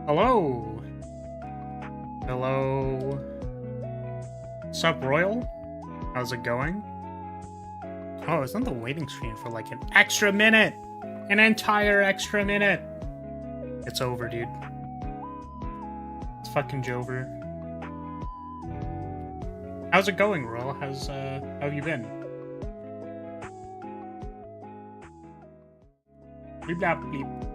Hello. Hello. Sup, Royal? How's it going? Oh, I was on the waiting screen for like an extra minute! An entire extra minute! It's over, dude. It's fucking Jover. How's it going, Royal? How have you been? Bleep blap bleep.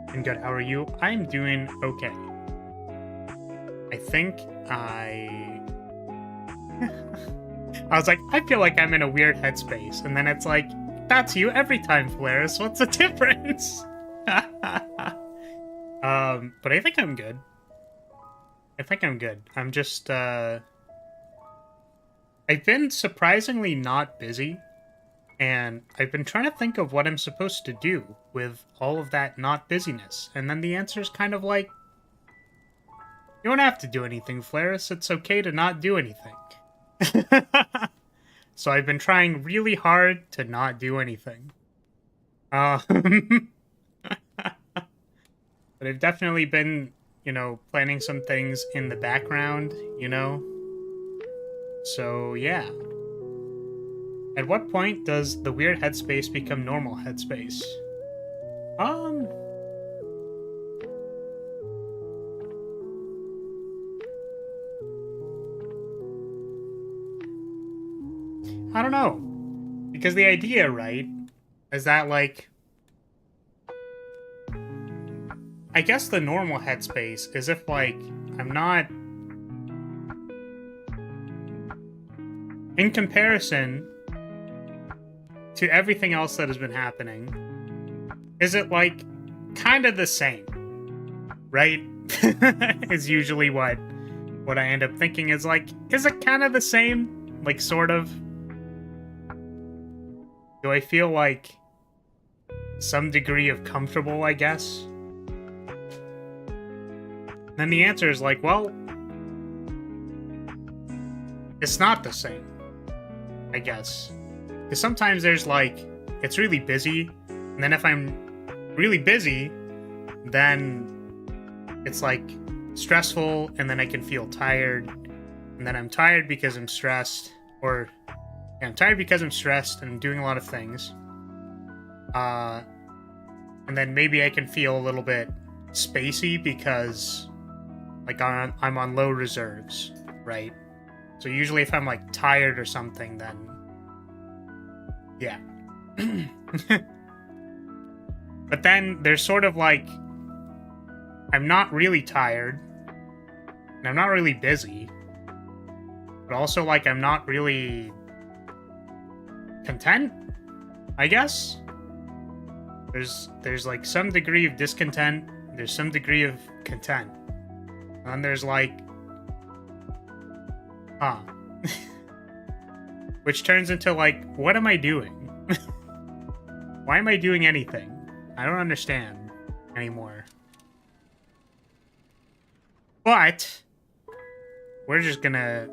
I'm good, how are you? I'm doing okay. I think I was like, I feel like I'm in a weird headspace, and then it's like, that's you every time, Flaris. What's the difference? But I think I'm good. I'm just, I've been surprisingly not busy, and I've been trying to think of what I'm supposed to do with all of that not busyness, and then the answer is kind of like, you don't have to do anything, Flaris. It's okay to not do anything. So I've been trying really hard to not do anything. But I've definitely been, you know, planning some things in the background, you know? So, yeah. At what point does the weird headspace become normal headspace? I don't know. Because the idea, right, is that, like, I guess the normal headspace is if, like, I'm not... In comparison to everything else that has been happening, is it, like, kind of the same, right? Is usually what I end up thinking is, like, is it kind of the same? Like, sort of? Do I feel, like, some degree of comfortable, I guess? Then the answer is, like, well, it's not the same, I guess. Because sometimes there's, like, it's really busy, and then if I'm really busy, then it's, like, stressful, and then I can feel tired, and then I'm tired because I'm stressed, or, yeah, I'm tired because I'm stressed, and I'm doing a lot of things. And then maybe I can feel a little bit spacey because, like, I'm on low reserves, right? So usually if I'm, like, tired or something, then yeah. But then there's sort of like, I'm not really tired, and I'm not really busy, but also like I'm not really content, I guess. There's like some degree of discontent, there's some degree of content, and then there's like, which turns into, like, what am I doing? Why am I doing anything? I don't understand anymore. But we're just gonna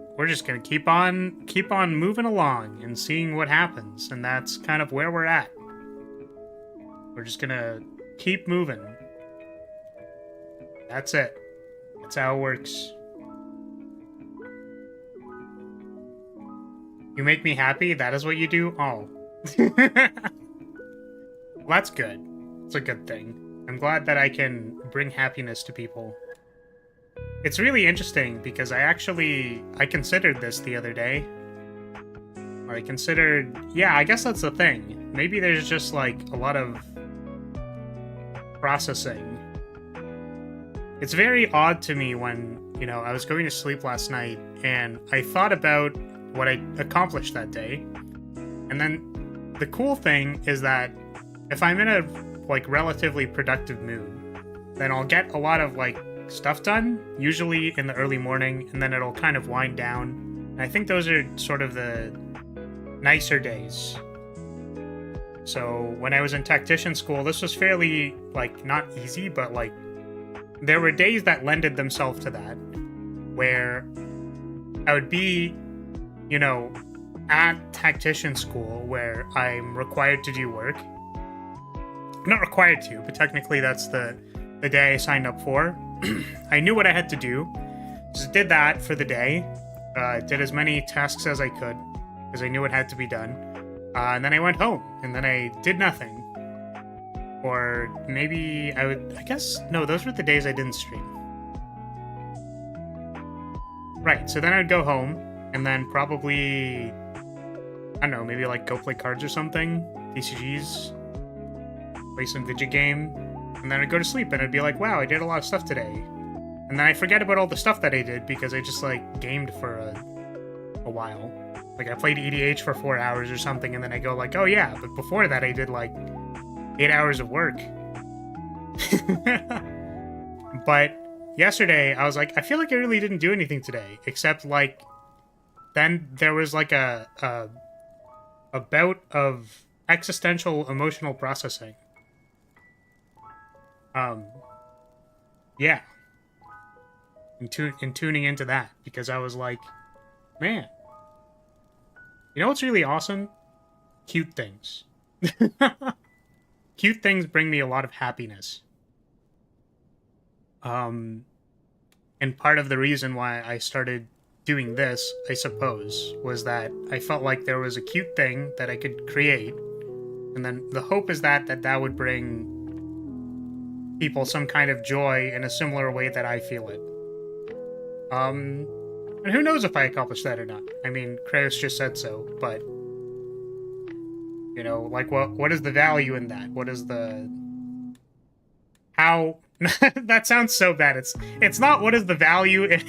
keep on moving along and seeing what happens, and that's kind of where we're at. We're just gonna keep moving. That's it. That's how it works. You make me happy? That is what you do? Oh. Well, that's good. It's a good thing. I'm glad that I can bring happiness to people. It's really interesting because I considered this the other day. Or I considered... Yeah, I guess that's the thing. Maybe there's just, like, a lot of processing. It's very odd to me when, you know, I was going to sleep last night and I thought about what I accomplished that day. And then the cool thing is that if I'm in a, like, relatively productive mood, then I'll get a lot of, like, stuff done, usually in the early morning, and then it'll kind of wind down. And I think those are sort of the nicer days. So when I was in tactician school, this was fairly, like, not easy, but, like, there were days that lended themselves to that, where I would be, you know, at tactician school where I'm required to do work, I'm not required to, but technically that's the day I signed up for. I knew what I had to do. Just did that for the day. Did as many tasks as I could, because I knew it had to be done. And then I went home, and then I did nothing. Or maybe I guess, no, those were the days I didn't stream. Right, so then I'd go home, and then probably, I don't know, maybe like go play cards or something, TCGs, play some video game, and then I'd go to sleep, and I'd be like, wow, I did a lot of stuff today. And then I forget about all the stuff that I did, because I just, like, gamed for a while. Like, I played EDH for 4 hours or something, and then I go like, oh yeah, but before that I did, like, 8 hours of work. But yesterday, I was like, I feel like I really didn't do anything today, except, like, then there was, like, a bout of existential emotional processing. Yeah. And tuning into that, because I was like, man, you know what's really awesome? Cute things. Cute things bring me a lot of happiness. And part of the reason why I started doing this, I suppose, was that I felt like there was a cute thing that I could create, and then the hope is that would bring people some kind of joy in a similar way that I feel it. And who knows if I accomplished that or not. I mean, Kratos just said so, but, you know, like, what is the value in that? What is the... How... That sounds so bad. It's not what is the value in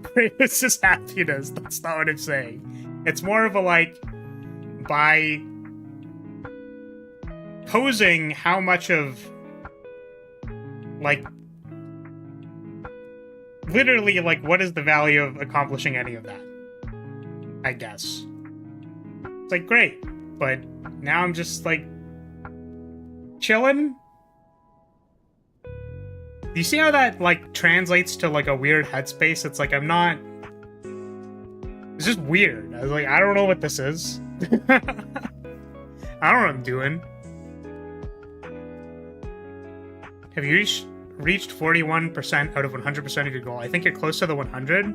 Kratos' happiness. That's not what I'm saying. It's more of a, like, by posing how much of, like, literally, like, what is the value of accomplishing any of that? I guess. It's like, great, but now I'm just, like, chilling. Do you see how that, like, translates to, like, a weird headspace? It's like, I'm not... It's just weird. I was like, I don't know what this is. I don't know what I'm doing. Have you reached 41% out of 100% of your goal? I think you're close to the 100.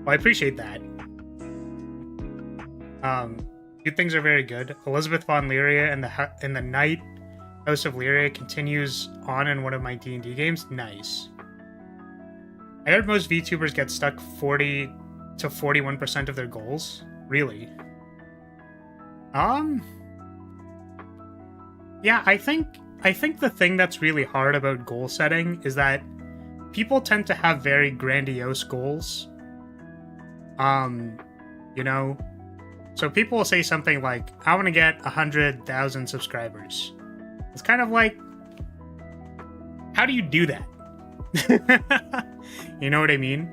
Well, I appreciate that. Good things are very good. Elizabeth von Lyria and the Night House of Lyria continues on in one of my D&D games. Nice. I heard most VTubers get stuck 40 to 41% of their goals. Really? Yeah, I think the thing that's really hard about goal setting is that people tend to have very grandiose goals. You know? So people will say something like, I want to get 100,000 subscribers. It's kind of like, how do you do that? You know what I mean?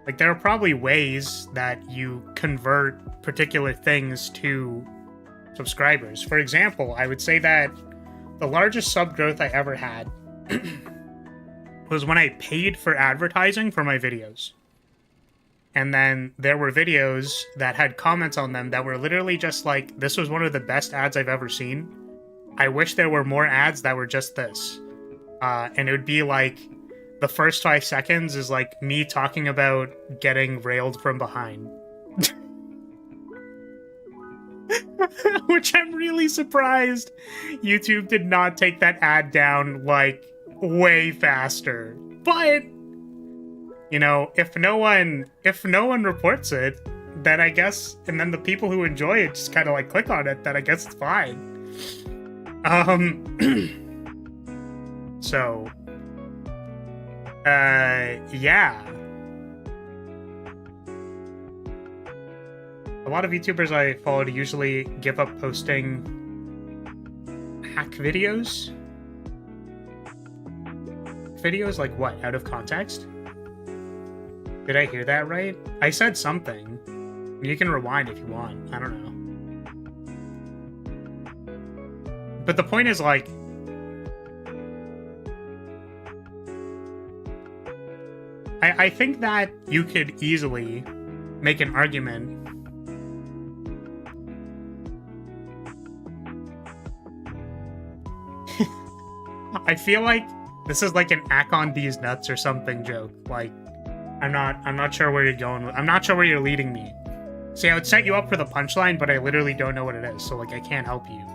Like, there are probably ways that you convert particular things to subscribers. For example, I would say that the largest sub growth I ever had was when I paid for advertising for my videos. And then there were videos that had comments on them that were literally just like, this was one of the best ads I've ever seen. I wish there were more ads that were just this. And it would be like, the first 5 seconds is like me talking about getting railed from behind. Which I'm really surprised YouTube did not take that ad down, like, way faster. But, you know, if no one reports it, then I guess, and then the people who enjoy it just kind of like click on it, then I guess it's fine. So, yeah. A lot of YouTubers I followed usually give up posting hack videos. Videos like what? Out of context? Did I hear that right? I said something. You can rewind if you want. I don't know. But the point is, like, I think that you could easily make an argument I feel like this is like an Akon D's nuts or something joke. Like, I'm not sure where you're going. I'm not sure where you're leading me. See, I would set you up for the punchline, but I literally don't know what it is, so like I can't help you.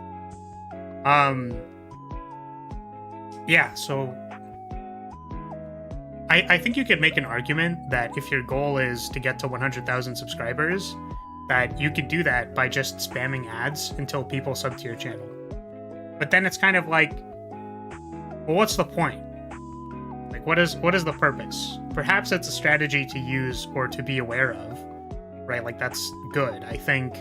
Yeah, so I think you could make an argument that if your goal is to get to 100,000 subscribers, that you could do that by just spamming ads until people sub to your channel. But then it's kind of like, well, what's the point? Like, what is the purpose? Perhaps it's a strategy to use or to be aware of, right? Like, that's good. I think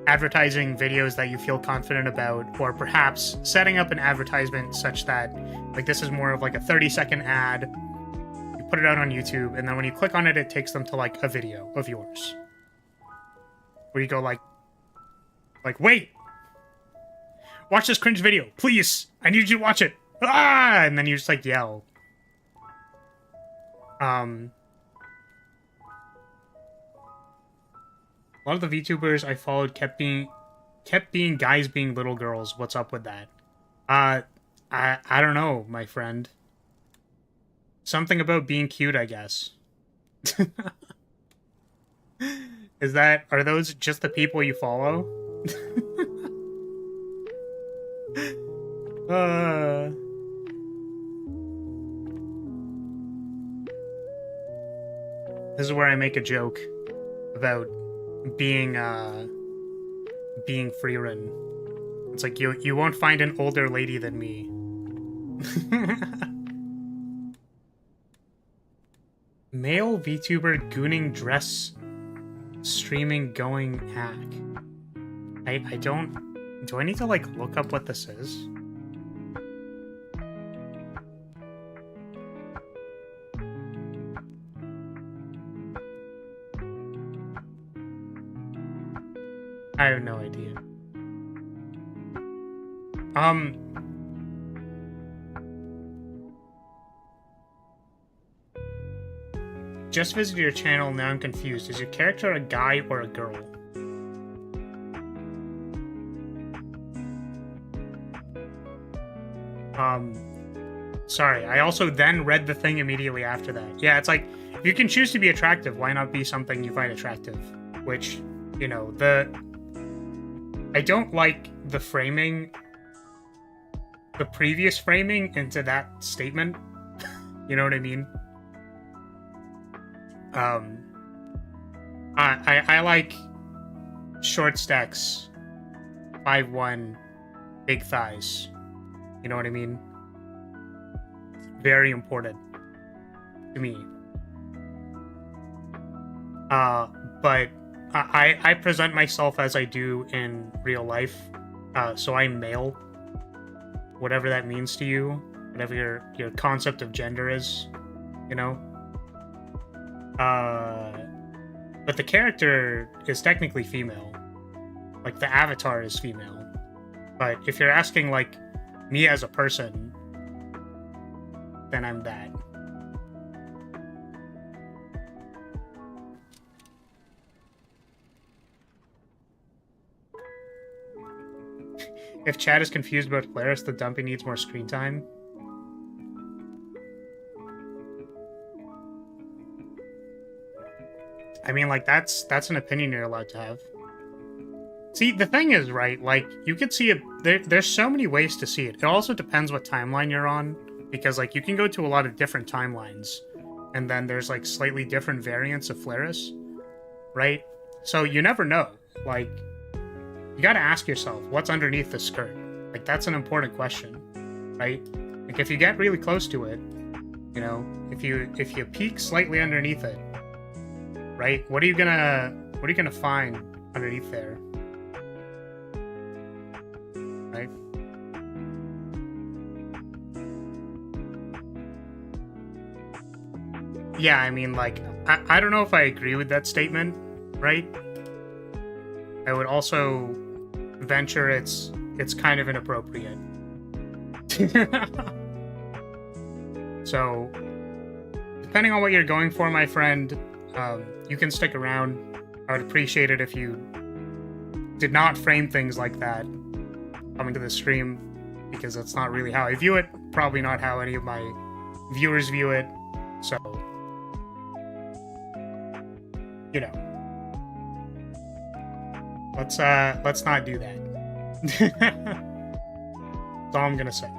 advertising videos that you feel confident about, or perhaps setting up an advertisement such that, like, this is more of like a 30-second ad, you put it out on YouTube, and then when you click on it, it takes them to like a video of yours. Where you go like, wait! Watch this cringe video, please! I need you to watch it! Ah! And then you just like yell. A lot of the VTubers I followed kept being guys being little girls. What's up with that? I don't know, my friend. Something about being cute, I guess. Are those just the people you follow? This is where I make a joke about being free-ridden. It's like, you won't find an older lady than me. Male VTuber gooning dress streaming going hack. I don't... Do I need to, like, look up what this is? I have no idea. Just visited your channel, now I'm confused. Is your character a guy or a girl? Sorry, I also then read the thing immediately after that. Yeah, it's like, if you can choose to be attractive, why not be something you find attractive? Which, you know, I don't like the framing, the previous framing into that statement. You know what I mean? I like short stacks, 5'1", big thighs. You know what I mean? Very important to me. But I present myself as I do in real life, so I'm male. Whatever that means to you, whatever your concept of gender is, you know? But the character is technically female. Like, the avatar is female. But if you're asking, like, me as a person, then I'm that. If Chad is confused about Claris, the dumpy needs more screen time. I mean, like, that's an opinion you're allowed to have. See, the thing is, right, like, you could see it, there's so many ways to see it. It also depends what timeline you're on, because, like, you can go to a lot of different timelines, and then there's, like, slightly different variants of Flaris, right? So you never know. Like, you gotta ask yourself, what's underneath the skirt? Like, that's an important question, right? Like, if you get really close to it, you know, if you peek slightly underneath it, right? What are you gonna find underneath there? Right? Yeah, I mean, like, I don't know if I agree with that statement, right? I would also venture it's kind of inappropriate. So, depending on what you're going for, my friend, you can stick around. I would appreciate it if you did not frame things like that coming to the stream, because that's not really how I view it. probably not how any of my viewers view it, so, you know. Let's not do that. That's all I'm gonna say.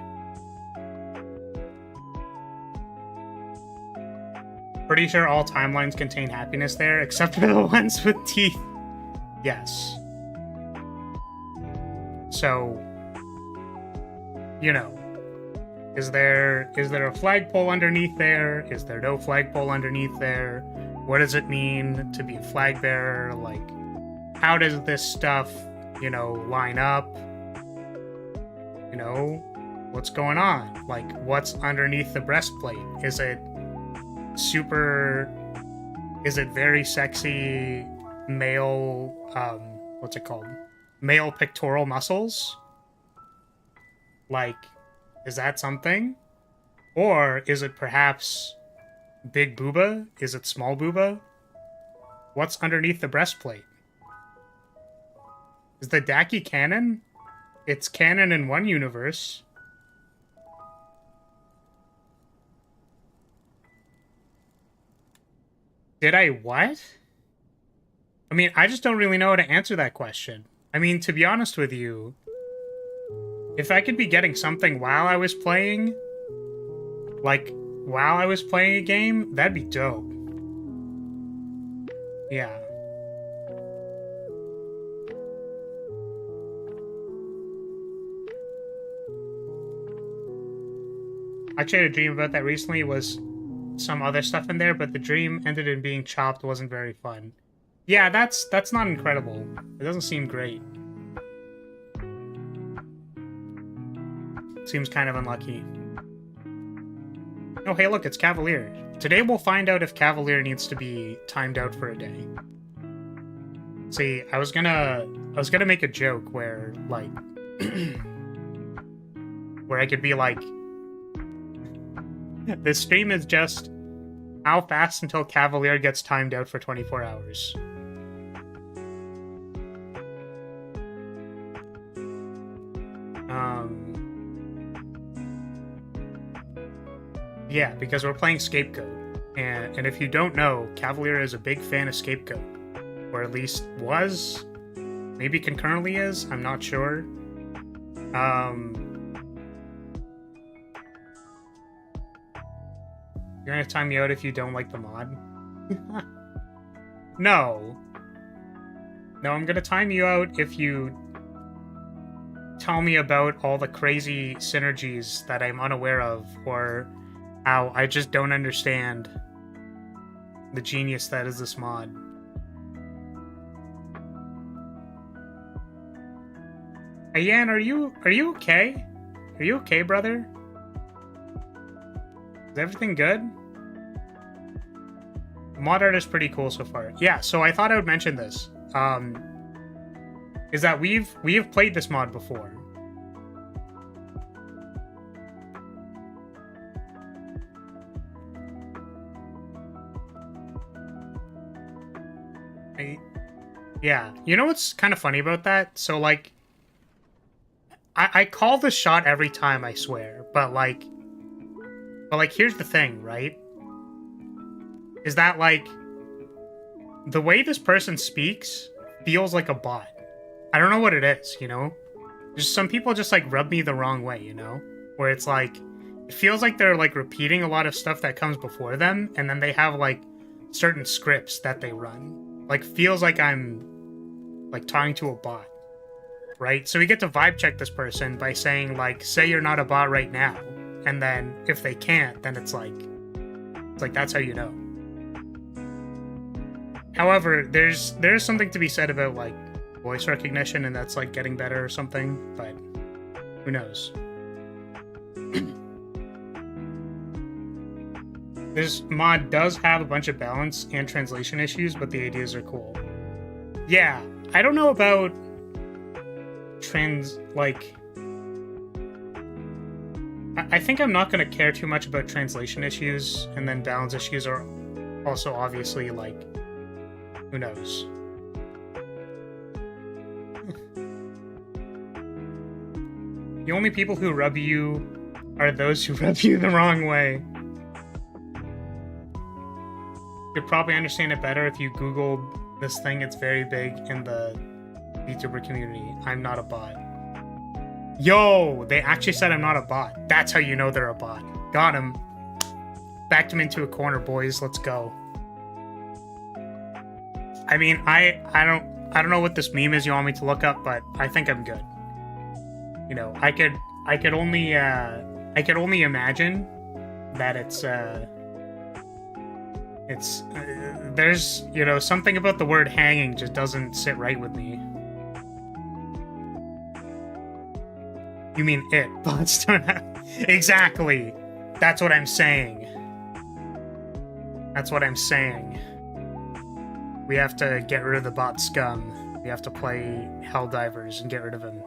Pretty sure all timelines contain happiness there, except for the ones with teeth. Yes. So, you know, is there a flagpole underneath there? Is there no flagpole underneath there? What does it mean to be a flag bearer? Like, how does this stuff, you know, line up? You know, what's going on? Like, what's underneath the breastplate? Is it very sexy male, what's it called? Male pectoral muscles? Like, is that something? Or is it perhaps big booba? Is it small booba? What's underneath the breastplate? Is the Daki canon? It's canon in one universe. Did I what? I mean, I just don't really know how to answer that question. I mean, to be honest with you, if I could be getting something while I was playing, like, while I was playing a game, that'd be dope. Yeah. Actually, I had a dream about that recently. It was some other stuff in there, but the dream ended in being chopped. Wasn't very fun. Yeah, that's not incredible. It doesn't seem great. Seems kind of unlucky. Oh, hey, look, it's Cavalier. Today we'll find out if Cavalier needs to be timed out for a day. See, I was gonna make a joke where, like, where I could be like, this stream is just how fast until Cavalier gets timed out for 24 hours. Yeah, because we're playing Scapegoat. And if you don't know, Cavalier is a big fan of Scapegoat. Or at least was. Maybe concurrently is, I'm not sure. You're gonna time me out if you don't like the mod? No. No, I'm gonna time you out if you tell me about all the crazy synergies that I'm unaware of, or how I just don't understand the genius that is this mod. Ayan, are you okay? Are you okay, brother? Is everything good? Mod art is pretty cool so far. Yeah, so I thought I would mention this. Is that we have played this mod before. Yeah, you know what's kind of funny about that? So, like, I call the shot every time, I swear, but here's the thing, right? Is that, like, the way this person speaks feels like a bot. I don't know what it is, you know? Just some people just, like, rub me the wrong way, you know? Where it's, like, it feels like they're, like, repeating a lot of stuff that comes before them, and then they have, like, certain scripts that they run. Like, feels like I'm, like, talking to a bot, right? So we get to vibe check this person by saying, like, say you're not a bot right now. And then if they can't, then it's like that's how you know. However, there's something to be said about, like, voice recognition, and that's, like, getting better or something, but who knows? This mod does have a bunch of balance and translation issues, but the ideas are cool. Yeah, I don't know about I think I'm not going to care too much about translation issues, and then balance issues are also obviously, like, who knows? The only people who rub you are those who rub you the wrong way. You'd probably understand it better if you Googled this thing. It's very big in the VTuber community. I'm not a bot. Yo, they actually said I'm not a bot. That's how you know they're a bot. Got him. Backed him into a corner, boys. Let's go. I mean, I don't know what this meme is you want me to look up, but I think I'm good. You know, I could only imagine that there's, you know, something about the word hanging just doesn't sit right with me. You mean it, bots don't have... Exactly. That's what I'm saying. That's what I'm saying. We have to get rid of the bot scum. We have to play Helldivers and get rid of him.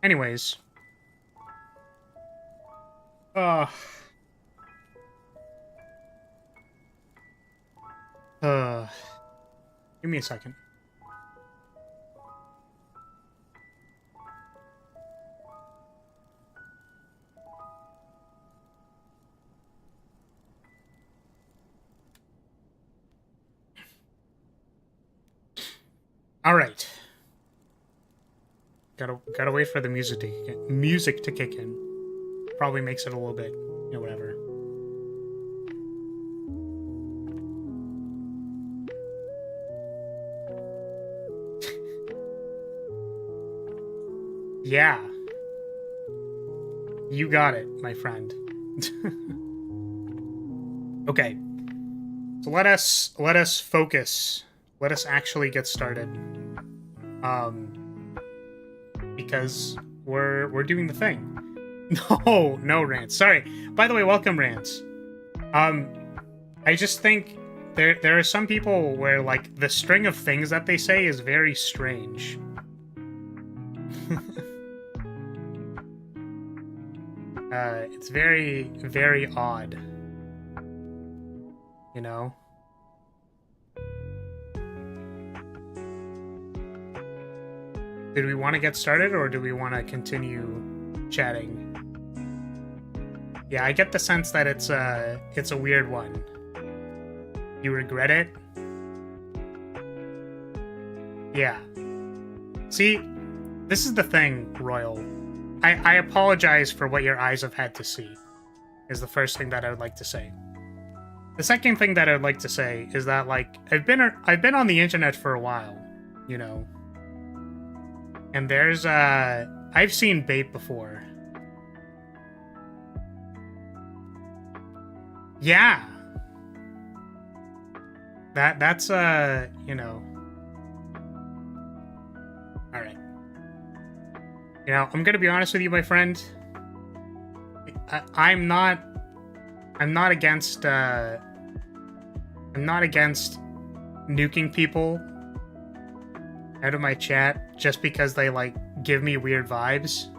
Anyways. Give me a second. All right. Gotta wait for the music to kick in. Probably makes it a little bit, you know, whatever. Yeah. You got it, my friend. Okay. So let us focus. Let us actually get started. Because we're doing the thing. No Rants. Sorry. By the way, welcome Rants. I just think there are some people where, like, the string of things that they say is very strange. It's very, very odd. You know? Did we want to get started, or do we want to continue chatting? Yeah, I get the sense that it's a weird one. You regret it? Yeah. See, this is the thing, Royal. I apologize for what your eyes have had to see, is the first thing that I would like to say. The second thing that I would like to say is that, like, I've been on the internet for a while, you know. And there's, I've seen bait before. Yeah. That's, you know. Alright. You know, I'm gonna be honest with you, my friend. I'm not against, I'm not against nuking people out of my chat just because they, like, give me weird vibes.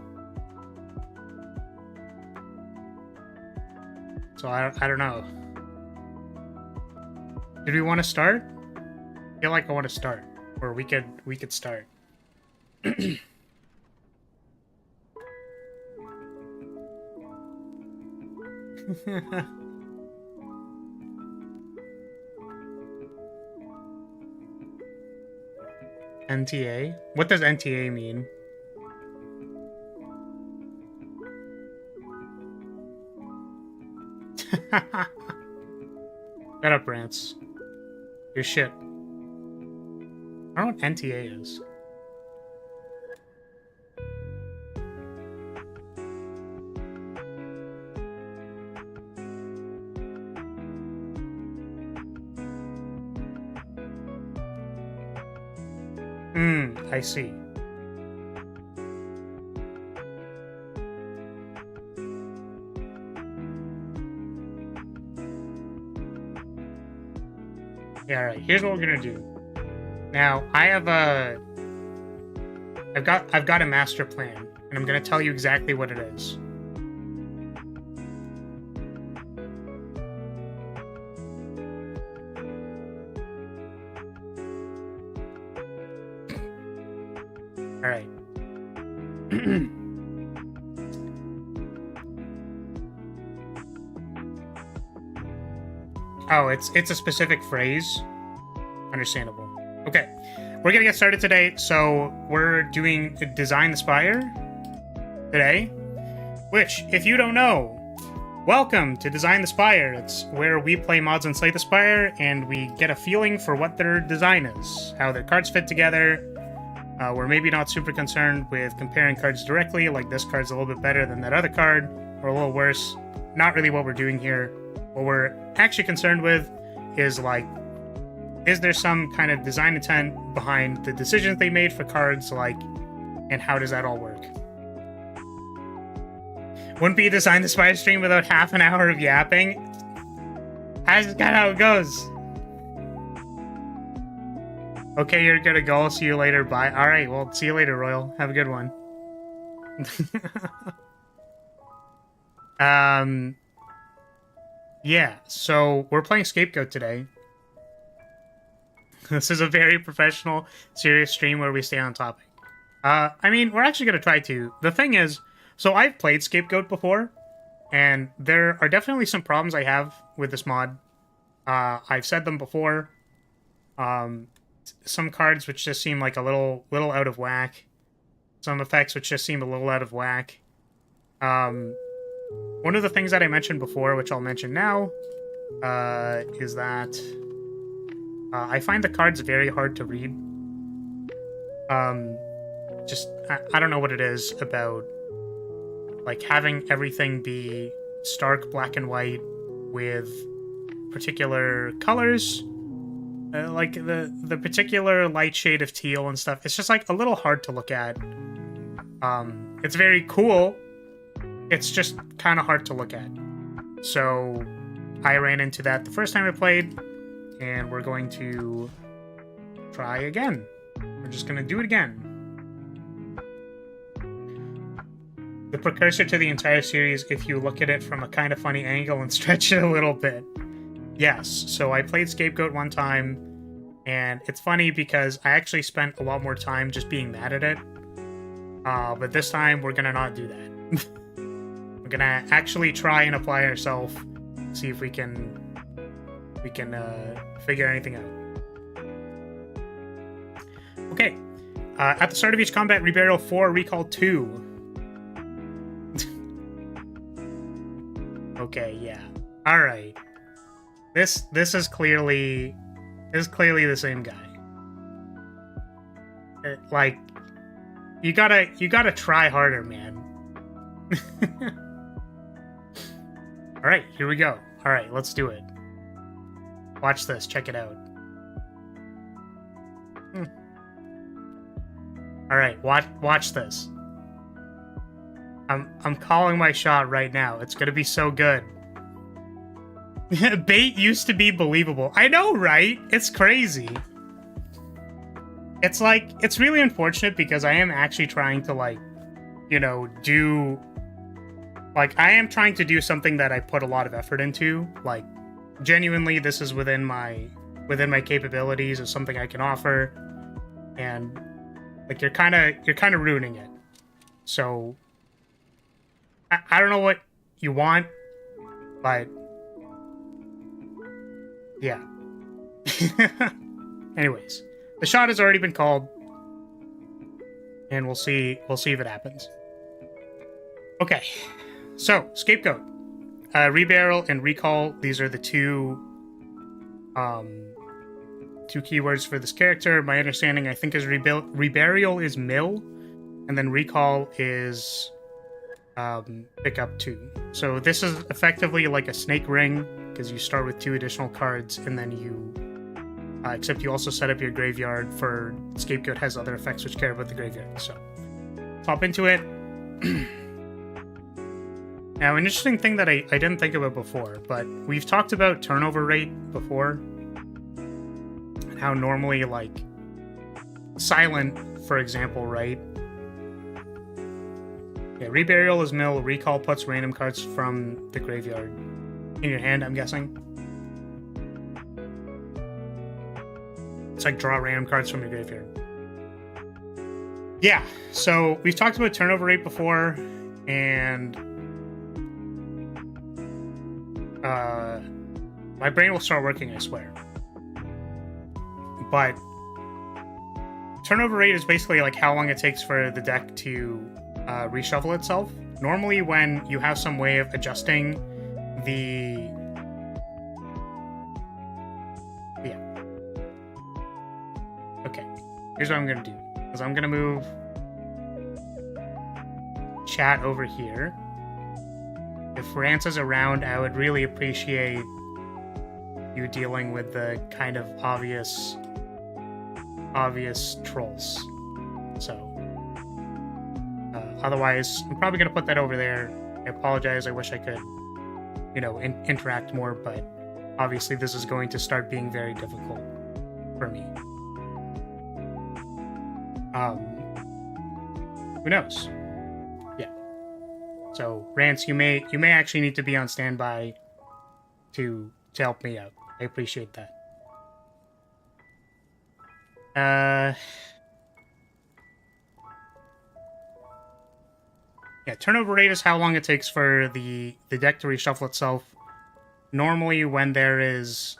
So I don't know. Did we want to start? I feel like I want to start, or we could start. NTA? What does NTA mean? Shut up, Rants. Your shit. I don't know what NTA is. I see. Yeah, alright, here's what we're gonna do. Now, I've got a master plan, and I'm gonna tell you exactly what it is. Alright. Oh, it's a specific phrase. Understandable. Okay, we're gonna get started today. So we're doing Design the Spire today, which, if you don't know, welcome to Design the Spire. It's where we play mods on Slay the Spire, and we get a feeling for what their design is, how their cards fit together. We're maybe not super concerned with comparing cards directly, like this card's a little bit better than that other card, or a little worse. Not really what we're doing here. What we're actually concerned with is, like, is there some kind of design intent behind the decisions they made for cards, like, and how does that all work? Wouldn't be a Design the Spire stream without half an hour of yapping. That's kind of how it goes. Okay, you're gonna go. See you later. Bye. All right. Well, see you later, Royal. Have a good one. Yeah. So we're playing Scapegoat today. This is a very professional, serious stream where we stay on topic. I mean, we're actually gonna try to. The thing is, so I've played Scapegoat before, and there are definitely some problems I have with this mod. I've said them before. Some cards which just seem like a little out of whack. Some effects which just seem a little out of whack. One of the things that I mentioned before, which I'll mention now, is that I find the cards very hard to read. I don't know what it is about, like, having everything be stark black and white with particular colors. Like the particular light shade of teal and stuff. It's just, like, a little hard to look at. It's very cool. It's just kind of hard to look at. So I ran into that the first time I played, and we're going to try again. We're just going to do it again. The precursor to the entire series, if you look at it from a kind of funny angle and stretch it a little bit. Yes, so I played Scapegoat one time, and it's funny because I actually spent a lot more time just being mad at it. But this time, we're gonna not do that. We're gonna actually try and apply ourselves, see if we can figure anything out. Okay, at the start of each combat, reburial 4, recall 2. Okay, yeah. All right. This is clearly the same guy. Like, you gotta try harder, man. All right, here we go. All right, let's do it. Watch this. Check it out. All right, watch this. I'm calling my shot right now. It's gonna be so good. Bait used to be believable. I know, right? It's crazy. It's like, it's really unfortunate because I am actually trying to, like, you know, do... Like, I am trying to do something that I put a lot of effort into. Like, genuinely, this is within my capabilities, is something I can offer. And, like, you're kind of ruining it. So, I don't know what you want, but... yeah. Anyways, the shot has already been called, and we'll see if it happens. Okay, so Scapegoat, reburial and recall. These are the two keywords for this character. My understanding, I think, is reburial is mill, and then recall is pick up 2. So this is effectively like a snake ring, because you start with 2 additional cards, and then you... except you also set up your graveyard for... Scapegoat has other effects which care about the graveyard, so... Pop into it. Now, an interesting thing that I didn't think about before, but we've talked about turnover rate before. And how normally, like... Silent, for example, right? Yeah, reburial is mill, recall puts random cards from the graveyard in your hand, I'm guessing. It's like draw random cards from your graveyard. Yeah, so we've talked about turnover rate before, and my brain will start working, I swear. But turnover rate is basically like how long it takes for the deck to reshuffle itself. Normally when you have some way of adjusting the... Yeah. Okay, here's what I'm going to do. Is I'm going to move chat over here. If Rance is around, I would really appreciate you dealing with the kind of obvious trolls. So, otherwise, I'm probably going to put that over there. I apologize. I wish I could, you know, interact more, but obviously this is going to start being very difficult for me. Who knows? Yeah. So, Rance, you may actually need to be on standby to help me out. I appreciate that. Yeah, turnover rate is how long it takes for the deck to reshuffle itself. Normally, when there is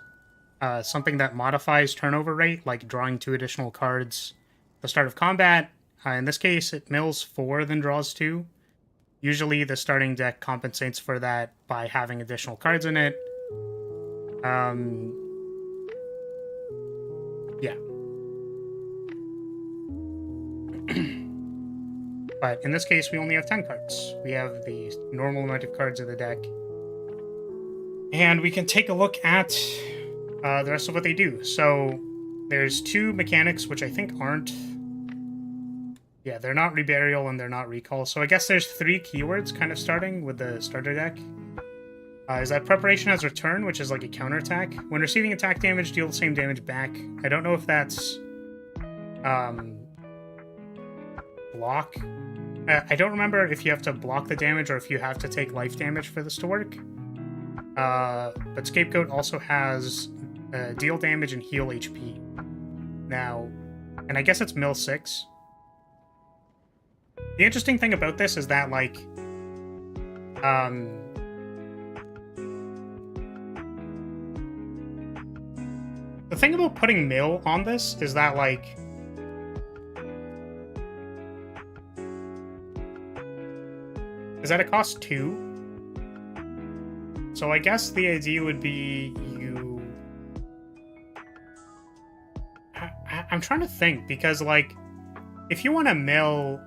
something that modifies turnover rate, like drawing 2 additional cards at the start of combat, in this case, it mills 4 then draws 2. Usually, the starting deck compensates for that by having additional cards in it. Yeah. But in this case, we only have 10 cards. We have the normal amount of cards in the deck. And we can take a look at the rest of what they do. So there's 2 mechanics, which I think aren't... Yeah, they're not Reburial and they're not Recall. So I guess there's 3 keywords kind of starting with the starter deck. Is that Preparation has Return, which is like a counterattack. When receiving attack damage, deal the same damage back. I don't know if that's... block. I don't remember if you have to block the damage or if you have to take life damage for this to work. But Scapegoat also has deal damage and heal HP. Now, and I guess it's mill 6. The interesting thing about this is that, like, the thing about putting mill on this is that, like, is that it costs 2? So I guess the idea would be you... I'm trying to think, because, like, if you want to mill...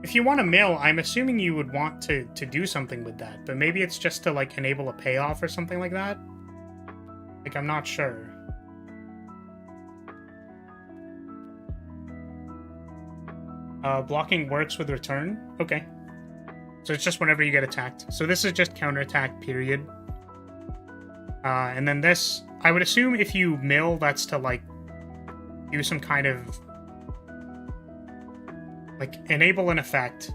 If you want to mill, I'm assuming you would want to do something with that, but maybe it's just to, like, enable a payoff or something like that? Like, I'm not sure. Blocking works with return? Okay. So it's just whenever you get attacked. So this is just counterattack, period. And then this, I would assume if you mill, that's to, like, do some kind of, like, enable an effect,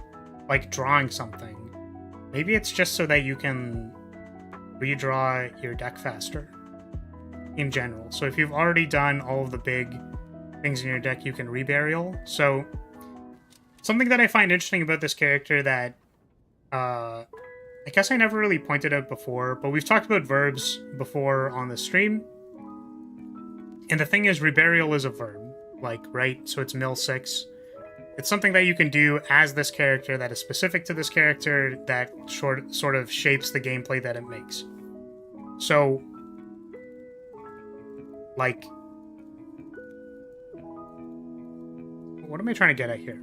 like drawing something. Maybe it's just so that you can redraw your deck faster in general. So if you've already done all of the big things in your deck, you can reburial. So something that I find interesting about this character that I guess I never really pointed out before, but we've talked about verbs before on the stream. And the thing is, reburial is a verb, like, right? So it's mill 6. It's something that you can do as this character that is specific to this character that sort of shapes the gameplay that it makes. So, like, what am I trying to get at here?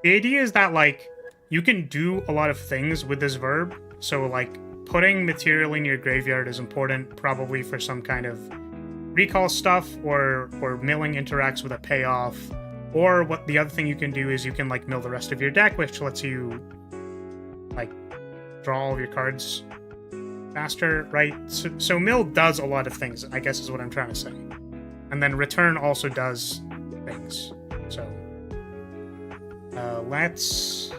The idea is that, like, you can do a lot of things with this verb. So, like, putting material in your graveyard is important, probably for some kind of recall stuff, or milling interacts with a payoff. Or what the other thing you can do is you can, like, mill the rest of your deck, which lets you, like, draw all of your cards faster, right? So mill does a lot of things, I guess is what I'm trying to say. And then return also does things. So let's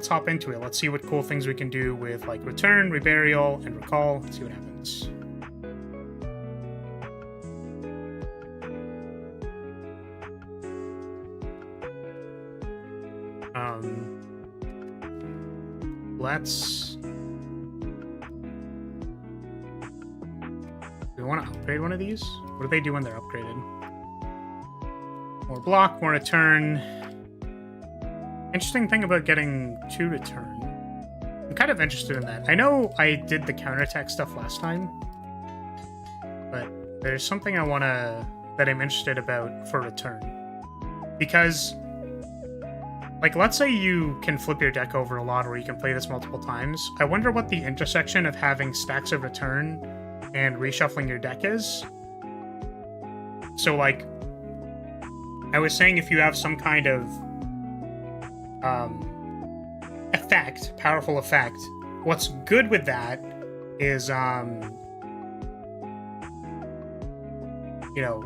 hop into it. Let's see what cool things we can do with, like, return, reburial, and recall. Let's see what happens. let's... Do we want to upgrade one of these? What do they do when they're upgraded? More block, more return. Interesting thing about getting 2 return. I'm kind of interested in that. I know I did the counterattack stuff last time, but there's something that I'm interested about for return. Because, like, let's say you can flip your deck over a lot, or you can play this multiple times. I wonder what the intersection of having stacks of return and reshuffling your deck is. So, like, I was saying if you have some kind of effect, powerful effect, what's good with that is, you know,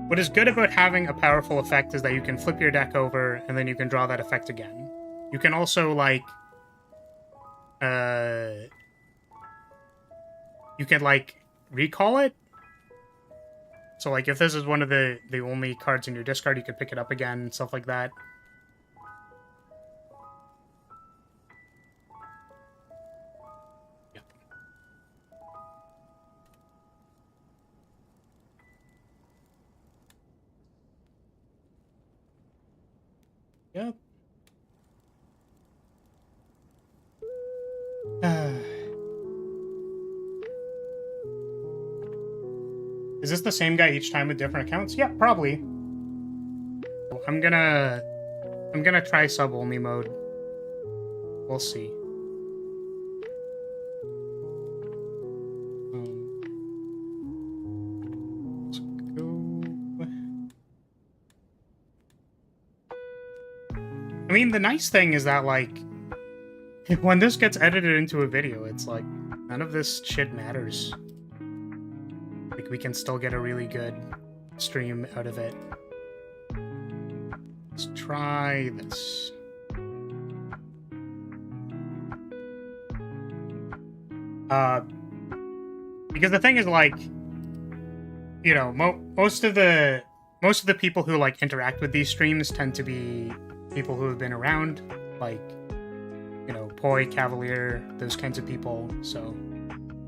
what is good about having a powerful effect is that you can flip your deck over and then you can draw that effect again. You can also, like, you can, like, recall it. So, like, if this is one of the only cards in your discard, you could pick it up again and stuff like that. Yep. Is this the same guy each time with different accounts? Yeah, probably. I'm gonna try sub-only mode. We'll see. Let's go. I mean, the nice thing is that, like, when this gets edited into a video, it's like, none of this shit matters. Like, we can still get a really good stream out of it. Let's try this. Because the thing is, like, you know, most of the people who, like, interact with these streams tend to be people who have been around, like, you know, Poi, Cavalier, those kinds of people. So,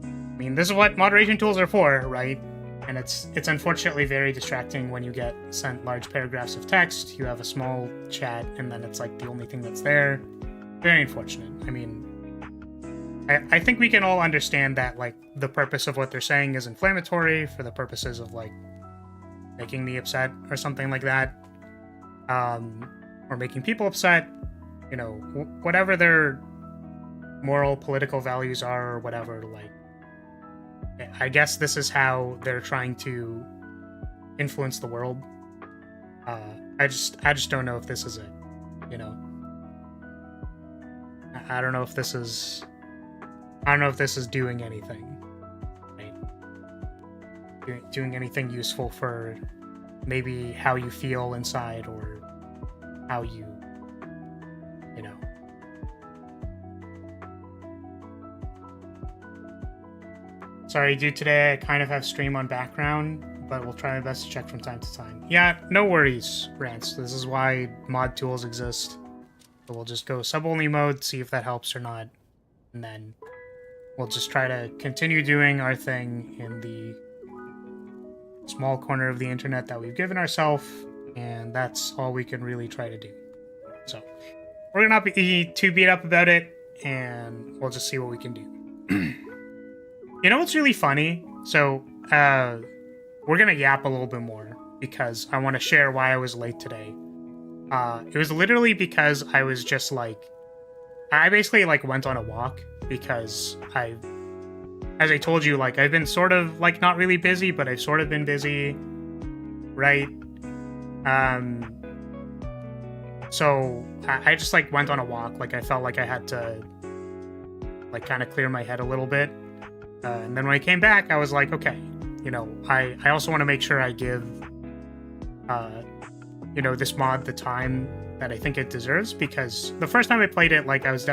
I mean, this is what moderation tools are for, right? And it's unfortunately very distracting when you get sent large paragraphs of text, you have a small chat, and then it's, like, the only thing that's there. Very unfortunate. I mean, I think we can all understand that, like, the purpose of what they're saying is inflammatory for the purposes of, like, making me upset or something like that. Or making people upset, you know, whatever their moral, political values are or whatever, like, I guess this is how they're trying to influence the world. I just don't know if this is it, you know. I don't know if this is doing anything, right? Doing anything useful for maybe how you feel inside, or how you know. Sorry, dude, today I kind of have stream on background, but we'll try my best to check from time to time. Yeah, no worries, Rance. This is why mod tools exist. So we'll just go sub-only mode, see if that helps or not, and then we'll just try to continue doing our thing in the small corner of the internet that we've given ourselves, and that's all we can really try to do. So we're gonna not be too beat up about it, and we'll just see what we can do. You know what's really funny? So we're gonna yap a little bit more because I want to share why I was late today. It was literally because I was just like, I basically, like, went on a walk because as I told you, like, I've been sort of, like, not really busy, but I've sort of been busy, right? So I just, like, went on a walk. Like, I felt like I had to, like, kind of clear my head a little bit. And then when I came back, I was like, okay, you know, I also want to make sure I give, you know, this mod the time that I think it deserves, because the first time I played it, like, I was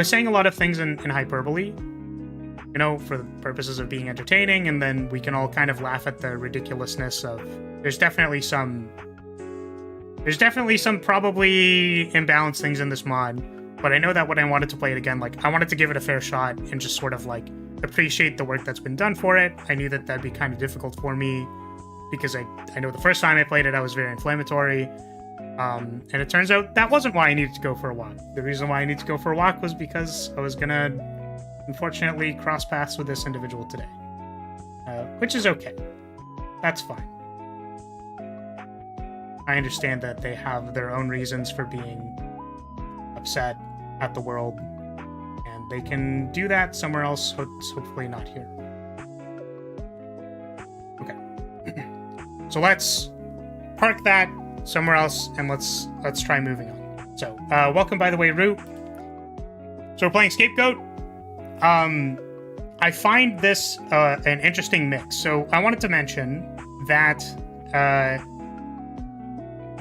saying a lot of things in hyperbole, you know, for the purposes of being entertaining, and then we can all kind of laugh at the ridiculousness of, there's definitely some There's definitely some probably imbalanced things in this mod, but I know that when I wanted to play it again, like, I wanted to give it a fair shot and just sort of, like, appreciate the work that's been done for it. I knew that that'd be kind of difficult for me because I know the first time I played it, I was very inflammatory. And it turns out that wasn't why I needed to go for a walk. The reason why I needed to go for a walk was because I was gonna, unfortunately, cross paths with this individual today. Which is okay. That's fine. I understand that they have their own reasons for being upset at the world, and they can do that somewhere else, hopefully not here. Okay. So let's park that somewhere else, and let's try moving on. So, welcome, by the way, Rue. So we're playing Scapegoat. I find this an interesting mix. So I wanted to mention that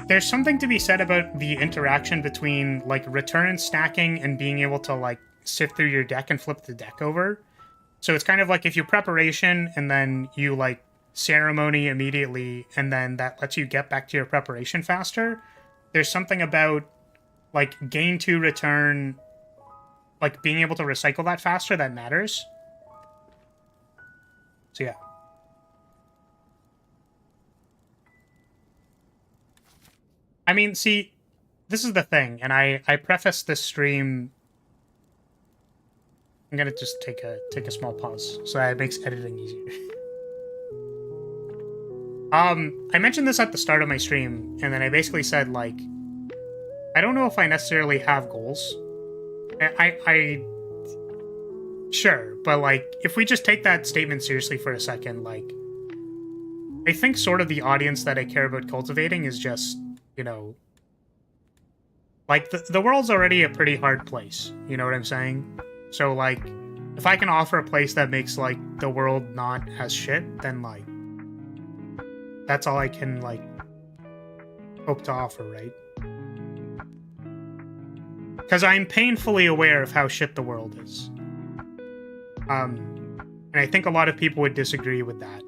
there's something to be said about the interaction between, like, return stacking and being able to, like, sift through your deck and flip the deck over. So it's kind of like if you preparation and then you, like, ceremony immediately, and then that lets you get back to your preparation faster. There's something about, like, gain to return, like, being able to recycle that faster that matters. So yeah. I mean, see, this is the thing, and I prefaced this stream. I'm gonna just take a small pause so that it makes editing easier. I mentioned this at the start of my stream, and then I basically said, like, I don't know if I necessarily have goals. Sure, but, like, if we just take that statement seriously for a second, like, I think sort of the audience that I care about cultivating is just, you know, like, the world's already a pretty hard place, you know what I'm saying? So, like, if I can offer a place that makes, like, the world not as shit, then, like, that's all I can, like, hope to offer, right? Because I'm painfully aware of how shit the world is. And I think a lot of people would disagree with that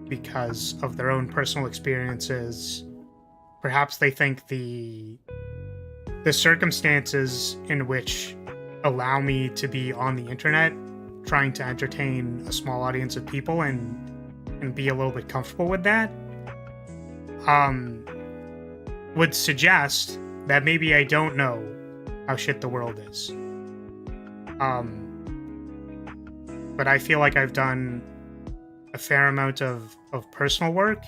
because of their own personal experiences. Perhaps they think the circumstances in which allow me to be on the internet trying to entertain a small audience of people and be a little bit comfortable with that would suggest that maybe I don't know how shit the world is. But I feel like I've done a fair amount of personal work,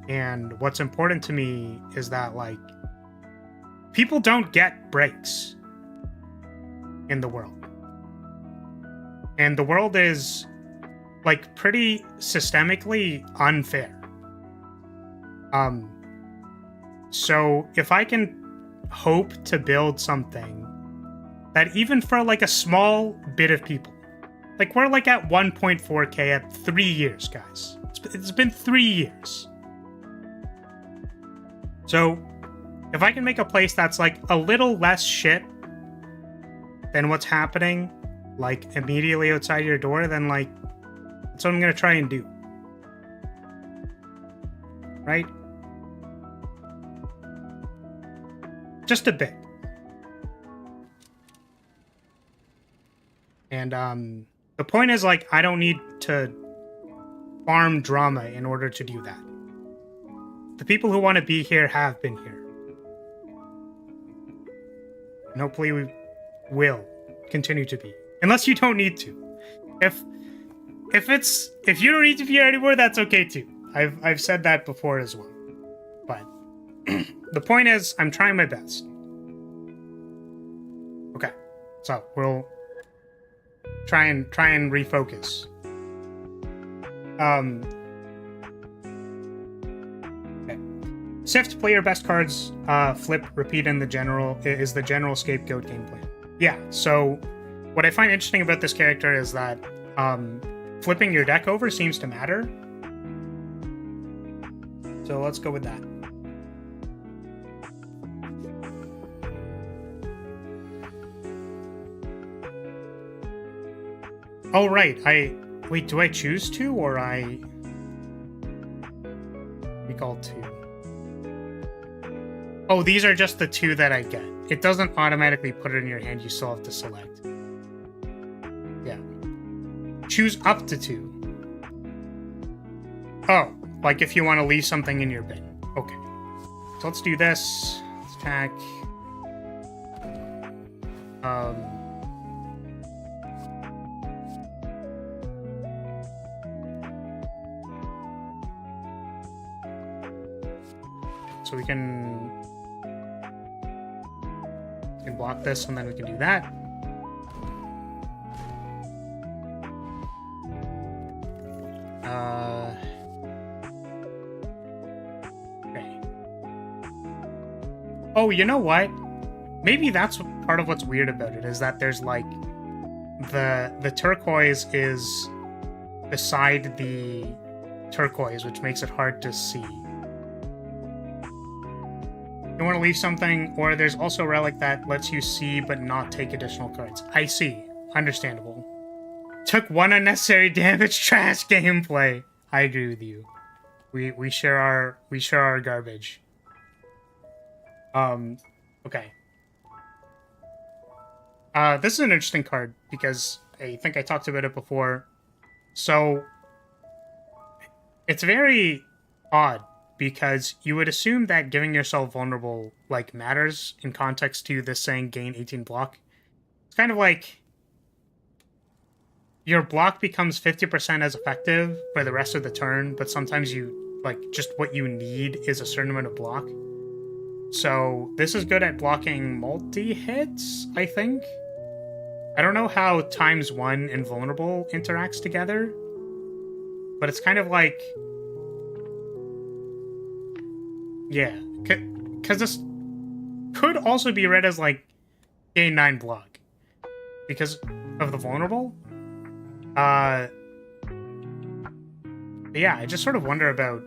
and what's important to me is that, like, people don't get breaks in the world. And the world is, like, pretty systemically unfair. So if I can hope to build something that even for, like, a small bit of people, like, we're, like, at 1.4K at 3 years, guys. It's been 3 years. So if I can make a place that's, like, a little less shit than what's happening, like, immediately outside your door, then, like, that's what I'm gonna try and do. Right? Just a bit. And, the point is, like, I don't need to farm drama in order to do that. The people who want to be here have been here. And hopefully we will continue to be. Unless you don't need to. If you don't need to be here anymore, that's okay too. I've said that before as well. But the point is, I'm trying my best. Okay. So we'll try and refocus. Okay. Sift, play your best cards, flip, repeat in the general is the general Scapegoat game plan. Yeah, so what I find interesting about this character is that flipping your deck over seems to matter. So let's go with that. Oh, right. Wait, do I choose to, or I recall to? Oh, these are just the 2 that I get. It doesn't automatically put it in your hand. You still have to select. Yeah. Choose up to 2. Oh, like if you want to leave something in your bin. Okay. So let's do this. Let's attack. So we can block this, and then we can do that. Okay. Oh, you know what? Maybe that's part of what's weird about it, is that there's like the turquoise is beside the turquoise, which makes it hard to see. You want to leave something, or there's also a relic that lets you see but not take additional cards. I see. Understandable. Took 1 unnecessary damage. Trash gameplay. I agree with you. We share our garbage. Okay. This is an interesting card because I think I talked about it before. So it's very odd, because you would assume that giving yourself vulnerable, like, matters in context to this saying gain 18 block. It's kind of like your block becomes 50% as effective for the rest of the turn, but sometimes you, like, just what you need is a certain amount of block. So this is good at blocking multi-hits, I think. I don't know how ×1 and vulnerable interacts together, but it's kind of like... Yeah, because this could also be read as, like, gain 9 block. Because of the vulnerable? Yeah, I just sort of wonder about...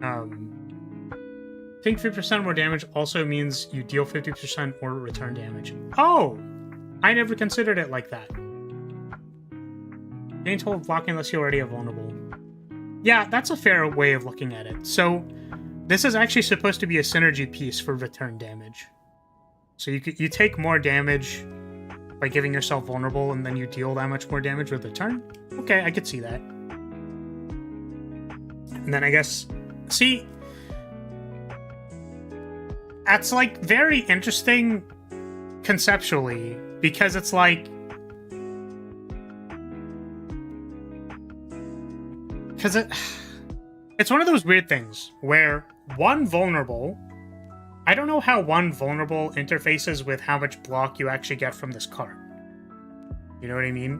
I think 50% more damage also means you deal 50% more return damage. Oh! I never considered it like that. Gain 12 blocking unless you already have vulnerable. Yeah, that's a fair way of looking at it. So... this is actually supposed to be a synergy piece for return damage. So you take more damage by giving yourself vulnerable, and then you deal that much more damage with return? Okay, I could see that. And then I guess... see... that's, like, very interesting conceptually, because it's like... because it's one of those weird things where 1 vulnerable... I don't know how 1 vulnerable interfaces with how much block you actually get from this card. You know what I mean?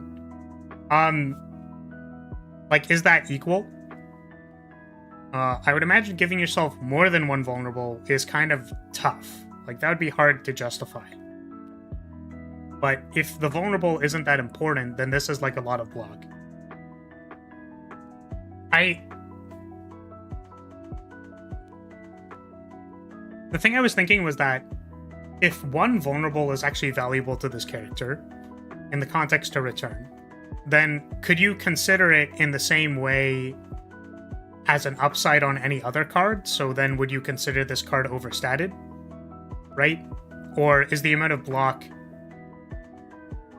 Like, is that equal? I would imagine giving yourself more than 1 vulnerable is kind of tough. Like, that would be hard to justify. But if the vulnerable isn't that important, then this is, like, a lot of block. The thing I was thinking was that if 1 vulnerable is actually valuable to this character, in the context to return, then could you consider it in the same way as an upside on any other card? So then would you consider this card overstated? Right? Or is the amount of block...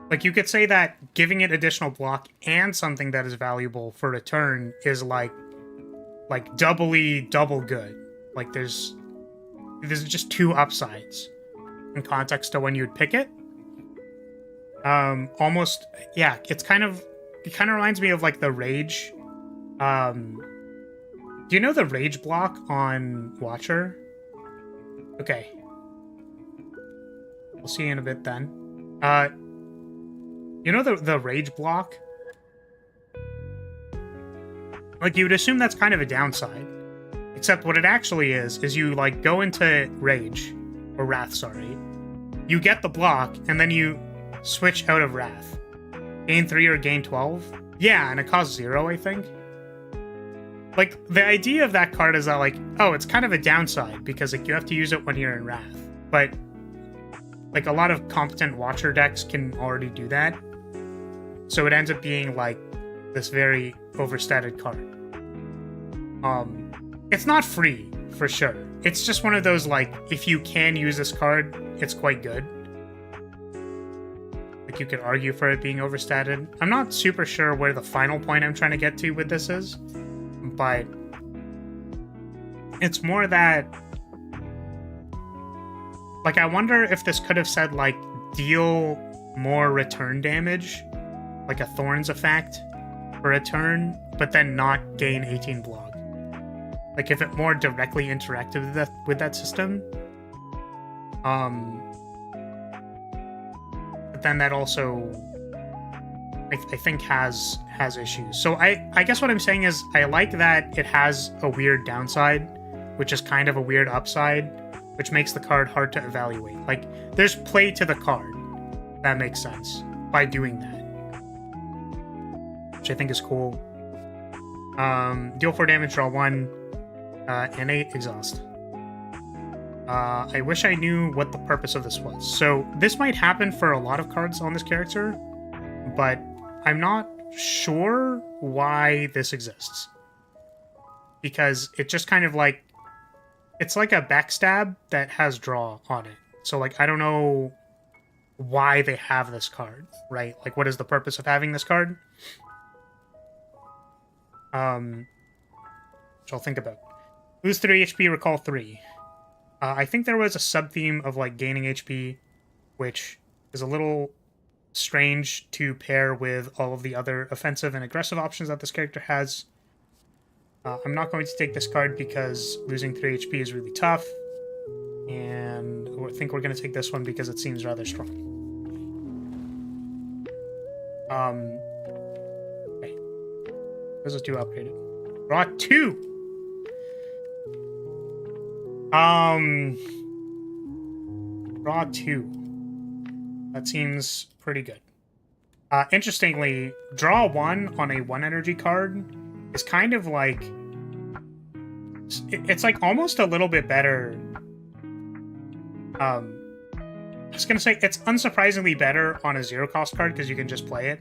like, you could say that giving it additional block and something that is valuable for return is like double good. Like, there's just 2 upsides in context to when you'd pick it. Almost, yeah, it kind of reminds me of, like, the rage. Do you know the rage block on Watcher? Okay. We'll see you in a bit then. You know the rage block? Like, you would assume that's kind of a downside. Except what it actually is you, like, go into Rage, or Wrath, sorry. You get the block, and then you switch out of Wrath. Gain 3 or gain 12? Yeah, and it costs 0, I think. Like, the idea of that card is that, like, oh, it's kind of a downside, because, like, you have to use it when you're in Wrath. But, like, a lot of competent Watcher decks can already do that. So it ends up being, like, this very overstated card. It's not free, for sure. it's just one of those, like, if you can use this card, it's quite good. Like, you could argue for it being overstated. I'm not super sure where the final point I'm trying to get to with this is, but it's more that, like, I wonder if this could have said, like, deal more return damage, like a Thorns effect for a turn, but then not gain 18 block. Like, if it more directly interacted with that system. But then that also, I think, has issues. So I guess what I'm saying is I like that it has a weird downside, which is kind of a weird upside, which makes the card hard to evaluate. Like, there's play to the card. That makes sense by doing that, which I think is cool. Deal 4 damage, draw 1, innate exhaust. I wish I knew what the purpose of this was. So this might happen for a lot of cards on this character, but I'm not sure why this exists. Because it just kind of like, it's like a backstab that has draw on it. So like, I don't know why they have this card, right? Like, what is the purpose of having this card? Which I'll think about. Lose 3 HP, recall 3. I think there was a sub-theme of, like, gaining HP, which is a little strange to pair with all of the other offensive and aggressive options that this character has. I'm not going to take this card because losing 3 HP is really tough, and I think we're going to take this one because it seems rather strong. Okay. Those are 2 upgraded. Draw 2! Draw 2. That seems pretty good. Interestingly, draw 1 on a 1 energy card is kind of like... It's like almost a little bit better. I was gonna say, it's unsurprisingly better on a 0-cost card because you can just play it.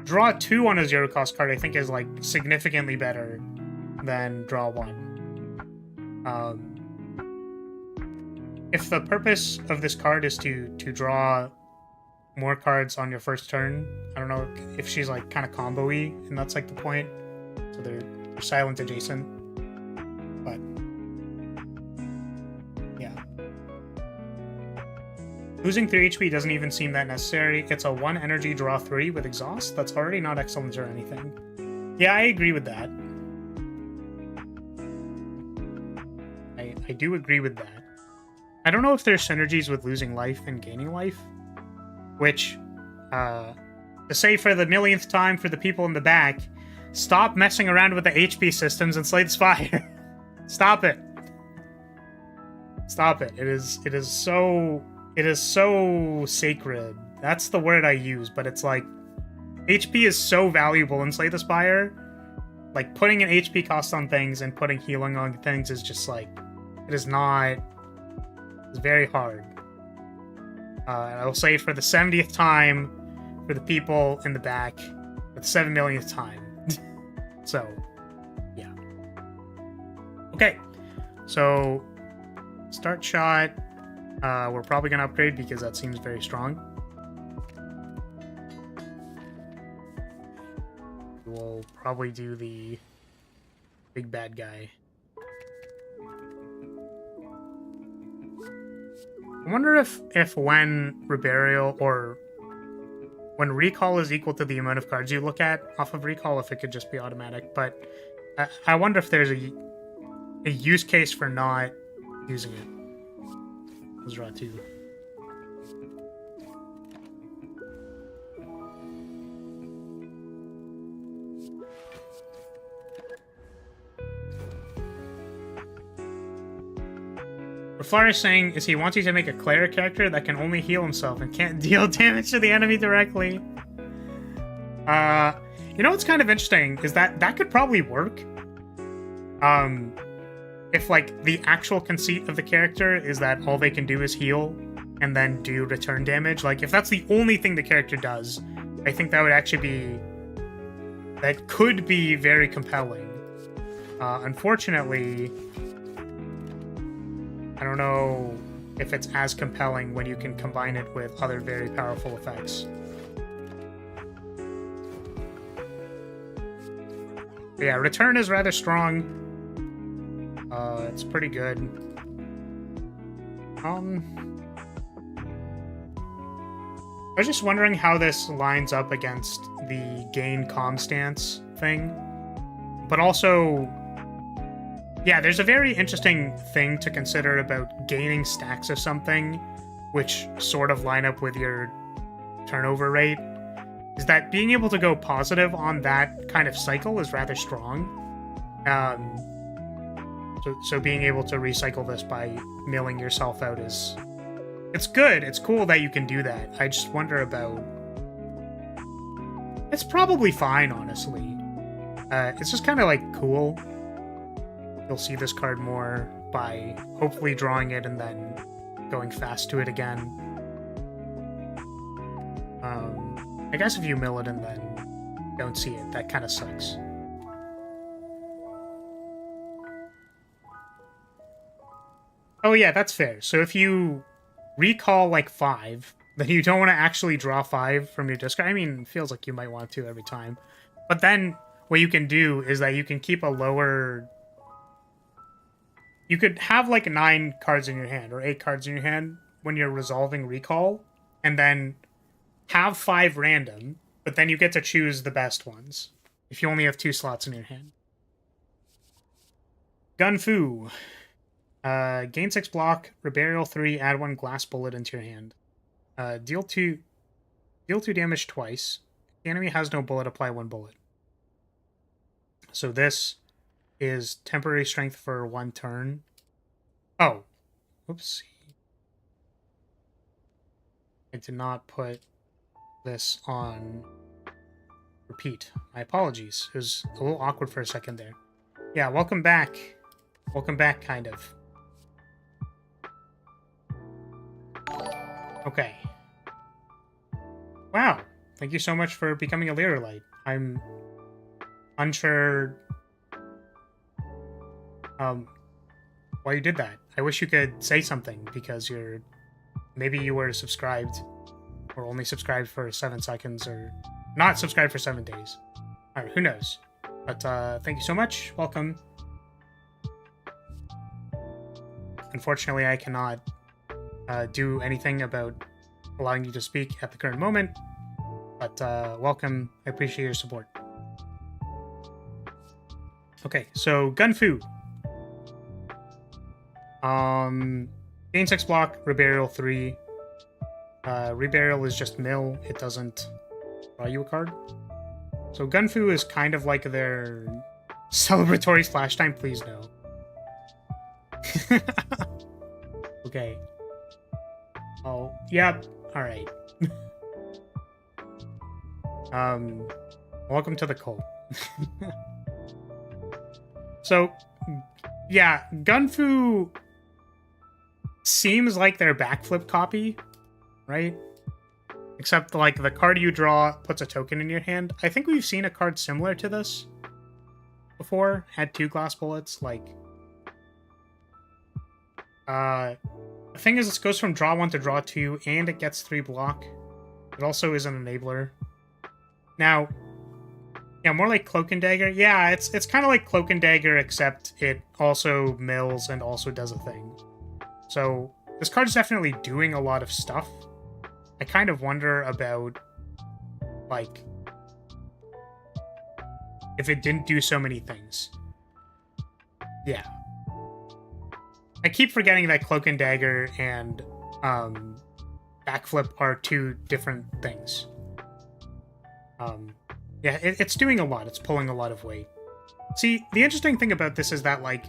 Draw 2 on a 0-cost card I think is like significantly better than draw 1. If the purpose of this card is to draw more cards on your first turn, I don't know if she's like kind of combo-y, and that's like the point. So they're silent adjacent. But yeah. Losing 3 HP doesn't even seem that necessary. It's a 1 energy draw 3 with exhaust. That's already not excellent or anything. Yeah, I agree with that. I do agree with that. I don't know if there's synergies with losing life and gaining life, which, to say for the millionth time for the people in the back, stop messing around with the HP systems and slay the Spire. Stop it. Stop it. It is so sacred. That's the word I use, but it's like, HP is so valuable in Slay the Spire. Like, putting an HP cost on things and putting healing on things is just like, it is not... It's very hard. I will say for the 70th time for the people in the back, for the 7 millionth time. So, yeah. Okay, so start shot. We're probably going to upgrade because that seems very strong. We'll probably do the big bad guy. I wonder if when Reburial or when recall is equal to the amount of cards you look at off of recall, if it could just be automatic. But I wonder if there's a use case for not using it. Let's draw 2. What Flyer is saying is he wants you to make a cleric character that can only heal himself and can't deal damage to the enemy directly. You know what's kind of interesting is that could probably work. If like the actual conceit of the character is that all they can do is heal and then do return damage. Like if that's the only thing the character does, I think that would actually be... That could be very compelling. Unfortunately... I don't know if it's as compelling when you can combine it with other very powerful effects. But yeah, Return is rather strong. It's pretty good. I was just wondering how this lines up against the gain calm stance thing. But also, yeah, there's a very interesting thing to consider about gaining stacks of something, which sort of line up with your turnover rate, is that being able to go positive on that kind of cycle is rather strong. So being able to recycle this by milling yourself out is... It's good. It's cool that you can do that. I just wonder about... It's probably fine, honestly. It's just kind of, like, cool. You'll see this card more by hopefully drawing it and then going fast to it again. I guess if you mill it and then don't see it, that kind of sucks. Oh yeah, that's fair. So if you recall like 5, then you don't want to actually draw 5 from your discard. I mean, it feels like you might want to every time. But then what you can do is that you can keep a lower... You could have like 9 cards in your hand or 8 cards in your hand when you're resolving recall, and then have 5 random, but then you get to choose the best ones if you only have 2 slots in your hand. Gunfu. Gain 6 block, Reburial 3, add 1 glass bullet into your hand. Deal 2 damage twice. If the enemy has no bullet, apply 1 bullet. So this is temporary strength for 1 turn. Oh. Whoopsie. I did not put this on repeat. My apologies. It was a little awkward for a second there. Yeah, welcome back. Welcome back, kind of. Okay. Wow. Thank you so much for becoming a Lyrilyte. I'm unsure why you did that. I wish you could say something because maybe you were subscribed or only subscribed for 7 seconds or not subscribed for 7 days. Alright, who knows? But thank you so much. Welcome. Unfortunately, I cannot do anything about allowing you to speak at the current moment, but welcome. I appreciate your support. Okay, so Gunfu. Gain 6 block, Reburial 3. Reburial is just mill. It doesn't draw you a card. So Gunfu is kind of like their celebratory splash time. Please no. Okay. Oh, yep. Alright. Welcome to the cult. So, yeah, Gunfu seems like their backflip copy, right? Except, like, the card you draw puts a token in your hand. I think we've seen a card similar to this before. Had 2 glass bullets, like... The thing is, it goes from draw 1 to draw 2, and it gets 3 block. It also is an enabler. Now, yeah, more like Cloak and Dagger. Yeah, it's kind of like Cloak and Dagger, except it also mills and also does a thing. So, this card is definitely doing a lot of stuff. I kind of wonder about, like, if it didn't do so many things. Yeah. I keep forgetting that Cloak and Dagger and Backflip are 2 different things. Yeah, it's doing a lot. It's pulling a lot of weight. See, the interesting thing about this is that, like,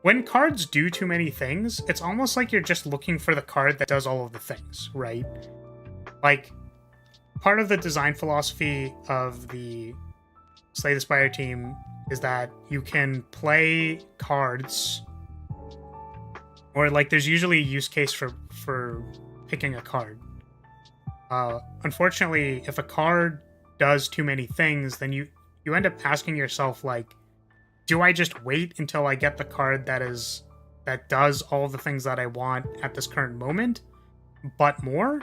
when cards do too many things, it's almost like you're just looking for the card that does all of the things, right? Like, part of the design philosophy of the Slay the Spire team is that you can play cards, or, like, there's usually a use case for picking a card. Unfortunately, if a card does too many things, then you end up asking yourself, like, do I just wait until I get the card that is that does all the things that I want at this current moment, but more?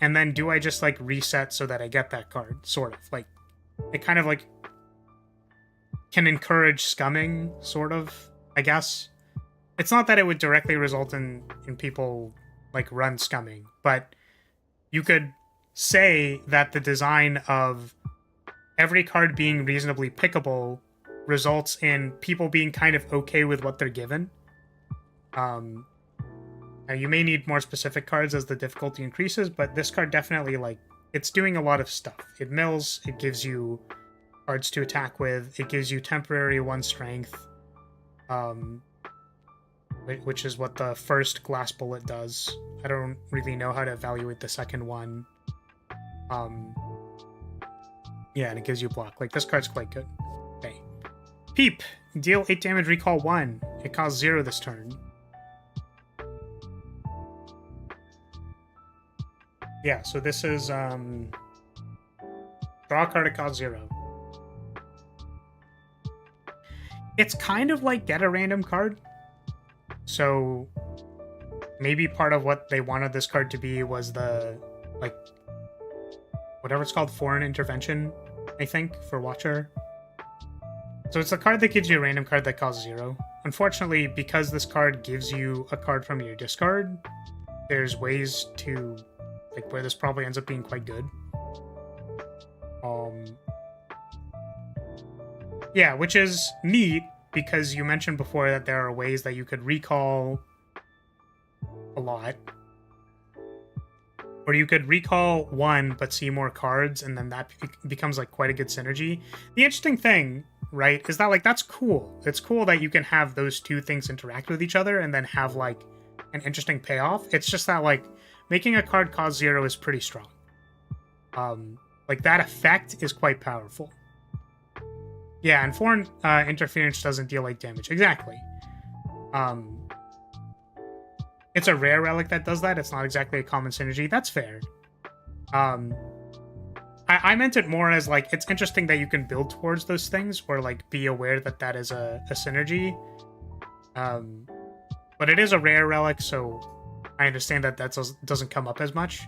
And then do I just like reset so that I get that card? Sort of. Like, it kind of like can encourage scumming, sort of, I guess. It's not that it would directly result in people like run scumming, but you could say that the design of every card being reasonably pickable results in people being kind of okay with what they're given. Now you may need more specific cards as the difficulty increases, but this card definitely, like, it's doing a lot of stuff. It mills, it gives you cards to attack with, it gives you temporary 1 strength, which is what the first glass bullet does. I don't really know how to evaluate the second one. Yeah, and it gives you block. Like, this card's quite good. Okay. Peep! Deal 8 damage, recall 1. It costs 0 this turn. Yeah, so this is, draw a card, it costs 0. It's kind of like get a random card. So maybe part of what they wanted this card to be was the, like, whatever it's called, foreign intervention, I think, for Watcher. So it's a card that gives you a random card that costs 0. Unfortunately, because this card gives you a card from your discard, there's ways to, like, where this probably ends up being quite good. Yeah, which is neat, because you mentioned before that there are ways that you could recall a lot. Or you could recall 1 but see more cards, and then that becomes like quite a good synergy. The interesting thing, right, is that like that's cool. It's cool that you can have those two things interact with each other and then have like an interesting payoff. It's just that like making a card cost 0 is pretty strong. Like that effect is quite powerful. Yeah, and foreign interference doesn't deal like damage. Exactly. It's a rare relic that does that. It's not exactly a common synergy. That's fair. I meant it more as like, it's interesting that you can build towards those things or like be aware that that is a synergy. But it is a rare relic, so I understand that that doesn't come up as much.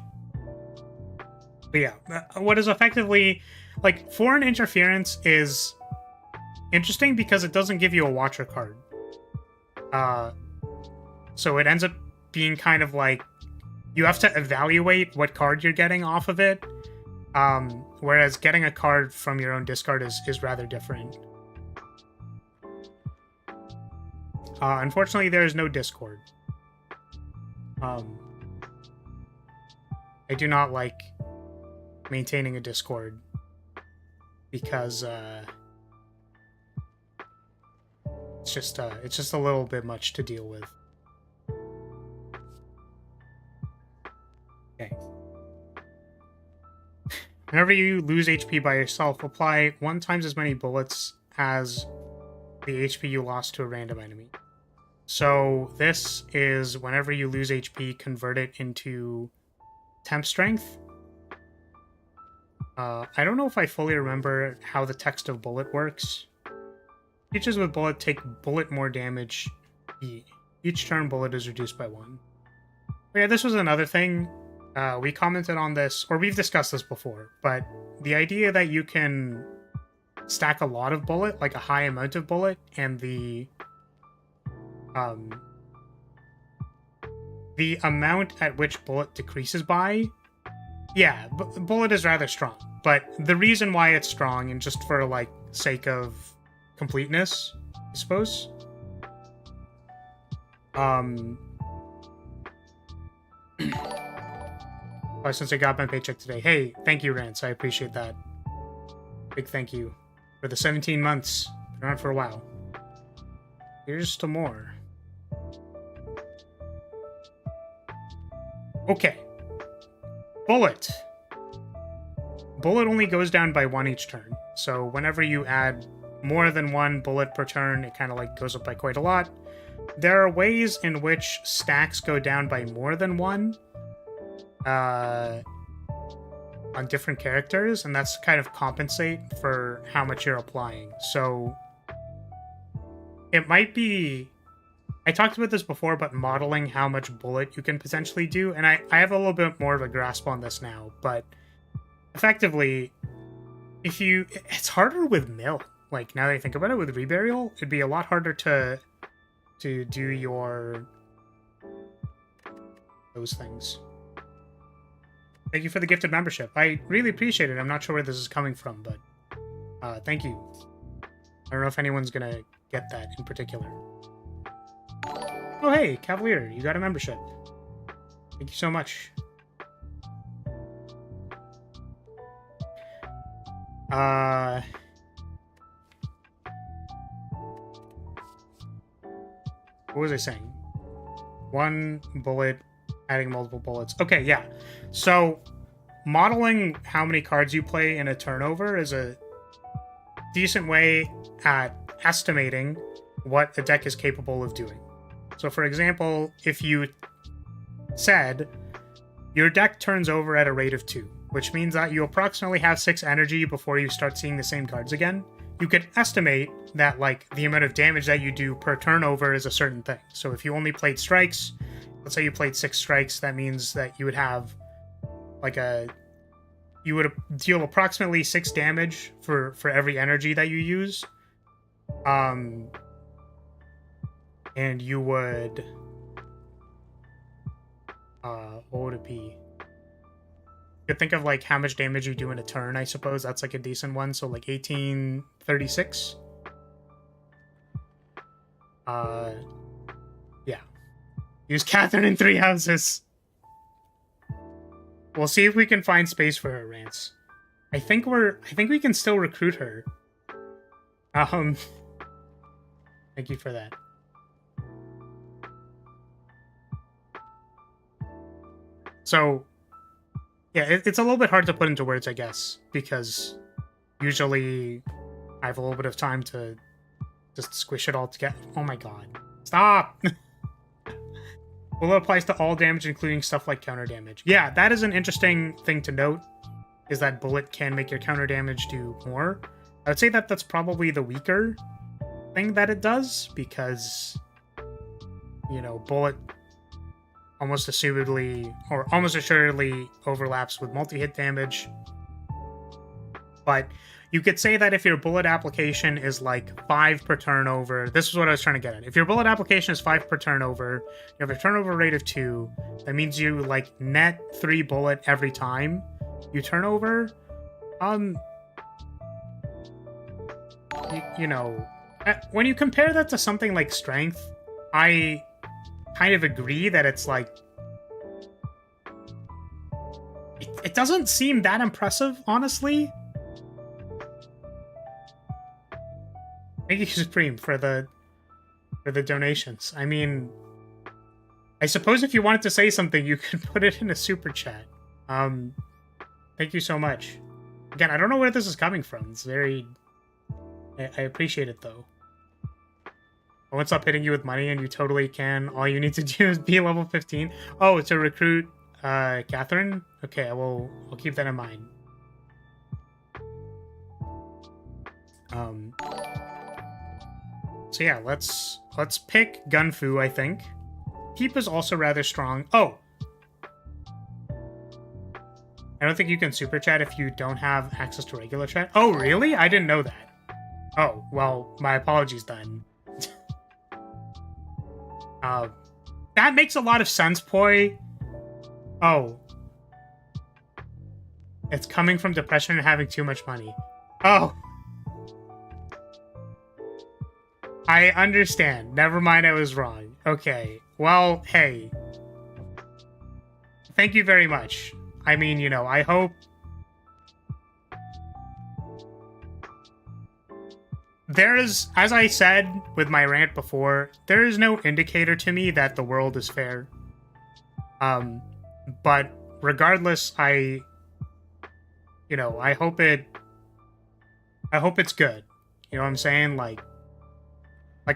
But yeah, what is effectively, like, foreign interference is interesting because it doesn't give you a Watcher card. So it ends up being kind of like, you have to evaluate what card you're getting off of it. Whereas getting a card from your own discard is rather different. Unfortunately, there is no Discord. I do not like maintaining a Discord because it's just a little bit much to deal with. Okay. Whenever you lose HP by yourself, apply 1 times as many bullets as the HP you lost to a random enemy. So this is whenever you lose HP, convert it into temp strength. I don't know if I fully remember how the text of bullet works. Creatures with bullet take bullet more damage. Each turn bullet is reduced by 1. But yeah, this was another thing. We commented on this, or we've discussed this before, but the idea that you can stack a lot of bullet, like a high amount of bullet, and the amount at which bullet decreases by, yeah, bullet is rather strong. But the reason why it's strong, and just for like sake of completeness, I suppose, since I got my paycheck today. Hey, thank you, Rance. I appreciate that. Big thank you for the 17 months. Been around for a while. Here's to more. Okay. Bullet. Bullet only goes down by 1 each turn. So whenever you add more than 1 bullet per turn, it kind of like goes up by quite a lot. There are ways in which stacks go down by more than 1 on different characters, and that's to kind of compensate for how much you're applying. So it might be I talked about this before, but modeling how much bullet you can potentially do, and I have a little bit more of a grasp on this now, but effectively, it's harder with mill. Like, now that I think about it, with reburial, it'd be a lot harder to do those things. Thank you for the gifted membership. I really appreciate it. I'm not sure where this is coming from, but thank you. I don't know if anyone's gonna get that in particular. Oh, hey, Cavalier, you got a membership. Thank you so much. What was I saying? One bullet, adding multiple bullets. Okay, yeah. So, modeling how many cards you play in a turnover is a decent way at estimating what a deck is capable of doing. So, for example, if you said your deck turns over at a rate of 2, which means that you approximately have 6 energy before you start seeing the same cards again, you could estimate that, like, the amount of damage that you do per turnover is a certain thing. So if you only played strikes, let's say you played 6 strikes, that means that you would have, like, you would deal approximately 6 damage for every energy that you use. And you would... what would it be? You could think of, like, how much damage you do in a turn, I suppose. That's, like, a decent one. So, like, 1836. Yeah. Use Catherine in 3 houses. We'll see if we can find space for her rants. I think we can still recruit her. Thank you for that. So, yeah, it's a little bit hard to put into words, I guess, because usually I have a little bit of time to just squish it all together. Oh my god. Stop! Well, it applies to all damage, including stuff like counter damage. Yeah, that is an interesting thing to note, is that bullet can make your counter damage do more. I would say that that's probably the weaker thing that it does, because, you know, bullet almost assumedly, or almost assuredly, overlaps with multi-hit damage. But you could say that if your bullet application is like 5 per turnover, this is what I was trying to get at. If your bullet application is 5 per turnover, you have a turnover rate of 2, that means you like net 3 bullet every time you turn over. You know, when you compare that to something like strength, I kind of agree that it's like, it doesn't seem that impressive, honestly. Thank you, Supreme, for the donations. I mean, I suppose if you wanted to say something, you could put it in a super chat. Thank you so much. Again, I don't know where this is coming from. It's very... I appreciate it, though. I won't stop hitting you with money, and you totally can. All you need to do is be level 15. Oh, to recruit Catherine? Okay, I'll keep that in mind. So yeah, let's pick Gunfu, I think. Keep is also rather strong. Oh! I don't think you can super chat if you don't have access to regular chat. Oh, really? I didn't know that. Oh, well, my apologies then. That makes a lot of sense, Poi. Oh. It's coming from depression and having too much money. Oh. I understand. Never mind, I was wrong. Okay. Well, hey. Thank you very much. I mean, you know, I hope... There is, as I said with my rant before, there is no indicator to me that the world is fair. But regardless, you know, I hope it's good. You know what I'm saying? Like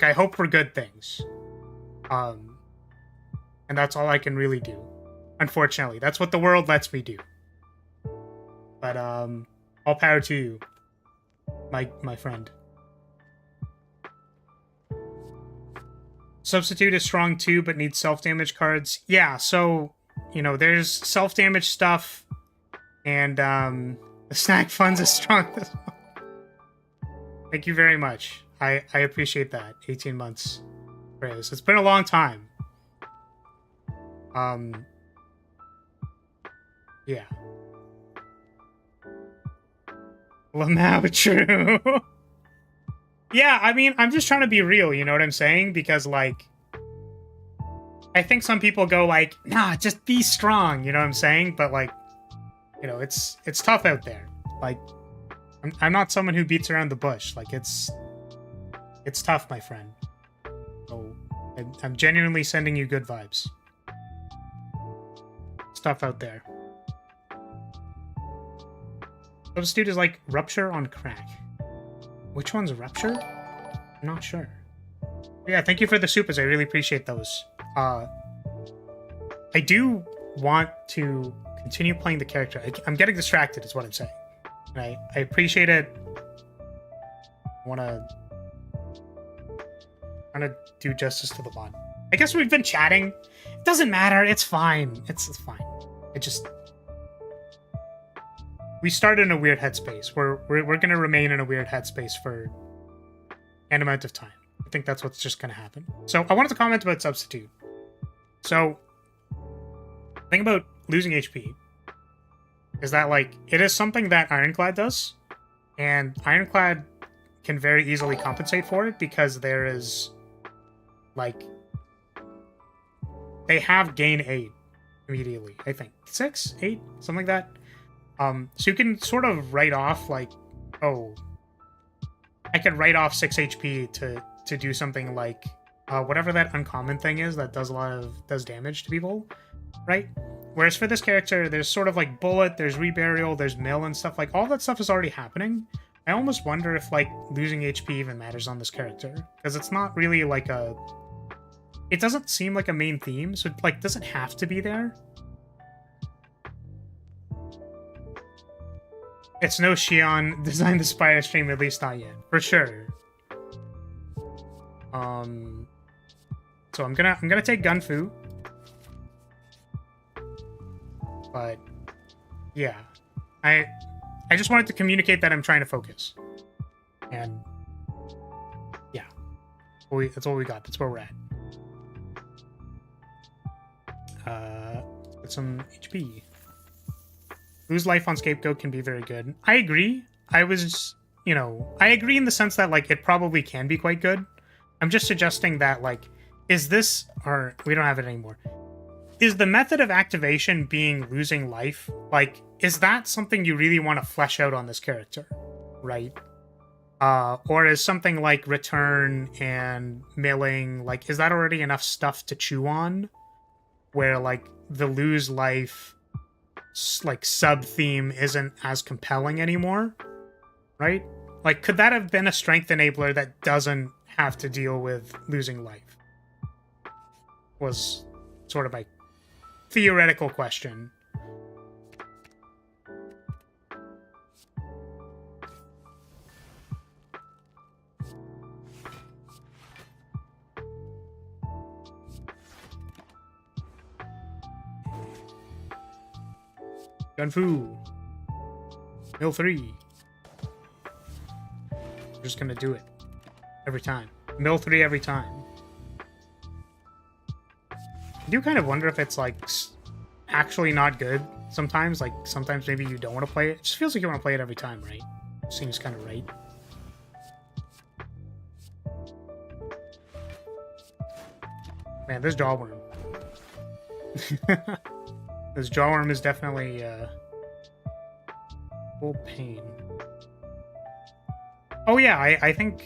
I hope for good things. And that's all I can really do. Unfortunately, that's what the world lets me do. But all power to you, my friend. Substitute is strong too, but needs self-damage cards. Yeah, so, you know, there's self-damage stuff, and the snack funds is strong as well. Thank you very much. I appreciate that. 18 months. Praise. It's been a long time. Yeah. Lamau, true. Yeah, I mean, I'm just trying to be real, you know what I'm saying? Because, like, I think some people go like, nah, just be strong, you know what I'm saying? But, like, you know, it's tough out there. Like, I'm not someone who beats around the bush. Like, it's tough, my friend. So, I'm genuinely sending you good vibes. Stuff out there. Substitute is like Rupture on crack. Which one's Rupture? I'm not sure. Yeah, thank you for the supers. I really appreciate those. I do want to continue playing the character. I'm getting distracted is what I'm saying. And I appreciate it. I want to do justice to the mod. I guess we've been chatting. It doesn't matter. It's fine. It's fine. It just... We started in a weird headspace. We're going to remain in a weird headspace for an amount of time. I think that's what's just going to happen. So I wanted to comment about Substitute. So the thing about losing HP is that, like, it is something that Ironclad does. And Ironclad can very easily compensate for it because there is, like, they have gain 8 immediately, I think. 6? 8? Something like that. So you can sort of write off, like, oh, I could write off 6 HP to do something like whatever that uncommon thing is that does damage to people, right? Whereas for this character, there's sort of like bullet, there's reburial, there's mill and stuff. Like, all that stuff is already happening. I almost wonder if, like, losing HP even matters on this character, because it's not really like it doesn't seem like a main theme, so it, like, doesn't have to be there. It's no Shion designed the Spire stream, at least not yet. For sure. So I'm gonna take Gunfu. But yeah. I just wanted to communicate that I'm trying to focus. And yeah. That's what we got. That's where we're at. Get some HP. Lose life on Scapegoat can be very good. I agree. I agree in the sense that, like, it probably can be quite good. I'm just suggesting that, like, is this, or we don't have it anymore. Is the method of activation being losing life, like, is that something you really want to flesh out on this character, right? Or is something like return and milling, like, is that already enough stuff to chew on? Where, like, the lose life, like, sub-theme isn't as compelling anymore, right? Like, could that have been a strength enabler that doesn't have to deal with losing life? Was sort of my theoretical question. Gunfu. Mill 3. We're just gonna do it. Every time. Mill 3 every time. I do kind of wonder if it's, like, actually not good sometimes. Like, sometimes maybe you don't want to play it. It just feels like you want to play it every time, right? Seems kind of right. Man, this jawworm. This jawworm is definitely full pain. Oh yeah, I think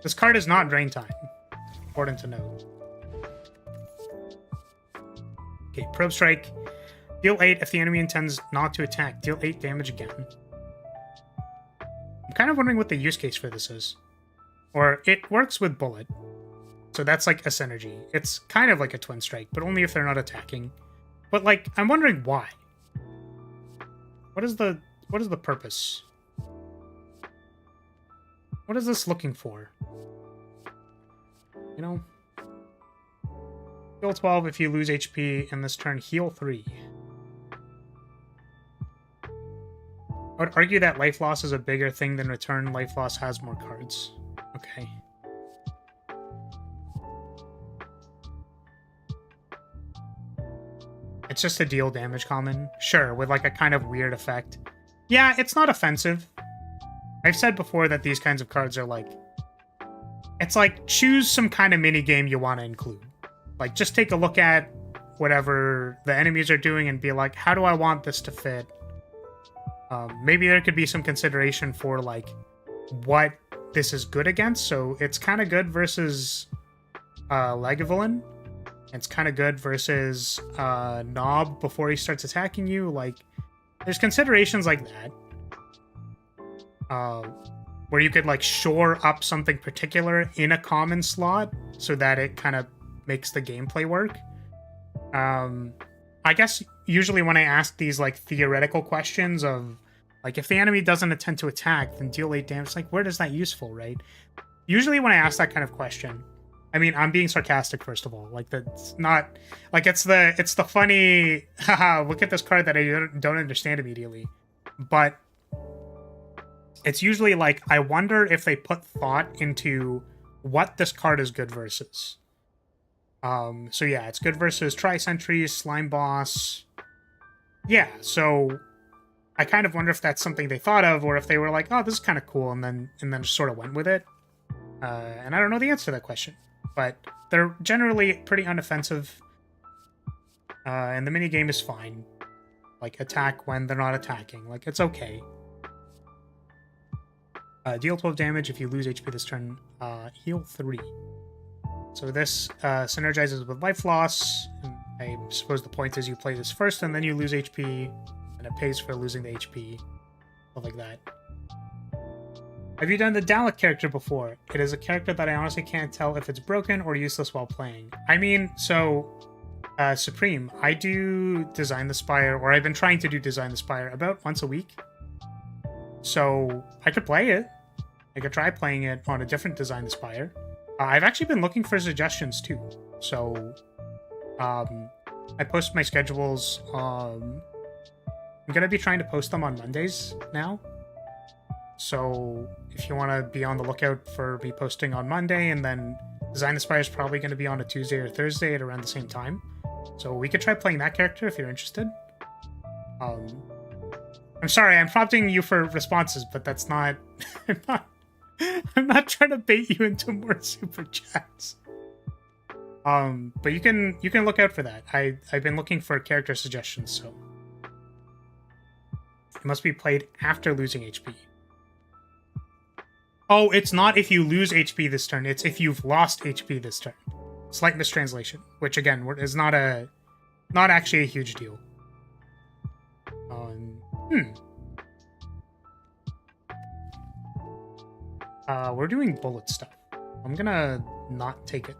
this card is not drain time. Important to note. Okay, Probe Strike. Deal 8 if the enemy intends not to attack. Deal 8 damage again. I'm kind of wondering what the use case for this is. Or, it works with Bullet. So that's like a synergy. It's kind of like a Twin Strike, but only if they're not attacking. But, like, I'm wondering why. What is the purpose? What is this looking for? You know? Heal 12 if you lose HP in this turn, heal 3. I would argue that life loss is a bigger thing than return. Life loss has more cards. Okay. It's just a deal damage common. Sure, with like a kind of weird effect. Yeah, it's not offensive. I've said before that these kinds of cards are like... It's like, choose some kind of minigame you want to include. Like, just take a look at whatever the enemies are doing and be like, how do I want this to fit? Maybe there could be some consideration for, like, what this is good against. So it's kind of good versus Lagavulin. It's kind of good versus Knob before he starts attacking you. Like, there's considerations like that. Where you could, like, shore up something particular in a common slot so that it kind of makes the gameplay work. I guess usually when I ask these, like, theoretical questions of, like, if the enemy doesn't attempt to attack, then deal 8 damage, like, where does that useful, right? Usually when I ask that kind of question, I mean, I'm being sarcastic, first of all. Like, that's not... Like, it's the funny, haha, look at this card that I don't understand immediately. But it's usually like, I wonder if they put thought into what this card is good versus. So yeah, it's good versus Tri-Sentries, Slime Boss. Yeah, so I kind of wonder if that's something they thought of, or if they were like, oh, this is kind of cool, and then just sort of went with it. And I don't know the answer to that question. But they're generally pretty unoffensive. And the minigame is fine. Like, attack when they're not attacking. Like, it's okay. Deal 12 damage if you lose HP this turn. Heal 3. So this synergizes with life loss. And I suppose the point is you play this first and then you lose HP. And it pays for losing the HP. Stuff like that. Have you done the Dalek character before? It is a character that I honestly can't tell if it's broken or useless while playing. I mean, so... Supreme, I do Design the Spire, or I've been trying to do Design the Spire about once a week. So I could play it. I could try playing it on a different Design the Spire. I've actually been looking for suggestions too. So I post my schedules. I'm going to be trying to post them on Mondays now. So if you want to be on the lookout for me posting on Monday, and then Design the Spire is probably going to be on a Tuesday or Thursday at around the same time. So we could try playing that character if you're interested. I'm sorry, I'm prompting you for responses, but that's not... I'm not trying to bait you into more super chats. But you can look out for that. I've been looking for character suggestions, so it must be played after losing HP. Oh, it's not if you lose HP this turn. It's if you've lost HP this turn. Slight mistranslation, which again is not actually a huge deal. We're doing bullet stuff. I'm gonna not take it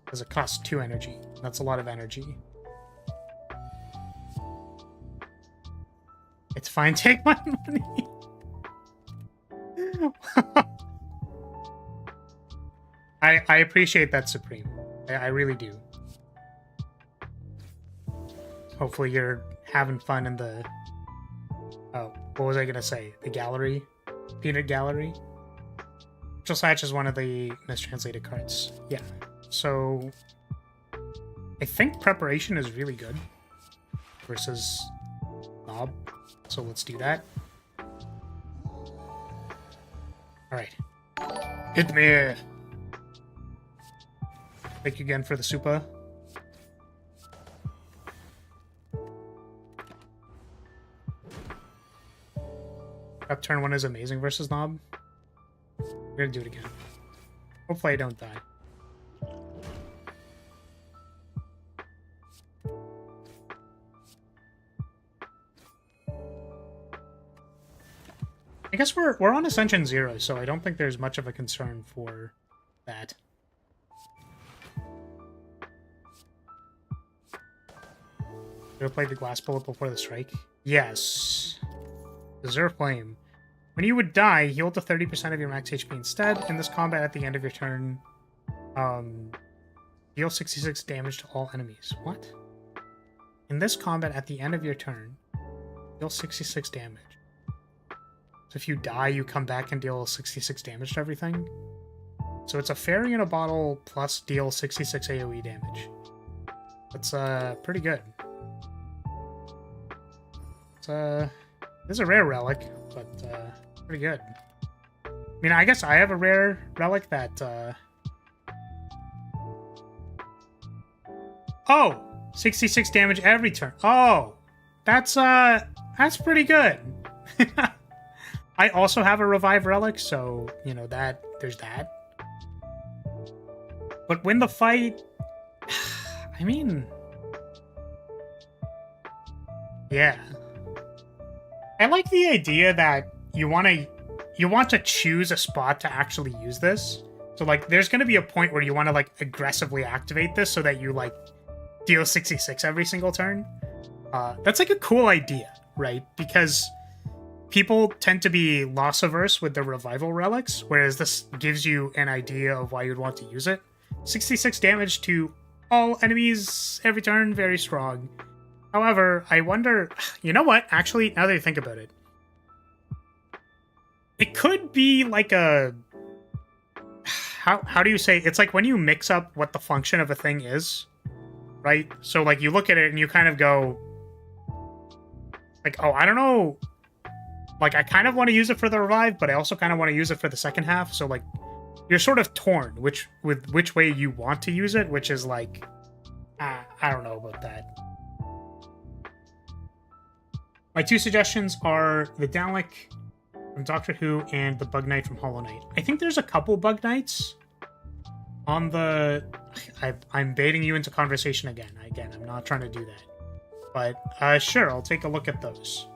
because it costs 2 energy. That's a lot of energy. It's fine. Take my money. I appreciate that, Supreme. I really do. Hopefully you're having fun in the... Oh, what was I gonna say? The gallery? Peanut Gallery? Just Hatch is one of the mistranslated cards. Yeah. So I think Preparation is really good versus Knob. So let's do that. Alright. Hit me! Thank you again for the super. Up turn 1 is amazing versus Knob. We're gonna do it again. Hopefully I don't die. I guess we're on Ascension 0, so I don't think there's much of a concern for that. Should I play the glass bullet before the strike? Yes. Deserve Flame. When you would die, heal to 30% of your max HP instead. In this combat at the end of your turn, Deal 66 damage to all enemies. What? In this combat, at the end of your turn, deal 66 damage. So if you die, you come back and deal 66 damage to everything. So it's a fairy in a bottle plus deal 66 AoE damage. That's pretty good. It's a rare relic, but pretty good. I mean, I guess I have a rare relic that oh, 66 damage every turn. Oh, that's pretty good. I also have a revive relic, so you know that there's that. But win the fight, I mean, yeah. I like the idea that you want to choose a spot to actually use this. So like, there's going to be a point where you want to like aggressively activate this so that you like deal 66 every single turn. That's like a cool idea, right? Because people tend to be loss averse with the revival relics, whereas this gives you an idea of why you'd want to use it. 66 damage to all enemies every turn, very strong. However, I wonder, you know what? Actually, now that I think about it, it could be like a, how do you say, it's like when you mix up what the function of a thing is, right? So like you look at it and you kind of go like, oh, I don't know. Like I kind of want to use it for the revive, but I also kind of want to use it for the second half. So like you're sort of torn which way you want to use it, which is like, I don't know about that. My two suggestions are the Dalek from Doctor Who and the Bug Knight from Hollow Knight. I think there's a couple Bug Knights on the... I'm baiting you into conversation again. I'm not trying to do that. But sure, I'll take a look at those.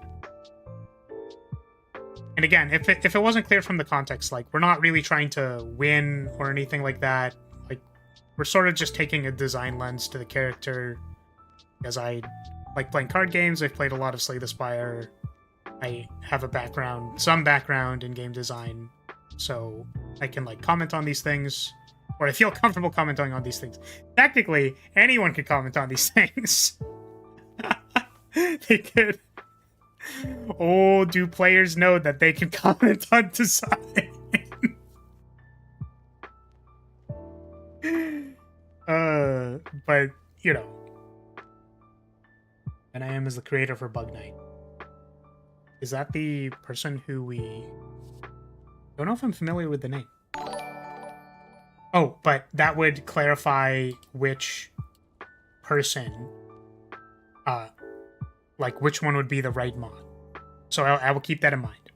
And again, if it wasn't clear from the context, like, we're not really trying to win or anything like that. Like, we're sort of just taking a design lens to the character. Because I like playing card games. I've played a lot of Slay the Spire. I have some background in game design, so I can like comment on these things, or I feel comfortable commenting on these things. Technically, anyone could comment on these things. They could. Oh, do players know that they can comment on design? But you know. And I am as the creator for Bug Knight. Is that the person who we... Don't know if I'm familiar with the name. Oh, but that would clarify which person, like which one would be the right mod. So I will keep that in mind.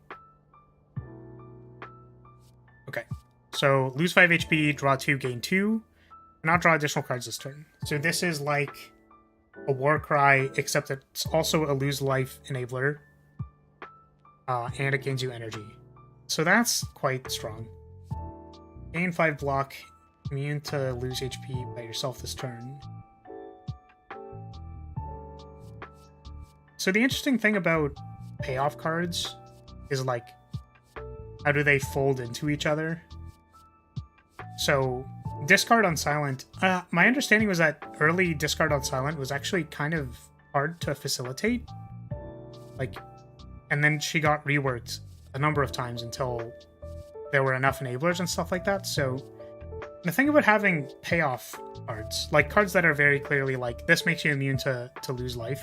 Okay, so lose 5 HP, draw 2, gain 2. Not draw additional cards this turn. So this is like a war cry, except it's also a lose life enabler, and it gains you energy. So that's quite strong. Gain 5 block, immune to lose HP by yourself this turn. So the interesting thing about payoff cards is like, how do they fold into each other? So discard on silent. My understanding was that early discard on silent was actually kind of hard to facilitate. Like, and then she got reworked a number of times until there were enough enablers and stuff like that. So the thing about having payoff cards, like cards that are very clearly like, this makes you immune to lose life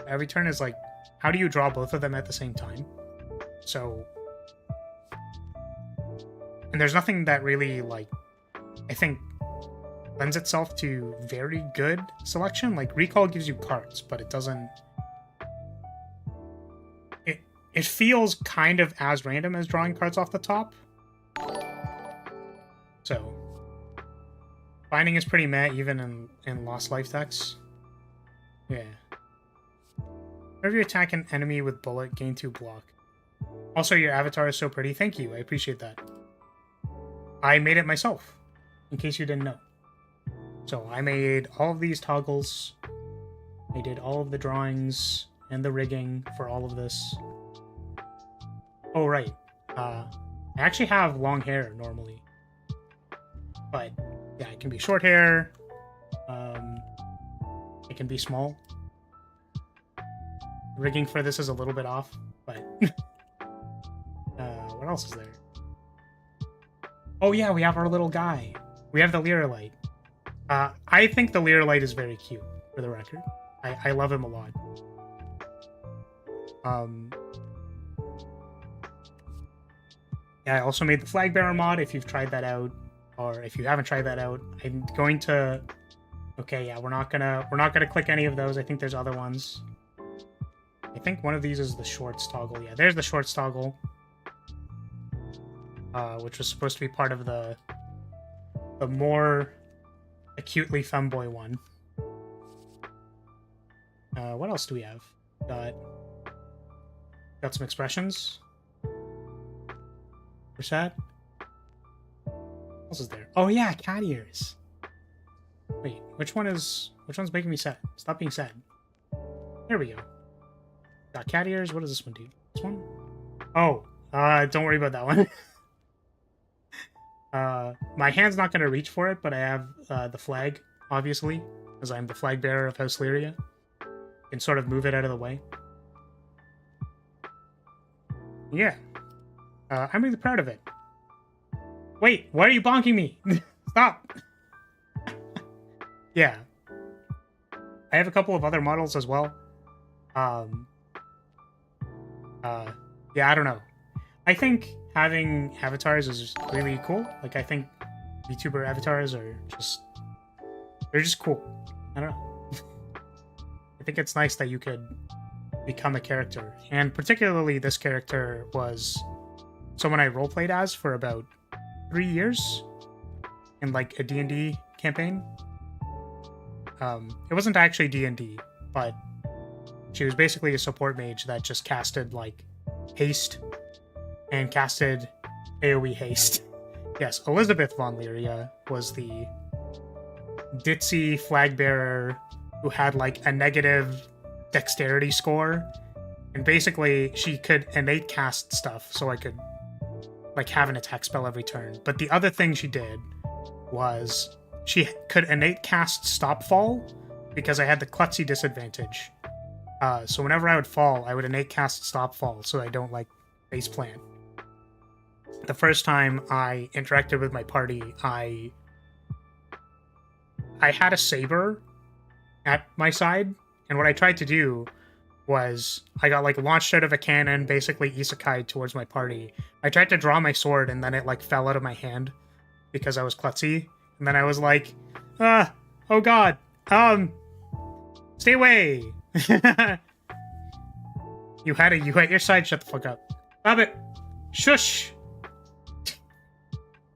every turn, is like, how do you draw both of them at the same time? So, and there's nothing that really, like, I think lends itself to very good selection. Like, Recall gives you cards, but it doesn't... It feels kind of as random as drawing cards off the top. So, Binding is pretty meh, even in Lost Life decks. Yeah. Whenever you attack an enemy with bullet, gain 2 block. Also, your avatar is so pretty. Thank you, I appreciate that. I made it myself, in case you didn't know. So I made all of these toggles. I did all of the drawings and the rigging for all of this. Oh, right. I actually have long hair normally. But Yeah, it can be short hair. It can be small. Rigging for this is a little bit off, but what else is there? Oh yeah, we have our little guy. We have the Lyrilyte. I think the Lyrilyte is very cute, for the record. I love him a lot. Yeah, I also made the flag bearer mod if you've tried that out, or if you haven't tried that out. I'm going to. Okay, yeah, we're not gonna click any of those. I think there's other ones. I think one of these is the shorts toggle. Yeah, there's the shorts toggle, which was supposed to be part of the more acutely femboy one. What else do we have? Got some expressions. What's that? What else is there? Oh yeah, cat ears. Wait, which one's making me sad? Stop being sad. There we go. Got cat ears. What does this one do? This one? Oh, don't worry about that one. My hand's not gonna reach for it, but I have the flag, obviously, because I'm the flag bearer of House Lyria. Can sort of move it out of the way. Yeah. I'm really proud of it. Wait, why are you bonking me? Stop! Yeah. I have a couple of other models as well. Yeah, I don't know. I think having avatars is really cool. Like, I think VTuber avatars are they're just cool. I don't know. I think it's nice that you could become a character. And particularly this character was someone I roleplayed as for about 3 years in like a D&D campaign. It wasn't actually D&D, but she was basically a support mage that just casted like haste and casted AoE haste. Yes, Elizabeth von Lyria was the ditzy flag bearer who had like a negative dexterity score, and basically she could innate cast stuff, so I could like have an attack spell every turn. But the other thing she did was she could innate cast stop fall because I had the klutzy disadvantage. So whenever I would fall, I would innate cast stop fall so I don't like face plant. The first time I interacted with my party, I had a saber at my side, and what I tried to do was I got like launched out of a cannon, basically isekai towards my party. I tried to draw my sword and then it like fell out of my hand because I was klutzy, and then I was like, oh god, stay away. You at your side, shut the fuck up. Stop it. Shush.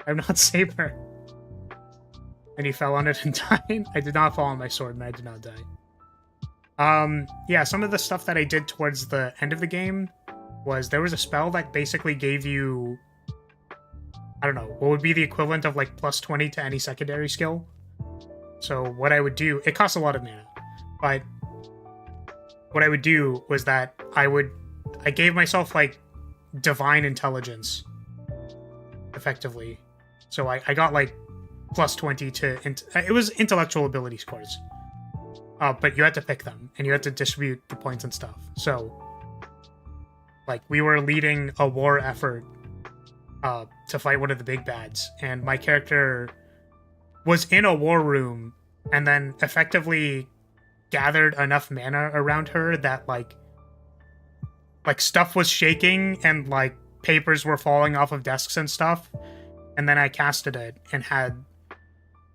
I'm not Saber. And he fell on it and died. I did not fall on my sword and I did not die. Yeah, some of the stuff that I did towards the end of the game was there was a spell that basically gave you, I don't know, what would be the equivalent of like plus 20 to any secondary skill. So what I would do, it costs a lot of mana, but what I would do was that I gave myself like divine intelligence, effectively. So I got like plus 20 to, it was intellectual ability scores. But you had to pick them, and you had to distribute the points and stuff. So, like, we were leading a war effort to fight one of the big bads, and my character was in a war room, and then effectively gathered enough mana around her that, like stuff was shaking, and, like, papers were falling off of desks and stuff, and then I casted it, and had,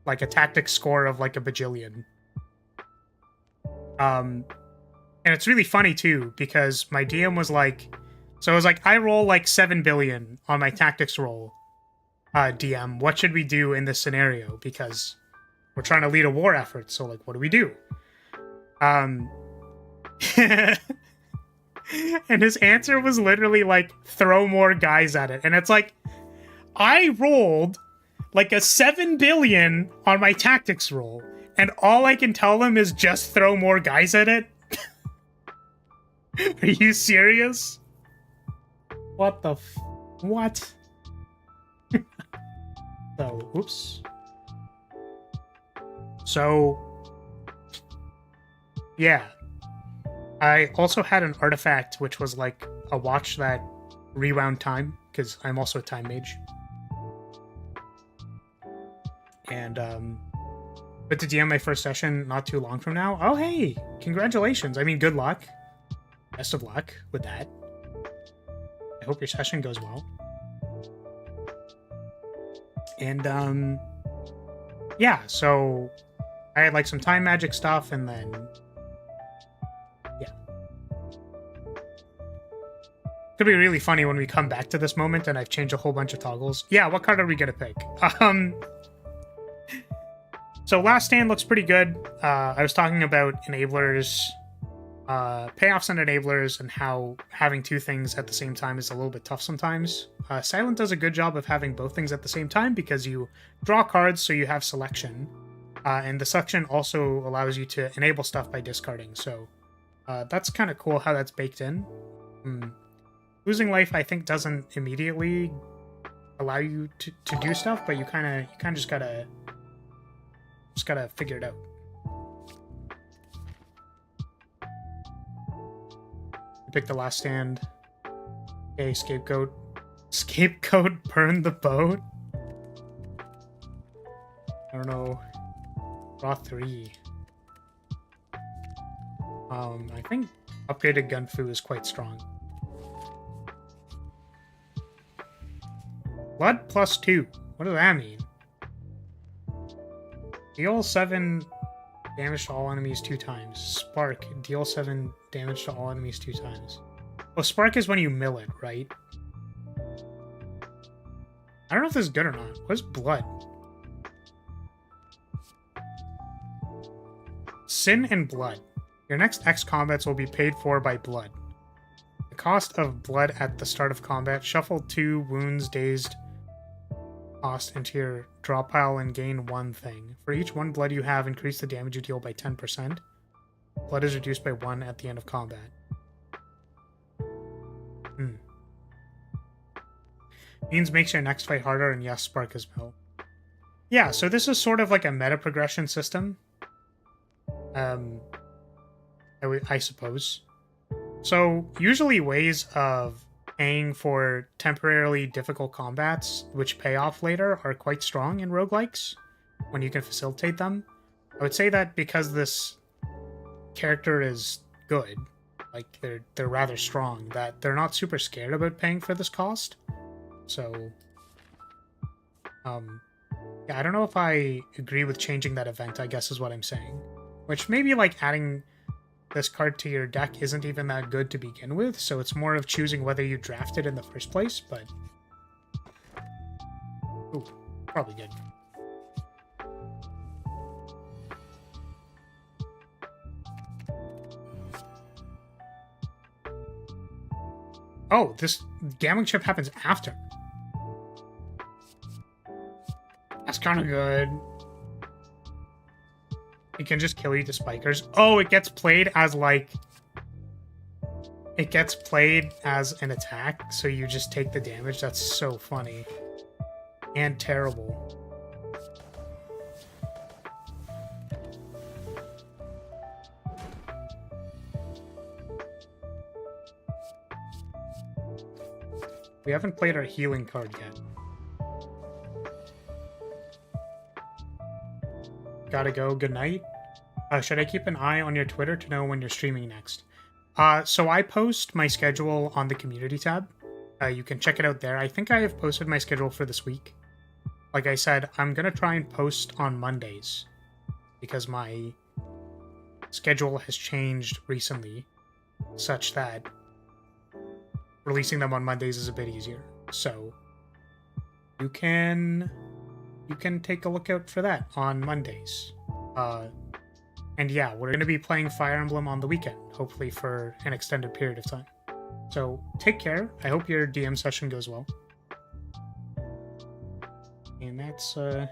like, a tactics score of, like, a bajillion. And it's really funny too, because my DM was like, so it was like, I roll like 7 billion on my tactics roll. DM, what should we do in this scenario? Because we're trying to lead a war effort, so like, what do we do? And his answer was literally like, throw more guys at it. And it's like, I rolled like a 7 billion on my tactics roll, and all I can tell them is just throw more guys at it? Are you serious? What the what? So, oops. So, yeah. I also had an artifact which was like a watch that rewound time, because I'm also a time mage. And but to DM my first session not too long from now. Oh hey, congratulations. I mean, good luck. Best of luck with that. I hope your session goes well. And yeah, so I had like some time magic stuff, and then yeah. Could be really funny when we come back to this moment and I've changed a whole bunch of toggles. Yeah, what card are we gonna pick? So Last Stand looks pretty good. I was talking about enablers, payoffs and enablers, and how having two things at the same time is a little bit tough sometimes. Silent does a good job of having both things at the same time because you draw cards, so you have selection. And the selection also allows you to enable stuff by discarding. So that's kind of cool how that's baked in. Losing life, I think, doesn't immediately allow you to do stuff, but you kind of just gotta figure it out. Pick the Last Stand. Okay, Scapegoat. Scapegoat burn the boat? I don't know. Draw 3. I think upgraded Gunfu is quite strong. Blood +2. What does that mean? Deal 7 damage to all enemies 2 times. Spark. Deal 7 damage to all enemies 2 times. Oh, Spark is when you mill it, right? I don't know if this is good or not. What's Blood? Sin and Blood. Your next X combats will be paid for by blood. The cost of blood at the start of combat. Shuffle 2 wounds dazed cost into your draw pile and gain 1 thing. For each 1 blood you have, increase the damage you deal by 10%. Blood is reduced by 1 at the end of combat. Means makes your next fight harder, and yes, Spark is mill. Yeah, so this is sort of like a meta progression system. I suppose. So usually ways of paying for temporarily difficult combats, which pay off later, are quite strong in roguelikes when you can facilitate them. I would say that because this character is good, like they're rather strong, that they're not super scared about paying for this cost. So yeah, I don't know if I agree with changing that event, I guess is what I'm saying. Which maybe like adding this card to your deck isn't even that good to begin with, so it's more of choosing whether you draft it in the first place, but... Ooh, probably good. Oh, this gambling chip happens after. That's kind of good. It can just kill you to spikers. Oh, it gets played as like... It gets played as an attack, so you just take the damage. That's so funny. And terrible. We haven't played our healing card yet. Gotta go. Good night. Should I keep an eye on your Twitter to know when you're streaming next? So I post my schedule on the community tab. You can check it out there. I think I have posted my schedule for this week. Like I said, I'm gonna try and post on Mondays because my schedule has changed recently such that releasing them on Mondays is a bit easier. So you can take a look out for that on Mondays. And yeah, we're going to be playing Fire Emblem on the weekend, hopefully for an extended period of time. So take care. I hope your DM session goes well. And that's it.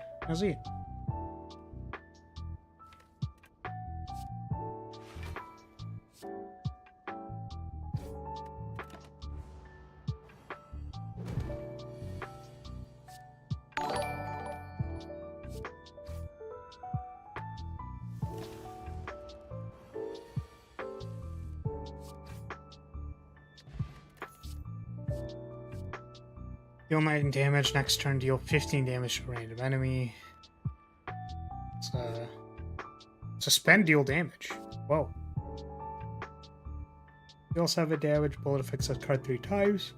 Deal 9 damage, next turn deal 15 damage to a random enemy. Suspend deal damage. Whoa. Deal 7 damage, bullet affects that card 3 times.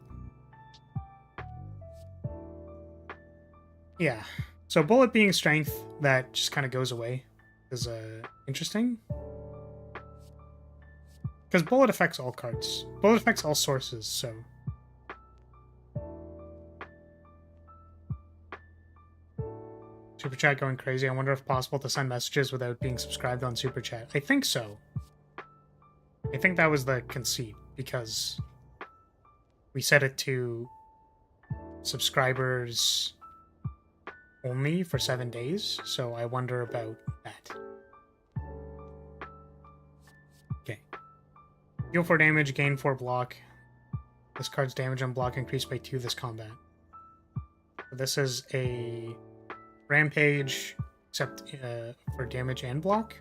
Yeah. So bullet being strength, that just kind of goes away. Is interesting. Because bullet affects all cards. Bullet affects all sources, so... Super Chat going crazy. I wonder if possible to send messages without being subscribed on Super Chat. I think so. I think that was the conceit, because we set it to subscribers only for 7 days, so I wonder about that. Okay. Deal 4 damage, gain 4 block. This card's damage and block increased by 2 this combat. So this is a rampage, except for damage and block.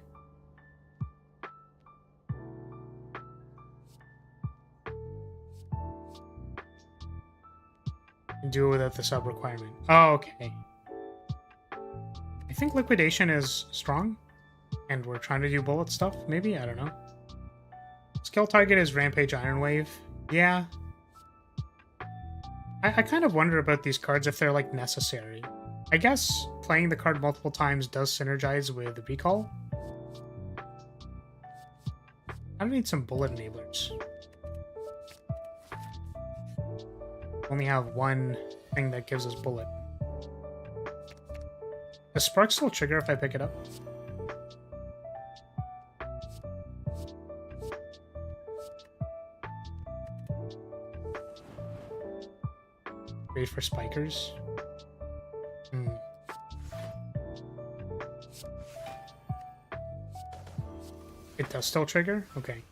Do it without the sub requirement. Oh, okay. I think liquidation is strong, and we're trying to do bullet stuff, maybe? I don't know. Skill target is Rampage Iron Wave. Yeah. I kind of wonder about these cards if they're, like, necessary. I guess playing the card multiple times does synergize with the recall. I need some bullet enablers. Only have one thing that gives us bullet. Does Spark still trigger if I pick it up? Wait for spikers. It does still trigger? Okay.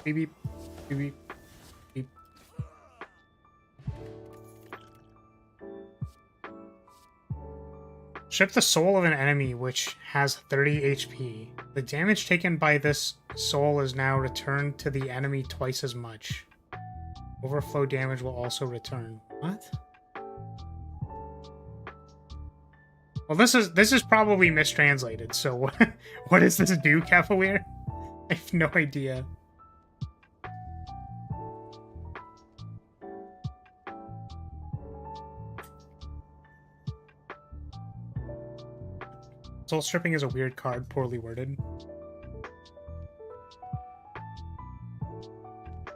Beep, beep, beep, beep, beep. Strip the soul of an enemy which has 30 HP. The damage taken by this soul is now returned to the enemy twice as much. Overflow damage will also return. What? Well, this is probably mistranslated, so what does this do, Cavalier? I have no idea. Soul Stripping is a weird card, poorly worded.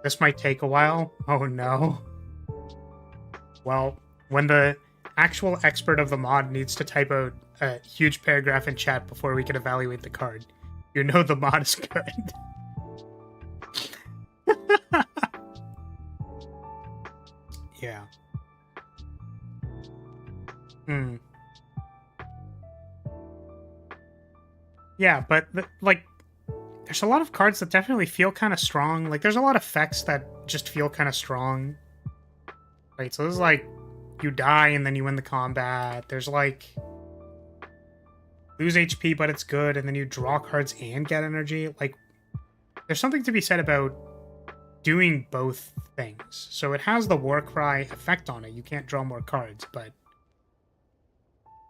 This might take a while. Oh no. Well, when the actual expert of the mod needs to type out a huge paragraph in chat before we can evaluate the card, you know the mod is good. Yeah. Yeah, but, like, there's a lot of cards that definitely feel kind of strong. Like, there's a lot of effects that just feel kind of strong. Right, so this is like, you die and then you win the combat. There's like, lose HP but it's good, and then you draw cards and get energy. Like, there's something to be said about doing both things. So it has the Warcry effect on it. You can't draw more cards, but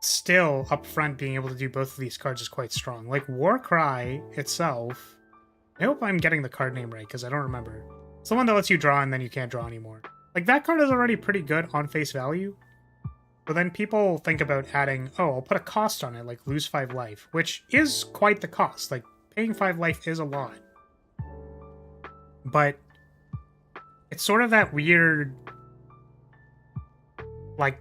still, up front, being able to do both of these cards is quite strong. Like, Warcry itself, I hope I'm getting the card name right, because I don't remember. It's the one that lets you draw and then you can't draw anymore. Like, that card is already pretty good on face value. But then people think about adding, oh, I'll put a cost on it, like lose 5 life, which is quite the cost. Like, paying 5 life is a lot. But it's sort of that weird, like,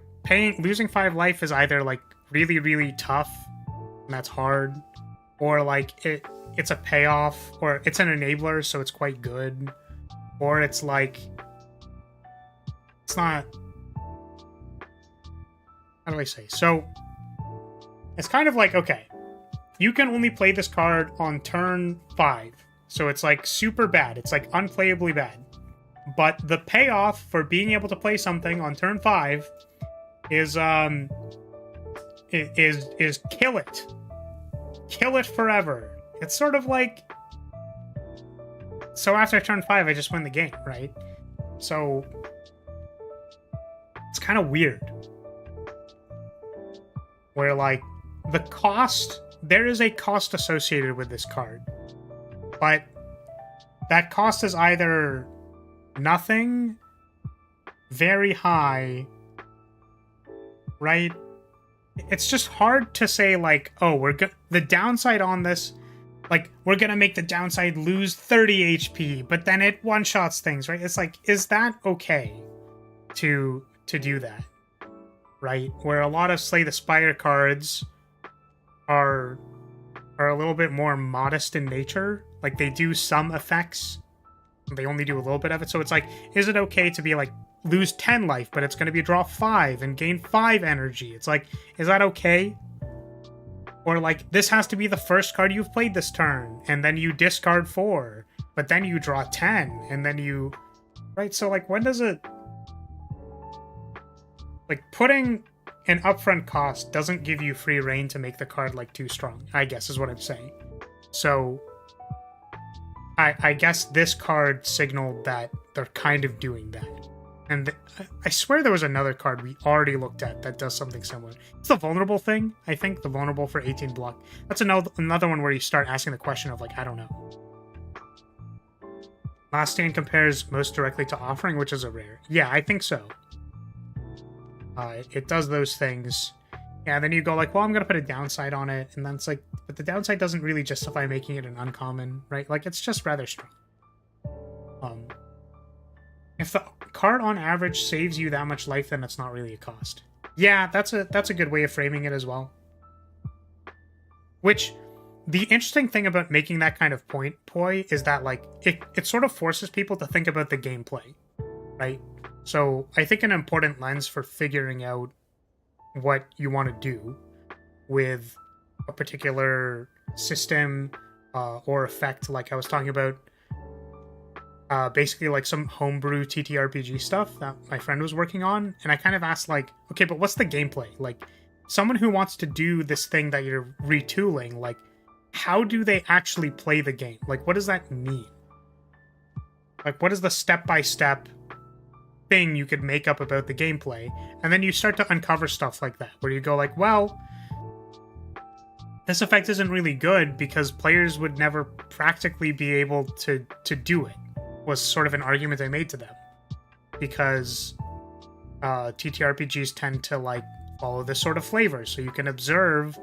losing 5 life is either, like, really, really tough, and that's hard, or, like, it's a payoff, or it's an enabler, so it's quite good, or it's, like, it's not... How do I say? So, it's kind of like, okay, you can only play this card on turn 5, so it's, like, super bad. It's, like, unplayably bad. But the payoff for being able to play something on turn 5 is kill it. kill it forever. It's sort of like... So after turn 5, I just win the game, right? So... It's kind of weird. Where, like, the cost... There is a cost associated with this card. But that cost is either nothing, very high, right? It's just hard to say, like, oh, the downside on this, like, we're gonna make the downside lose 30 HP, but then it one-shots things, right? It's like, is that okay to do that, right? Where a lot of Slay the Spire cards are a little bit more modest in nature. Like, they do some effects, they only do a little bit of it. So it's like, is it okay to be like, lose 10 life, but it's going to be draw 5 and gain 5 energy? It's like, is that okay? Or like, this has to be the first card you've played this turn, and then you discard 4, but then you draw 10, and then you... Right, so like, when does it... Like, putting an upfront cost doesn't give you free reign to make the card, like, too strong, I guess is what I'm saying. So, I guess this card signaled that they're kind of doing that. And I swear there was another card we already looked at that does something similar. It's the vulnerable thing, I think. The vulnerable for 18 block. That's another one where you start asking the question of, like, I don't know. Last Stand compares most directly to Offering, which is a rare. Yeah, I think so. It does those things. Yeah, then you go like, well, I'm going to put a downside on it. And then it's like, but the downside doesn't really justify making it an uncommon, right? Like, it's just rather strong. If the card on average saves you that much life, then it's not really a cost. Yeah, that's a good way of framing it as well. Which, the interesting thing about making that kind of poi is that, like, it sort of forces people to think about the gameplay, right? So I think an important lens for figuring out what you want to do with a particular system or effect, like I was talking about, basically like some homebrew TTRPG stuff that my friend was working on, and I kind of asked, like, okay, but what's the gameplay? Like, someone who wants to do this thing that you're retooling, like, how do they actually play the game? Like, what does that mean? Like, what is the step-by-step thing you could make up about the gameplay? And then you start to uncover stuff like that, where you go like, well, this effect isn't really good because players would never practically be able to do it, was sort of an argument I made to them. Because TTRPGs tend to, like, follow this sort of flavor, so you can observe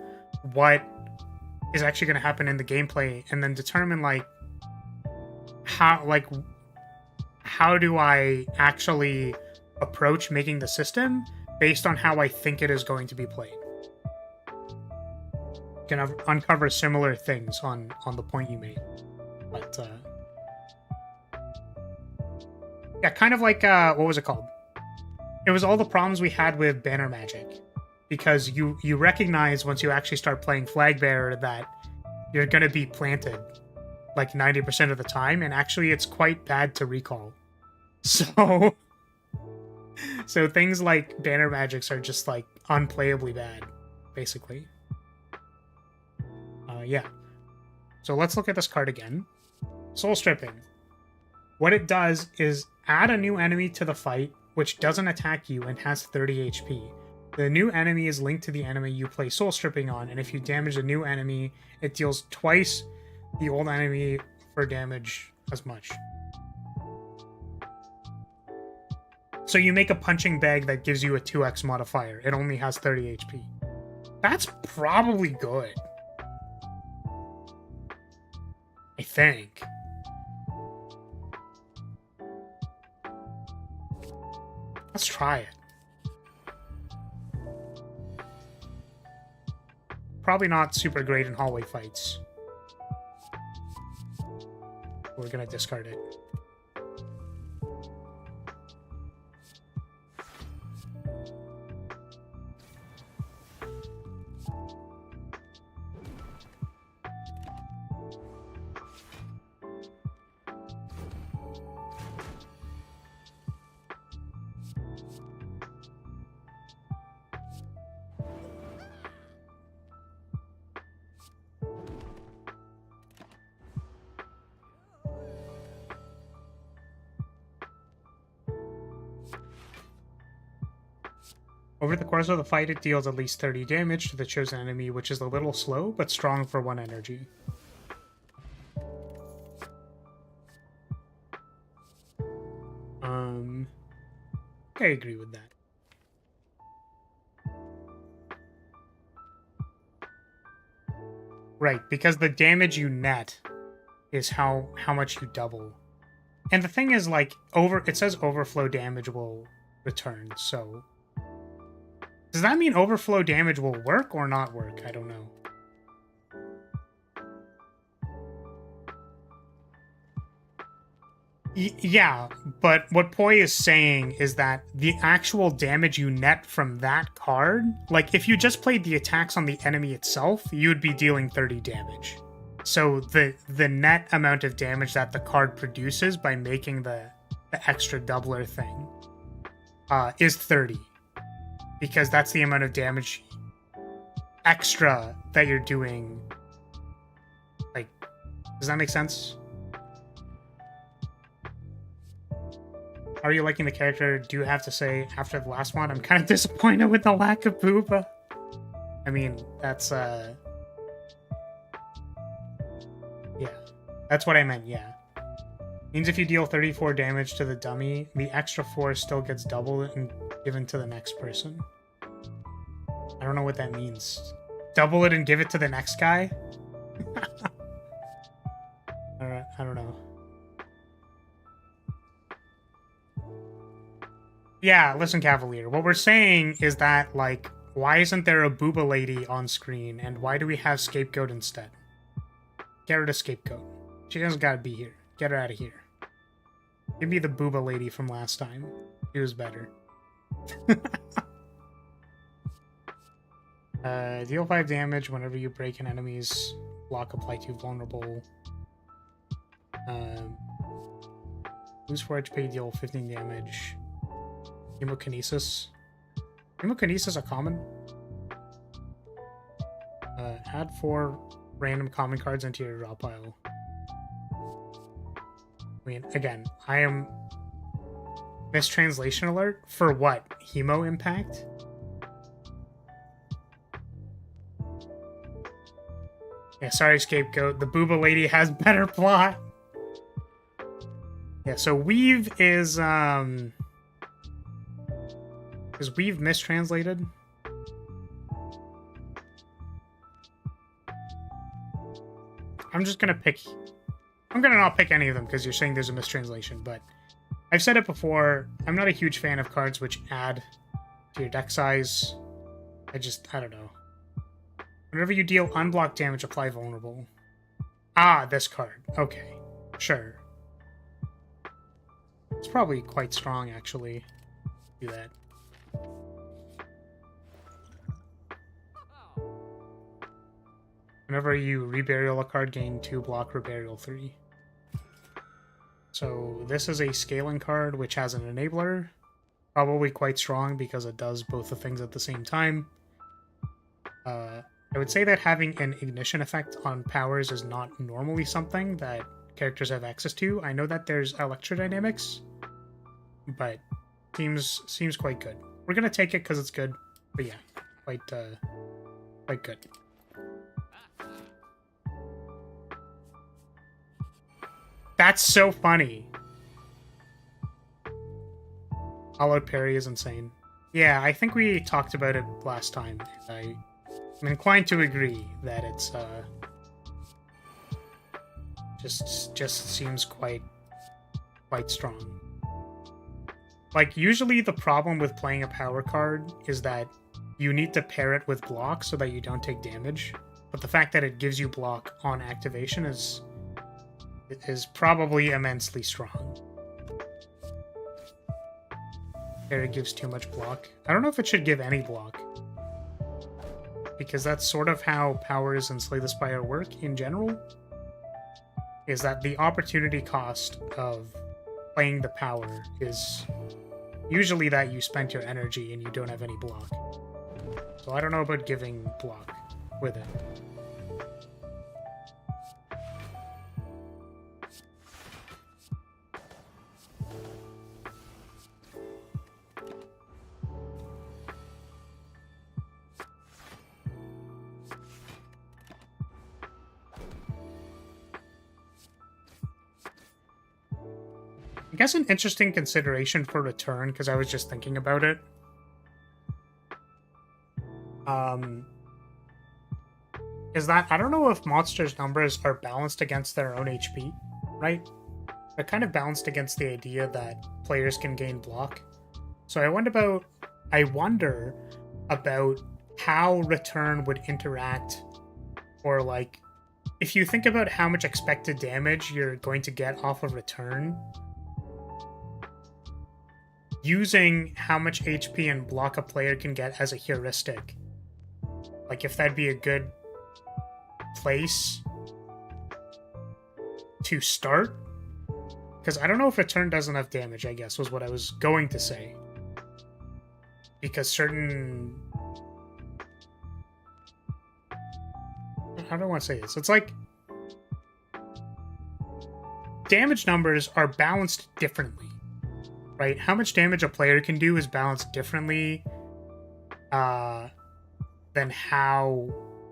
what is actually going to happen in the gameplay and then determine, like, how do I actually approach making the system based on how I think it is going to be played. You can uncover similar things on the point you made. But, yeah, kind of like, what was it called? It was all the problems we had with banner magic. Because you recognize once you actually start playing Flag Bearer that you're going to be planted like 90% of the time, and actually it's quite bad to recall. So things like banner magics are just, like, unplayably bad, basically. Yeah. So let's look at this card again. Soul Stripping. What it does is add a new enemy to the fight, which doesn't attack you and has 30 HP. The new enemy is linked to the enemy you play Soul Stripping on, and if you damage a new enemy, it deals twice the old enemy for damage as much. So you make a punching bag that gives you a 2x modifier. It only has 30 HP. That's probably good. I think. Let's try it. Probably not super great in hallway fights. We're gonna discard it. Over the course of the fight, it deals at least 30 damage to the chosen enemy, which is a little slow, but strong for 1 energy. I agree with that. Right, because the damage you net is how much you double. And the thing is, like, it says overflow damage will return, so... Does that mean overflow damage will work or not work? I don't know. Yeah, but what Poi is saying is that the actual damage you net from that card, like if you just played the attacks on the enemy itself, you'd be dealing 30 damage. So the net amount of damage that the card produces by making the extra doubler thing is 30. Because that's the amount of damage extra that you're doing. Like, does that make sense? Are you liking the character? Do you have to say, after the last one, I'm kind of disappointed with the lack of booba? I mean, that's, yeah. That's what I meant, yeah. Means if you deal 34 damage to the dummy, the extra 4 still gets doubled and given to the next person. I don't know what that means. Double it and give it to the next guy? Alright, I don't know. Yeah, listen, Cavalier. What we're saying is that, like, why isn't there a booba lady on screen, and why do we have Scapegoat instead? Get rid of Scapegoat. She doesn't gotta be here. Get her out of here. Give me the booba lady from last time. She was better. Deal 5 damage whenever you break an enemy's block applied to vulnerable. Lose 4 HP, deal 15 damage. Hemokinesis. Hemokinesis a common? Add 4 random common cards into your draw pile. I mean, again, I am... Mistranslation alert? For what? Hemo impact? Yeah, sorry, Scapegoat. The booba lady has better plot. Yeah, so Weave is Weave mistranslated? I'm just gonna pick... I'm gonna not pick any of them because you're saying there's a mistranslation, but I've said it before, I'm not a huge fan of cards which add to your deck size. I don't know. Whenever you deal unblocked damage, apply vulnerable. Ah, this card. Okay. Sure. It's probably quite strong, actually. Do that. Whenever you reburial a card, gain 2 block, reburial 3. So this is a scaling card which has an enabler. Probably quite strong because it does both the things at the same time. I would say that having an ignition effect on powers is not normally something that characters have access to. I know that there's electrodynamics, but seems quite good. We're gonna take it because it's good, but yeah, quite good. That's so funny. All-out parry is insane. Yeah, I think we talked about it last time. I'm inclined to agree that it's just seems quite strong. Like, usually the problem with playing a power card is that you need to pair it with block so that you don't take damage. But the fact that it gives you block on activation is probably immensely strong. There, it gives too much block. I don't know if it should give any block, because that's sort of how powers in Slay the Spire work in general, is that the opportunity cost of playing the power is usually that you spent your energy and you don't have any block. So I don't know about giving block with it. guess an interesting consideration for return, because I was just thinking about it. Is that I don't know if monsters' numbers are balanced against their own HP, right? They're kind of balanced against the idea that players can gain block. So I wonder about how return would interact, or like if you think about how much expected damage you're going to get off of return, using how much HP and block a player can get as a heuristic. Like if that'd be a good place to start. Because I don't know if return does enough damage, I guess, was what I was going to say. Because certain... How do I want to say this? It's like... damage numbers are balanced differently, right? How much damage a player can do is balanced differently than how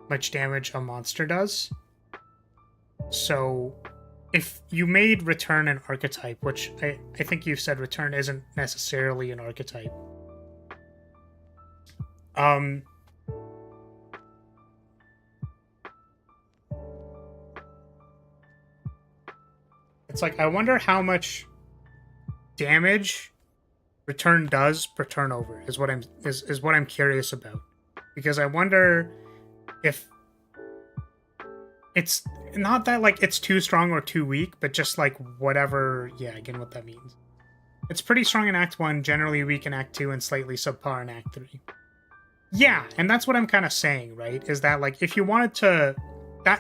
much damage a monster does. So if you made return an archetype, which I think you've said return isn't necessarily an archetype. It's like, I wonder how much damage return does per turnover is what I'm curious about. Because I wonder if it's not that like it's too strong or too weak, but just like whatever, yeah, again, what that means. It's pretty strong in Act 1, generally weak in Act 2, and slightly subpar in Act 3. Yeah, and that's what I'm kind of saying, right? Is that like if you wanted to...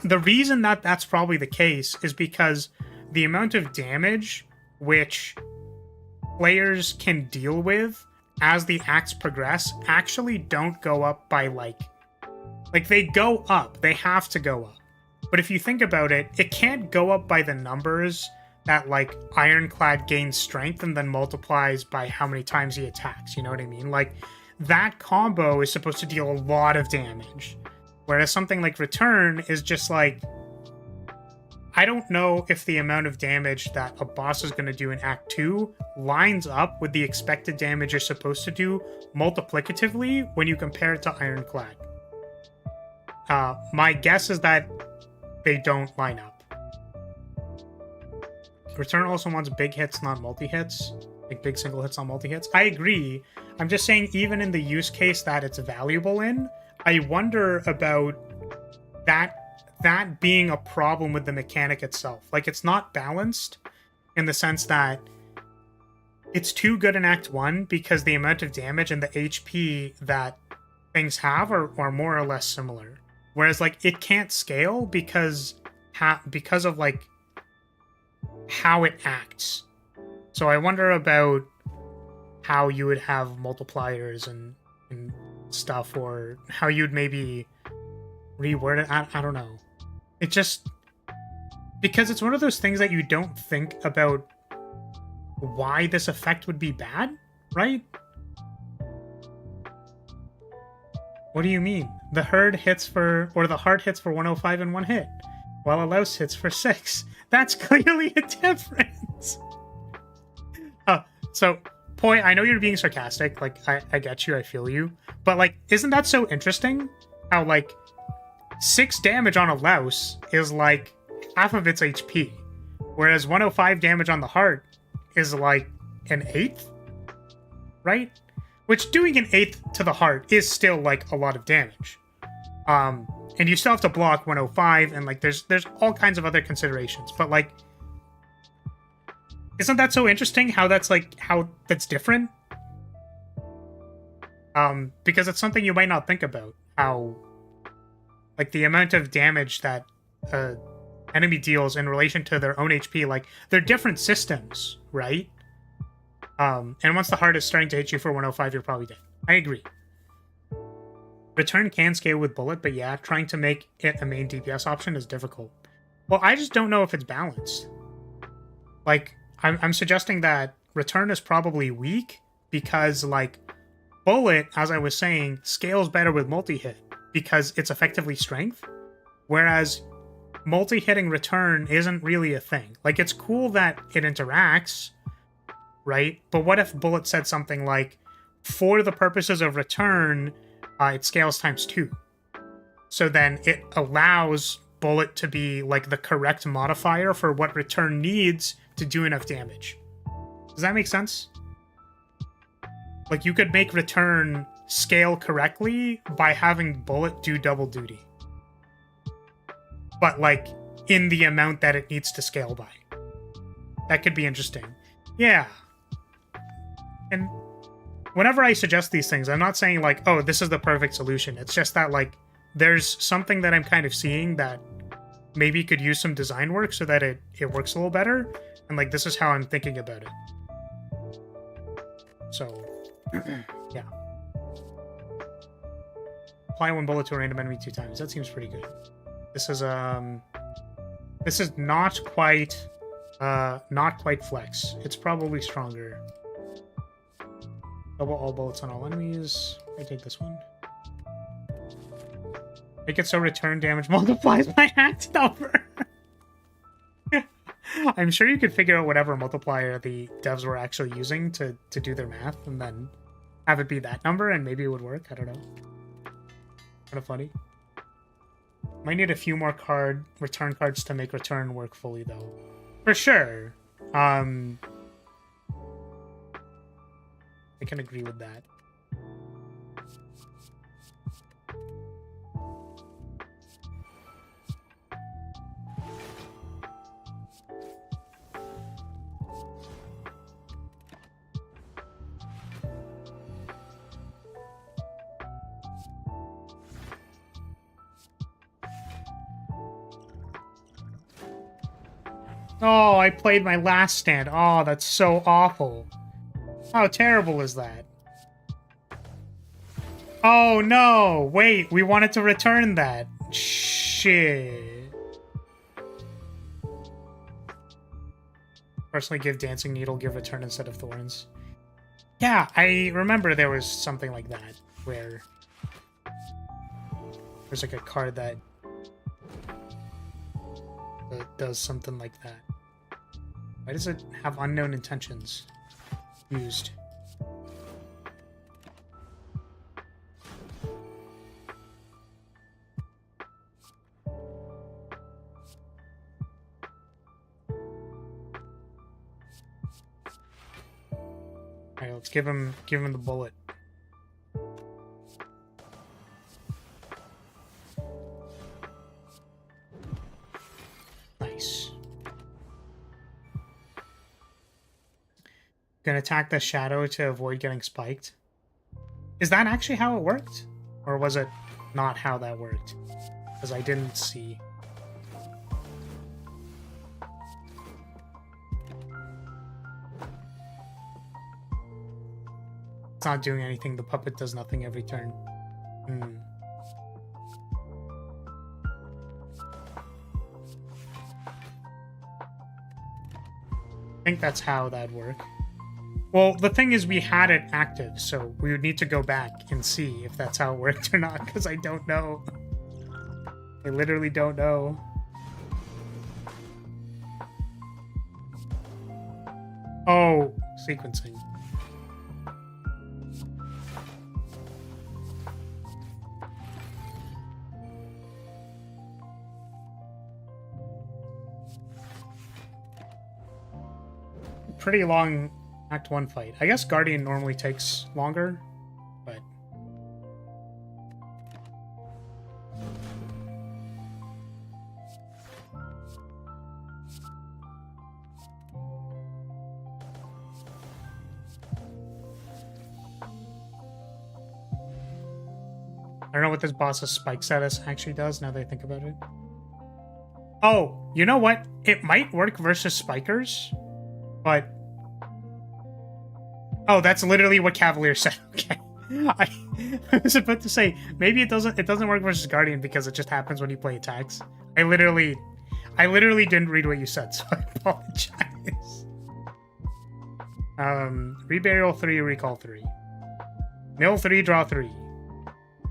the reason that that's probably the case is because the amount of damage which players can deal with as the acts progress actually don't go up by like they go up. They have to go up. But if you think about it, it can't go up by the numbers that like Ironclad gains strength and then multiplies by how many times he attacks. You know what I mean? Like that combo is supposed to deal a lot of damage. Whereas something like Return is just like, I don't know if the amount of damage that a boss is going to do in Act 2 lines up with the expected damage you're supposed to do multiplicatively when you compare it to Ironclad. My guess is that they don't line up. Return also wants big hits, not multi-hits. Like big single hits, not multi-hits. I agree. I'm just saying, even in the use case that it's valuable in, I wonder about that being a problem with the mechanic itself. Like, it's not balanced in the sense that it's too good in Act 1 because the amount of damage and the HP that things have are more or less similar. Whereas, like, it can't scale because of, like, how it acts. So I wonder about how you would have multipliers and stuff, or how you'd maybe reword it. I don't know. It just... because it's one of those things that you don't think about why this effect would be bad, right? What do you mean? The herd hits for... or the heart hits for 105 in one hit, while a louse hits for 6. That's clearly a difference. So, Poi, I know you're being sarcastic. Like, I get you, I feel you. But, like, isn't that so interesting? How, like, 6 damage on a louse is, like, half of its HP. Whereas 105 damage on the heart is, like, an eighth? Right? Which, doing an eighth to the heart is still, like, a lot of damage. And you still have to block 105, and, like, there's all kinds of other considerations. But, like, isn't that so interesting how that's, like, how that's different? Because it's something you might not think about. How, like, the amount of damage that enemy deals in relation to their own HP, like, they're different systems, right? And once the heart is starting to hit you for 105, you're probably dead. I agree. Return can scale with bullet, but yeah, trying to make it a main DPS option is difficult. Well, I just don't know if it's balanced. Like, I'm suggesting that Return is probably weak because, like, bullet, as I was saying, scales better with multi-hit because it's effectively strength, whereas multi-hitting Return isn't really a thing. Like, it's cool that it interacts, right? But what if bullet said something like, for the purposes of return, it scales ×2. So then it allows bullet to be like the correct modifier for what return needs to do enough damage. Does that make sense? Like, you could make return scale correctly by having bullet do double duty. But, like, in the amount that it needs to scale by. That could be interesting. Yeah. And whenever I suggest these things, I'm not saying, like, oh, this is the perfect solution. It's just that, like, there's something that I'm kind of seeing that maybe could use some design work so that it works a little better. And, like, this is how I'm thinking about it. So, yeah. Apply one bullet to a random enemy 2 times. That seems pretty good. This is not quite flex. It's probably stronger. Double all bullets on all enemies. I take this one. Make it so return damage multiplies by act number. I'm sure you could figure out whatever multiplier the devs were actually using to do their math and then have it be that number and maybe it would work. I don't know. Kind of funny. Might need a few more return cards to make return work fully though. For sure. I can agree with that. Oh, I played my last stand. Oh, that's so awful. How terrible is that? Oh, no. Wait, we wanted to return that. Shit. Personally give Dancing Needle, give return instead of Thorns. Yeah, I remember there was something like that, where there's like a card that does something like that. Why does it have unknown intentions used? Alright, let's give him the bullet. Nice. Gonna attack the shadow to avoid getting spiked. Is that actually how it worked? Or was it not how that worked? Because I didn't see. It's not doing anything. The puppet does nothing every turn. I think that's how that'd work. Well, the thing is we had it active, so we would need to go back and see if that's how it worked or not, because I don't know. I literally don't know. Oh, sequencing. Pretty long Act 1 fight. I guess Guardian normally takes longer, but... I don't know what this boss's spike status actually does now that I think about it. Oh, you know what? It might work versus spikers, but... Oh, that's literally what Cavalier said. Okay. I was about to say, maybe it doesn't work versus Guardian because it just happens when you play attacks. I literally didn't read what you said, so I apologize. Reburial 3, recall 3. Mill 3, draw 3.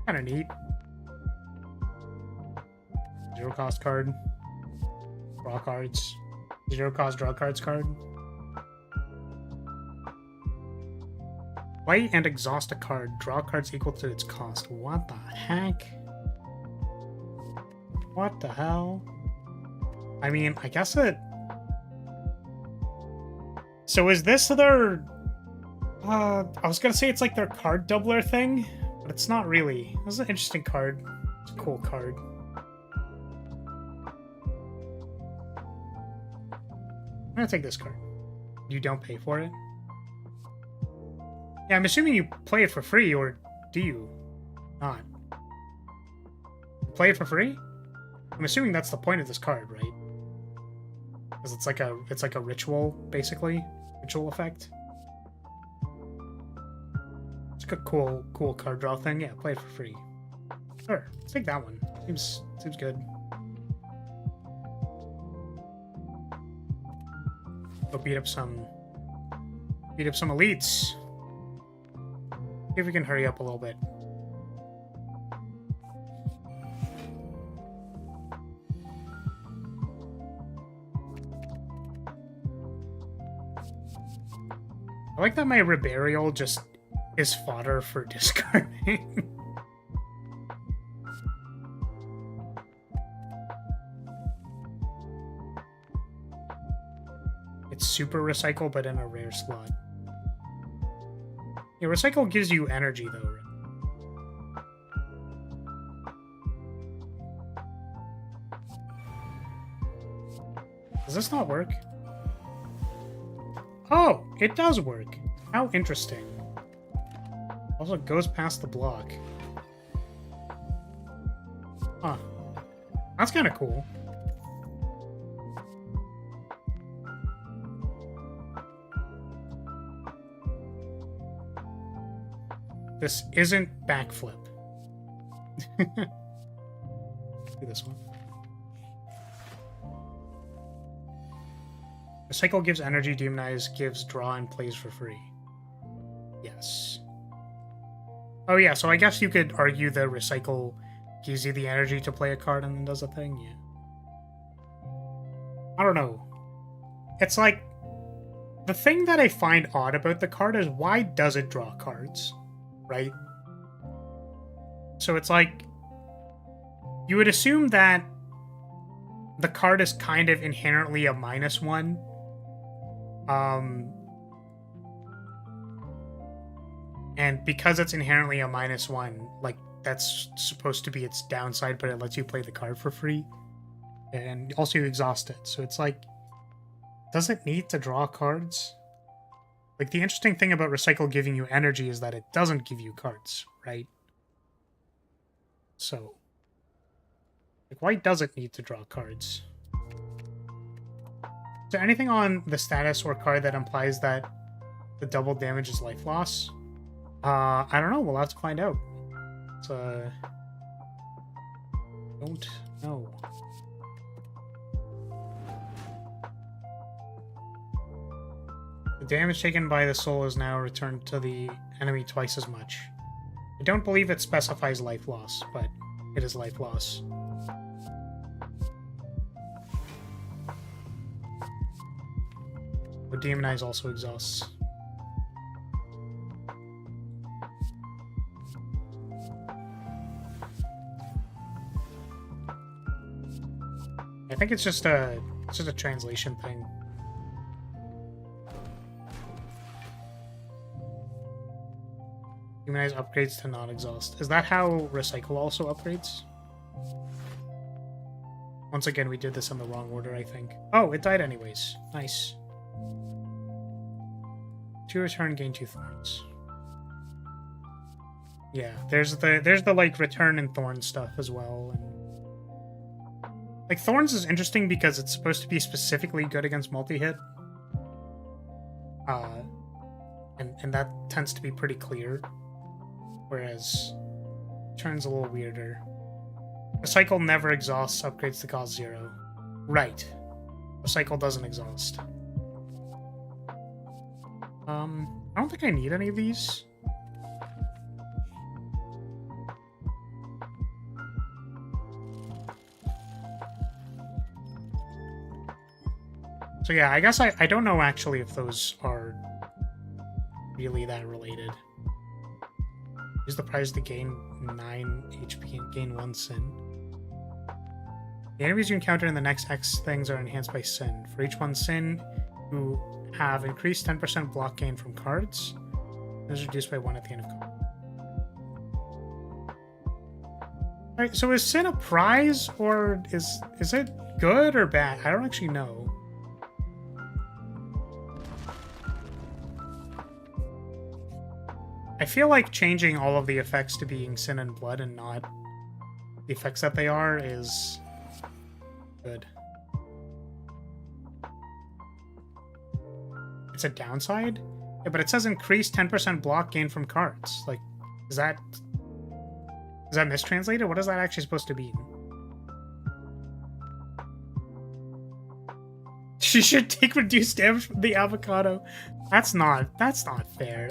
Kinda neat. 0 cost card. Draw cards. 0 cost draw cards card. Play and exhaust a card. Draw cards equal to its cost. What the heck? What the hell? I mean, I guess it... So is this their... I was gonna say it's like their card doubler thing, but it's not really. This is an interesting card. It's a cool card. I'm gonna take this card. You don't pay for it? Yeah, I'm assuming you play it for free, or do you not? Play it for free? I'm assuming that's the point of this card, right? Because it's like a ritual, basically. Ritual effect. It's like a cool card draw thing. Yeah, play it for free. Sure, let's take that one. Seems good. Go beat up some elites. See if we can hurry up a little bit. I like that my Reburial just is fodder for discarding. It's super recycle, but in a rare slot. Yeah, recycle gives you energy, though, right? Does this not work? Oh, it does work. How interesting. Also, it goes past the block. Huh. That's kind of cool. This isn't backflip. Do this one. Recycle gives energy, demonize gives draw and plays for free. Yes. Oh yeah, so I guess you could argue that recycle gives you the energy to play a card and then does a thing, yeah. I don't know. It's like, the thing that I find odd about the card is why does it draw cards? Right? So it's like, you would assume that the card is kind of inherently a -1. And because it's inherently a -1, like, that's supposed to be its downside, but it lets you play the card for free. And also you exhaust it. So it's like, does it need to draw cards? Like, the interesting thing about Recycle giving you energy is that it doesn't give you cards, right? So, like, why does it need to draw cards? Is there anything on the status or card that implies that the double damage is life loss? I don't know. We'll have to find out. It's, don't know. The damage taken by the soul is now returned to the enemy twice as much. I don't believe it specifies life loss, but it is life loss. But demonize also exhausts. I think it's just a translation thing. Demonize upgrades to non-exhaust. Is that how Recycle also upgrades? Once again, we did this in the wrong order, I think. Oh, it died anyways. Nice. 2 return, gain 2 thorns. Yeah, there's the like return and thorn stuff as well. And like thorns is interesting because it's supposed to be specifically good against multi-hit. And that tends to be pretty clear. Whereas turn's a little weirder. Recycle never exhausts, upgrades to cost 0. Right. Recycle doesn't exhaust. I don't think I need any of these. So yeah, I guess I don't know actually if those are really that related. Use the prize to gain 9 HP and gain 1 sin. The enemies you encounter in the next X things are enhanced by sin. For each 1 sin, you have increased 10% block gain from cards. This is reduced by 1 at the end of combat. Alright, so is sin a prize, or is it good or bad? I don't actually know. I feel like changing all of the effects to being sin and blood and not the effects that they are is good. It's a downside? Yeah, but it says increase 10% block gain from cards. Like, is that mistranslated? What is that actually supposed to mean? She should take reduced damage from the avocado. That's not fair.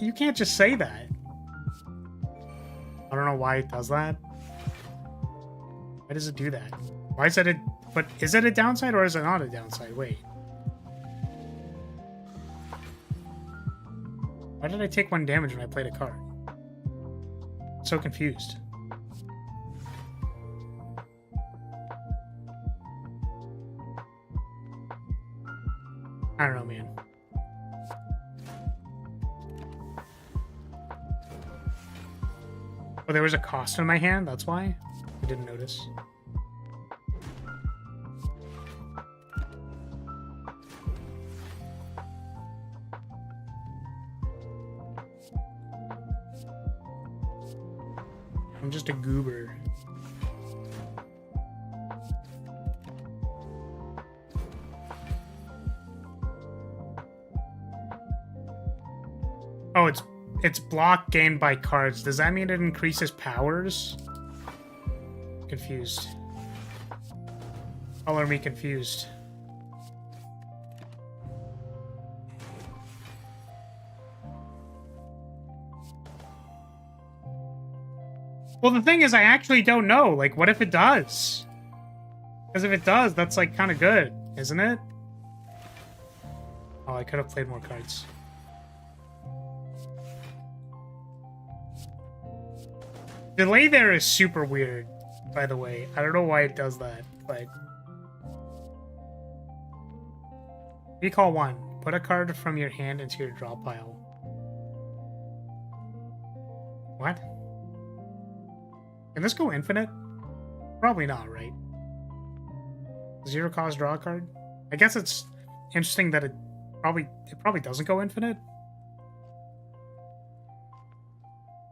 You can't just say that. I don't know why it does that. Why does it do that? Why is it but is it a downside or is it not a downside? Wait. Why did I take 1 damage when I played a card? I'm so confused. I don't know, man. Oh, there was a cost in my hand? That's why? I didn't notice. I'm just a goober. Oh, it's block gained by cards. Does that mean it increases powers? Confused. Color me confused. Well, the thing is, I actually don't know. Like, what if it does? Because if it does, that's, like, kind of good, isn't it? Oh, I could have played more cards. Delay there is super weird, by the way. I don't know why it does that, but... Recall 1. Put a card from your hand into your draw pile. What? Can this go infinite? Probably not, right? 0 cost draw card? I guess it's interesting that it probably doesn't go infinite.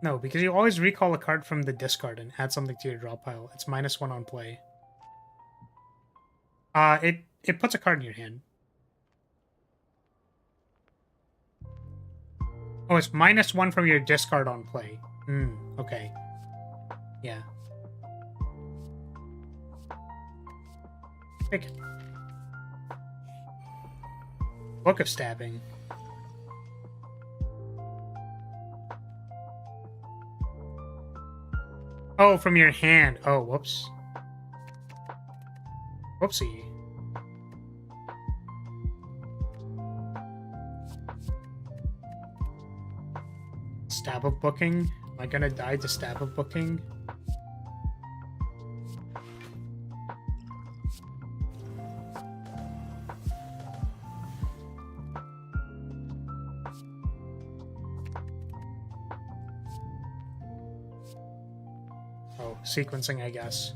No, because you always recall a card from the discard and add something to your draw pile. It's -1 on play. It puts a card in your hand. Oh, it's -1 from your discard on play. Okay. Yeah. Pick it. Book of Stabbing. Oh, from your hand. Oh, whoops. Whoopsie. Stab of Booking? Am I gonna die to Stab of Booking? Oh, sequencing, I guess.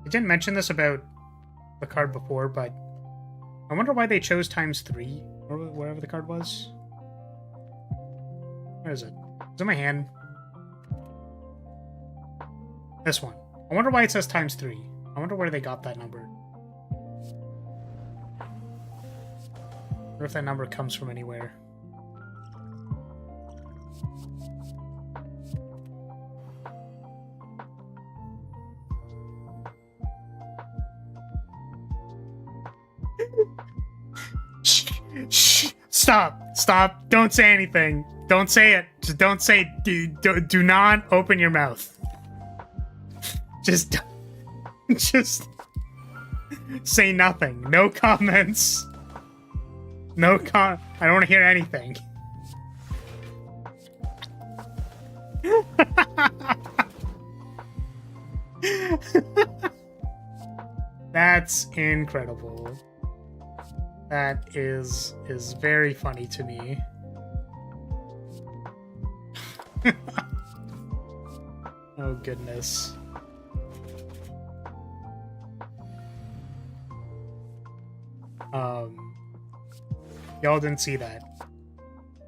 I didn't mention this about the card before, but I wonder why they chose ×3, or whatever the card was. Where is it? It's in my hand. This one. I wonder why it says ×3. I wonder where they got that number. I wonder if that number comes from anywhere. Shh, stop, don't say anything. Don't say it. Just don't say it. Do not open your mouth. Just say nothing. No comments. I don't want to hear anything. That's incredible. That is very funny to me. Oh goodness. Y'all didn't see that.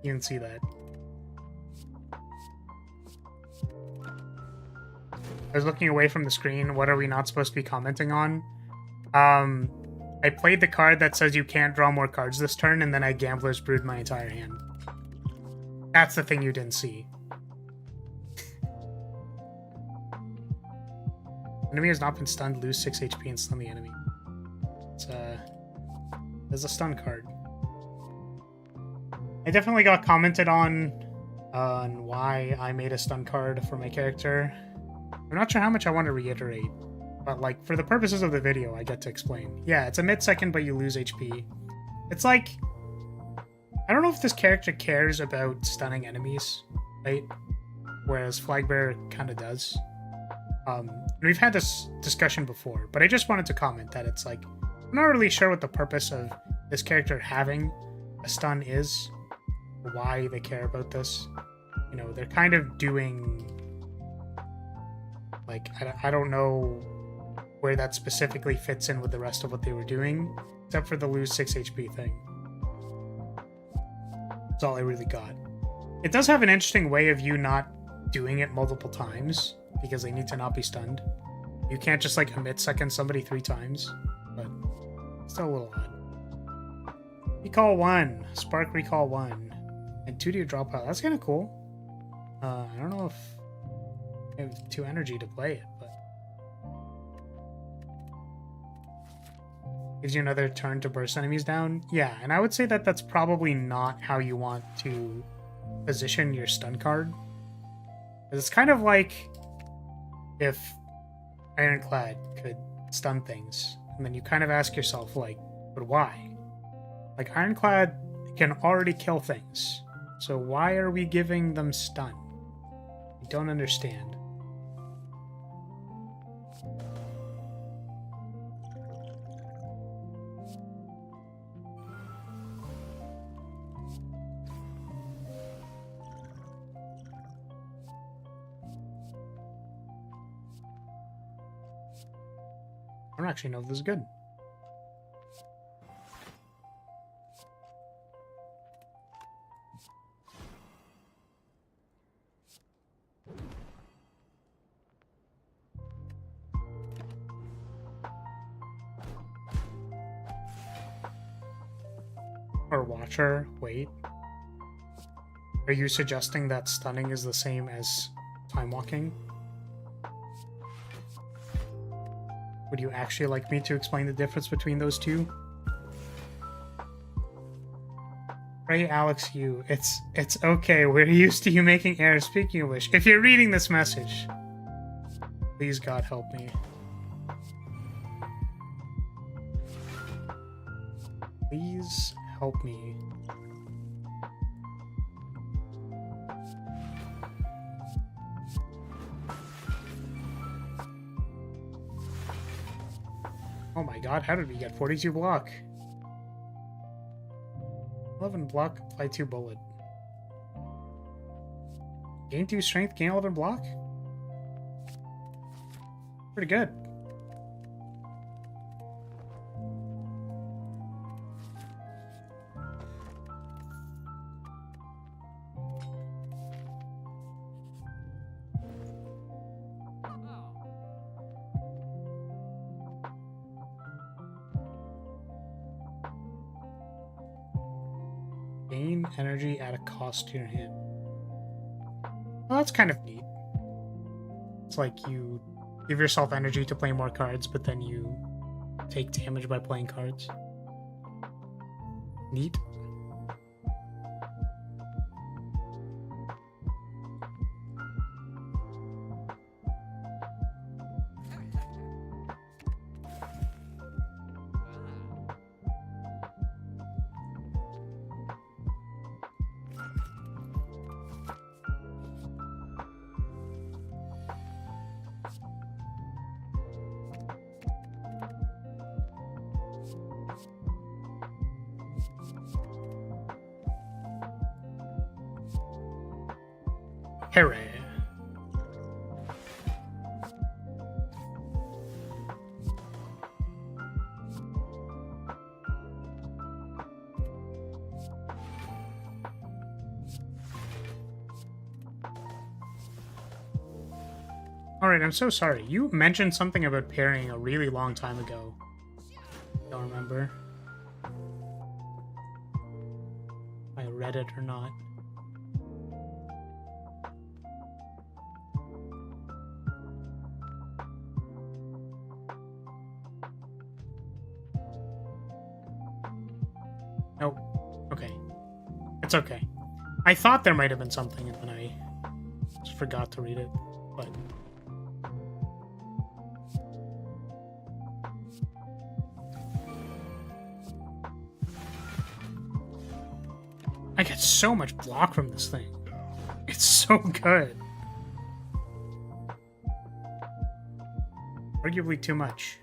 You didn't see that. I was looking away from the screen. What are we not supposed to be commenting on? I played the card that says you can't draw more cards this turn, and then I Gambler's Brewed my entire hand. That's the thing you didn't see. Enemy has not been stunned, lose 6 HP and stun the enemy. It's a stun card. I definitely got commented on why I made a stun card for my character. I'm not sure how much I want to reiterate, but like for the purposes of the video, I get to explain. Yeah, it's a mid-second, but you lose HP. It's like, I don't know if this character cares about stunning enemies, right? Whereas Flagbearer kind of does. We've had this discussion before, but I just wanted to comment that it's like, I'm not really sure what the purpose of this character having a stun is, or why they care about this. You know, they're kind of doing, like, I don't know where that specifically fits in with the rest of what they were doing, except for the lose 6 HP thing. That's all I really got. It does have an interesting way of you not doing it multiple times, because they need to not be stunned. You can't just like emit second somebody 3 times, but still a little odd. Recall 1, Spark Recall 1, and 2 to your draw pile. That's kind of cool. I don't know if I have 2 energy to play it, but gives you another turn to burst enemies down. Yeah, and I would say that that's probably not how you want to position your stun card. It's kind of like if Ironclad could stun things, and then you kind of ask yourself, like, but why? Like, Ironclad can already kill things, so why are we giving them stun? I don't understand. I don't actually know if this is good. Or Watcher, wait. Are you suggesting that stunning is the same as time walking? Would you actually like me to explain the difference between those two? Ray Alex you. It's okay. We're used to you making errors. Speaking of which, if you're reading this message, please God help me. Please help me. Oh my god, how did we get 42 block? 11 block, apply 2 bullet. Gain 2 strength, gain 11 block? Pretty good. Gain energy at a cost to your hand. Well, that's kind of neat. It's like you give yourself energy to play more cards, but then you take damage by playing cards. Neat. Hooray. Alright, I'm so sorry. You mentioned something about parrying a really long time ago. Don't remember if I read it or not. Nope. Okay. It's okay. I thought there might have been something and then I just forgot to read it, but... I get so much block from this thing. It's so good. Arguably too much.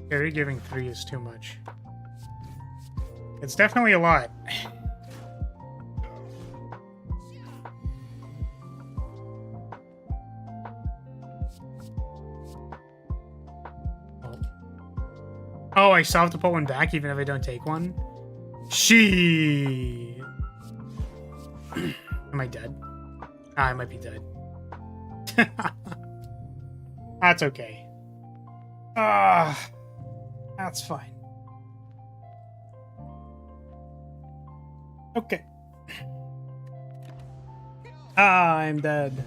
Parry giving 3 is too much. It's definitely a lot. Oh, I still have to put one back even if I don't take one? She. Am I dead? Ah, I might be dead. That's okay. That's fine. Okay. I'm dead.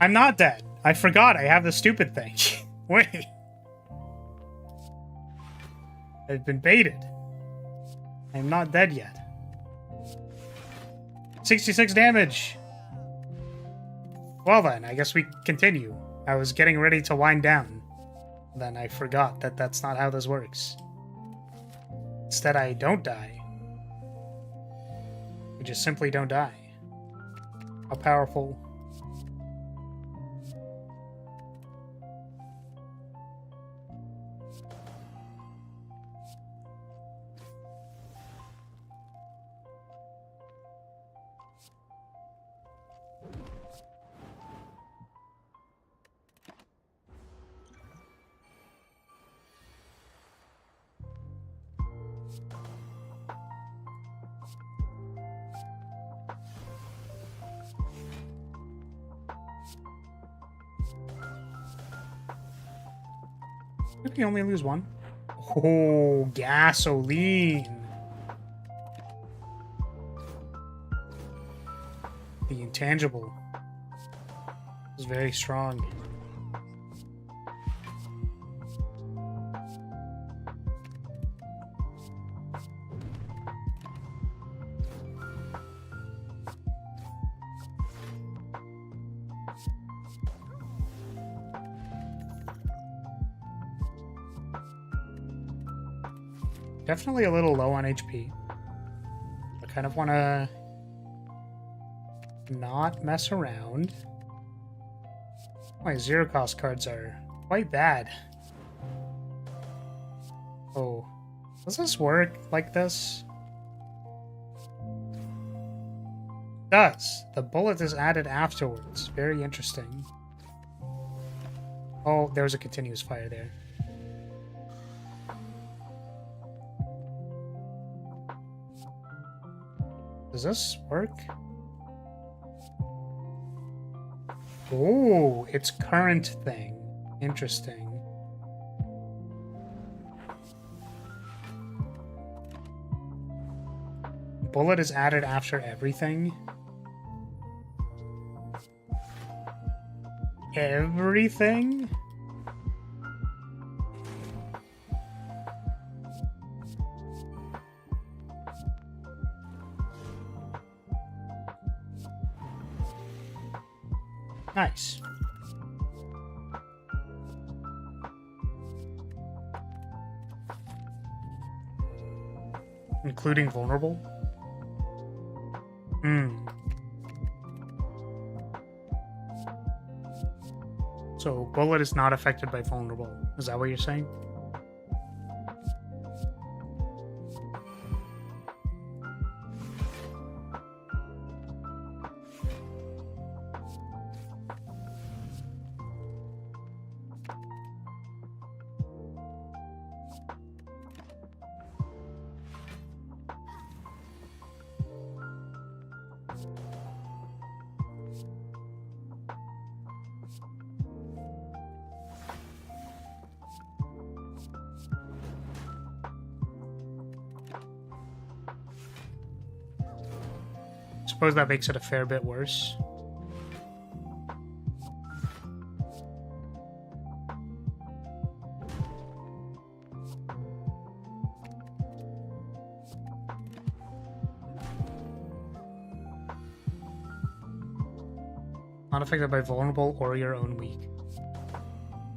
I'm not dead. I forgot I have the stupid thing. Wait. I've been baited. I'm not dead yet. 66 damage. Well then, I guess we continue. I was getting ready to wind down. Then I forgot that that's not how this works. Instead, I don't die. I just simply don't die. How powerful. Did we only lose one? Oh, gasoline. The intangible is very strong. Definitely a little low on HP. I kind of want to not mess around. My zero cost cards are quite bad. Oh, does this work like this? It does. The bullet is added afterwards. Very interesting. Oh, there was a continuous fire there. Does this work? Oh, it's current thing. Interesting. Bullet is added after everything. Everything? Nice. Including vulnerable? So bullet is not affected by vulnerable. Is that what you're saying? Suppose that makes it a fair bit worse. Not affected by vulnerable or your own weak. I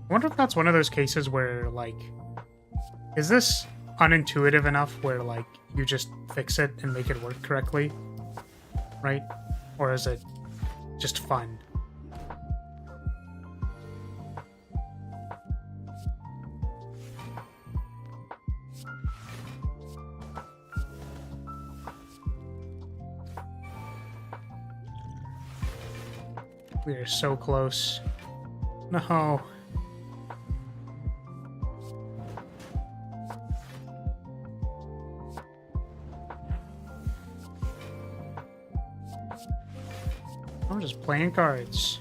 wonder if that's one of those cases where, like, is this unintuitive enough where, like, you just fix it and make it work correctly? Right? Or is it just fun? We are so close. No. I'm just playing cards.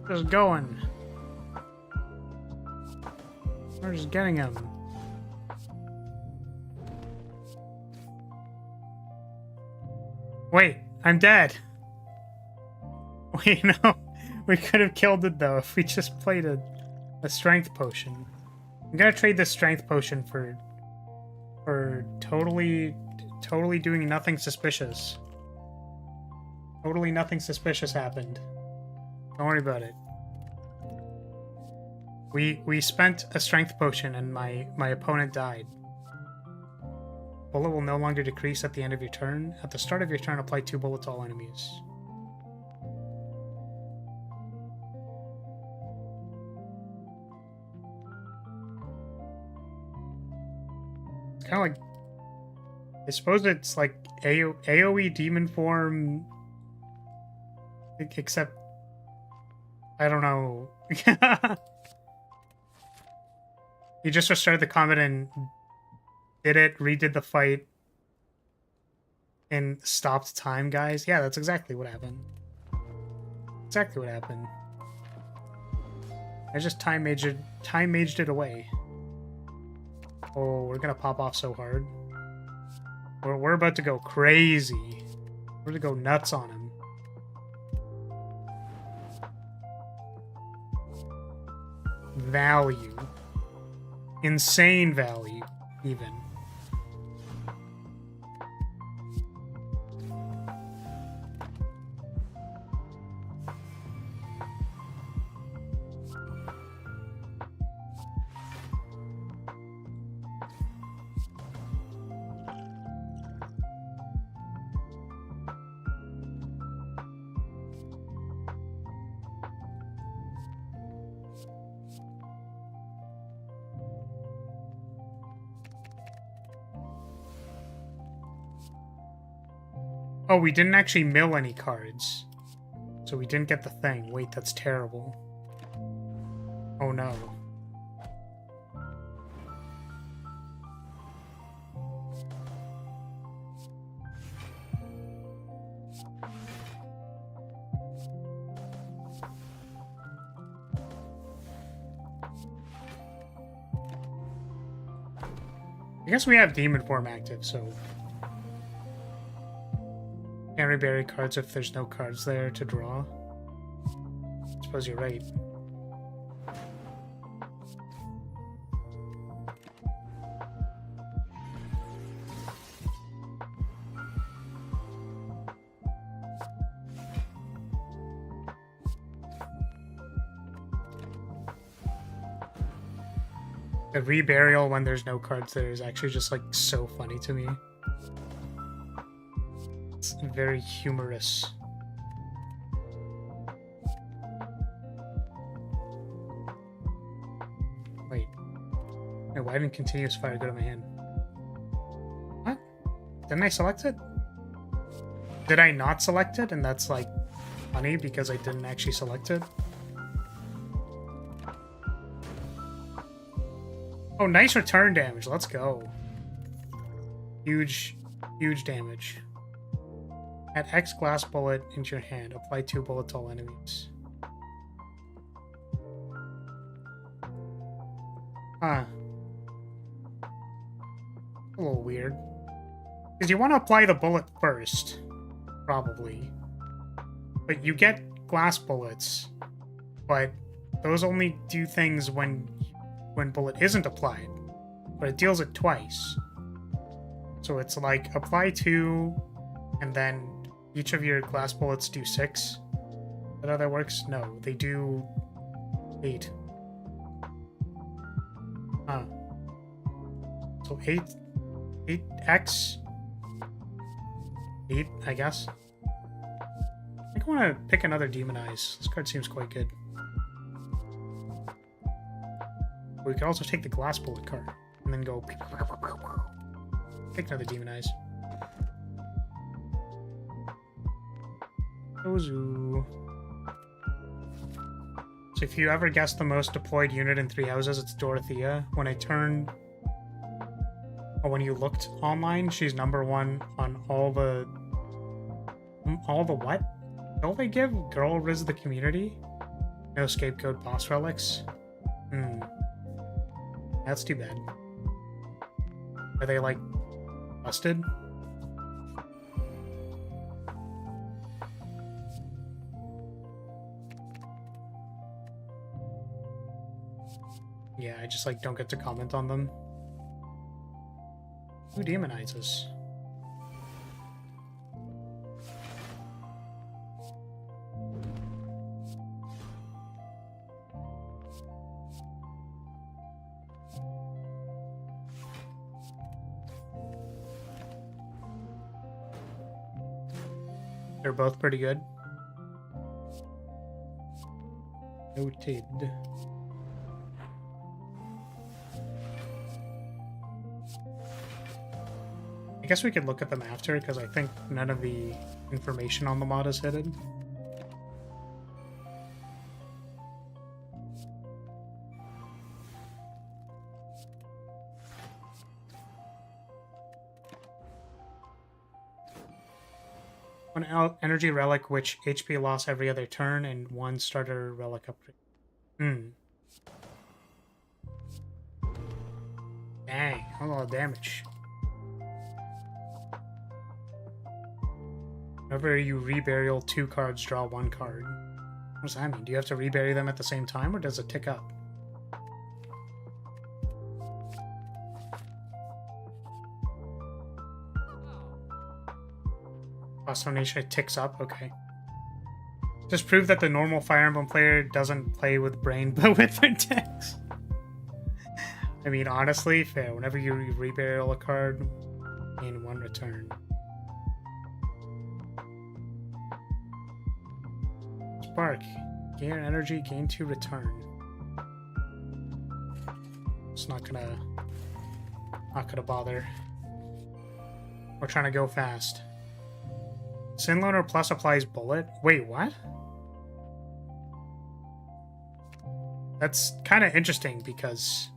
Just going. We're just getting him. Wait, I'm dead. Wait, no. We could have killed it though if we just played a strength potion. I'm gonna trade this strength potion for totally doing nothing suspicious. Totally nothing suspicious happened. Don't worry about it. We spent a strength potion and my opponent died. Bullet will no longer decrease at the end of your turn. At the start of your turn, apply 2 bullets to all enemies. It's kind of like... I suppose it's like AoE demon form... Except... I don't know. He just restarted the combat and did it, redid the fight, and stopped time, guys. Yeah, that's exactly what happened. Exactly what happened. I just time maged it away. Oh, we're gonna pop off so hard. We're about to go crazy. We're gonna go nuts on him. Value. Insane value, even. Oh, we didn't actually mill any cards. So we didn't get the thing. Wait, that's terrible. Oh no. I guess we have demon form active, so... Can't rebury cards if there's no cards there to draw. I suppose you're right. The reburial when there's no cards there is actually just like so funny to me. It's very humorous. Wait. Wait, why didn't continuous fire go to my hand? What? Didn't I select it? Did I not select it? And that's like funny because I didn't actually select it. Oh, nice return damage. Let's go. Huge damage. Add X glass bullet into your hand. Apply 2 bullets to all enemies. Huh. A little weird. Because you want to apply the bullet first. Probably. But you get glass bullets. But those only do things when bullet isn't applied. But it deals it twice. So it's like apply 2 and then each of your glass bullets do 6. Is that how that works? No, they do 8. Huh. So 8x 8, I guess. I think I want to pick another Demonize. This card seems quite good. We could also take the glass bullet card and then go pick another Demonize. Ozu. So if you ever guess the most deployed unit in 3 houses, it's Dorothea. When I turned... Or when you looked online, she's #1 on all the... All the what? Don't they give Girl Riz the community? No Scapegoat boss relics? That's too bad. Are they, like, busted? Yeah, I just, like, don't get to comment on them. Who demonizes? They're both pretty good. Noted. I guess we could look at them after, because I think none of the information on the mod is hidden. One energy relic which HP loss every other turn, and 1 starter relic upgrade. Dang, a lot of damage. Whenever you reburial 2 cards, draw 1 card. What does that mean? Do you have to rebury them at the same time, or does it tick up? Cost donation ticks up, okay. Just prove that the normal Fire Emblem player doesn't play with brain, but with their decks. I mean, honestly, fair. Whenever you reburial a card, in 1 return. Spark. Gain energy, gain 2 return. It's not gonna bother. We're trying to go fast. Sin Loaner Plus applies bullet? Wait, what? That's kind of interesting because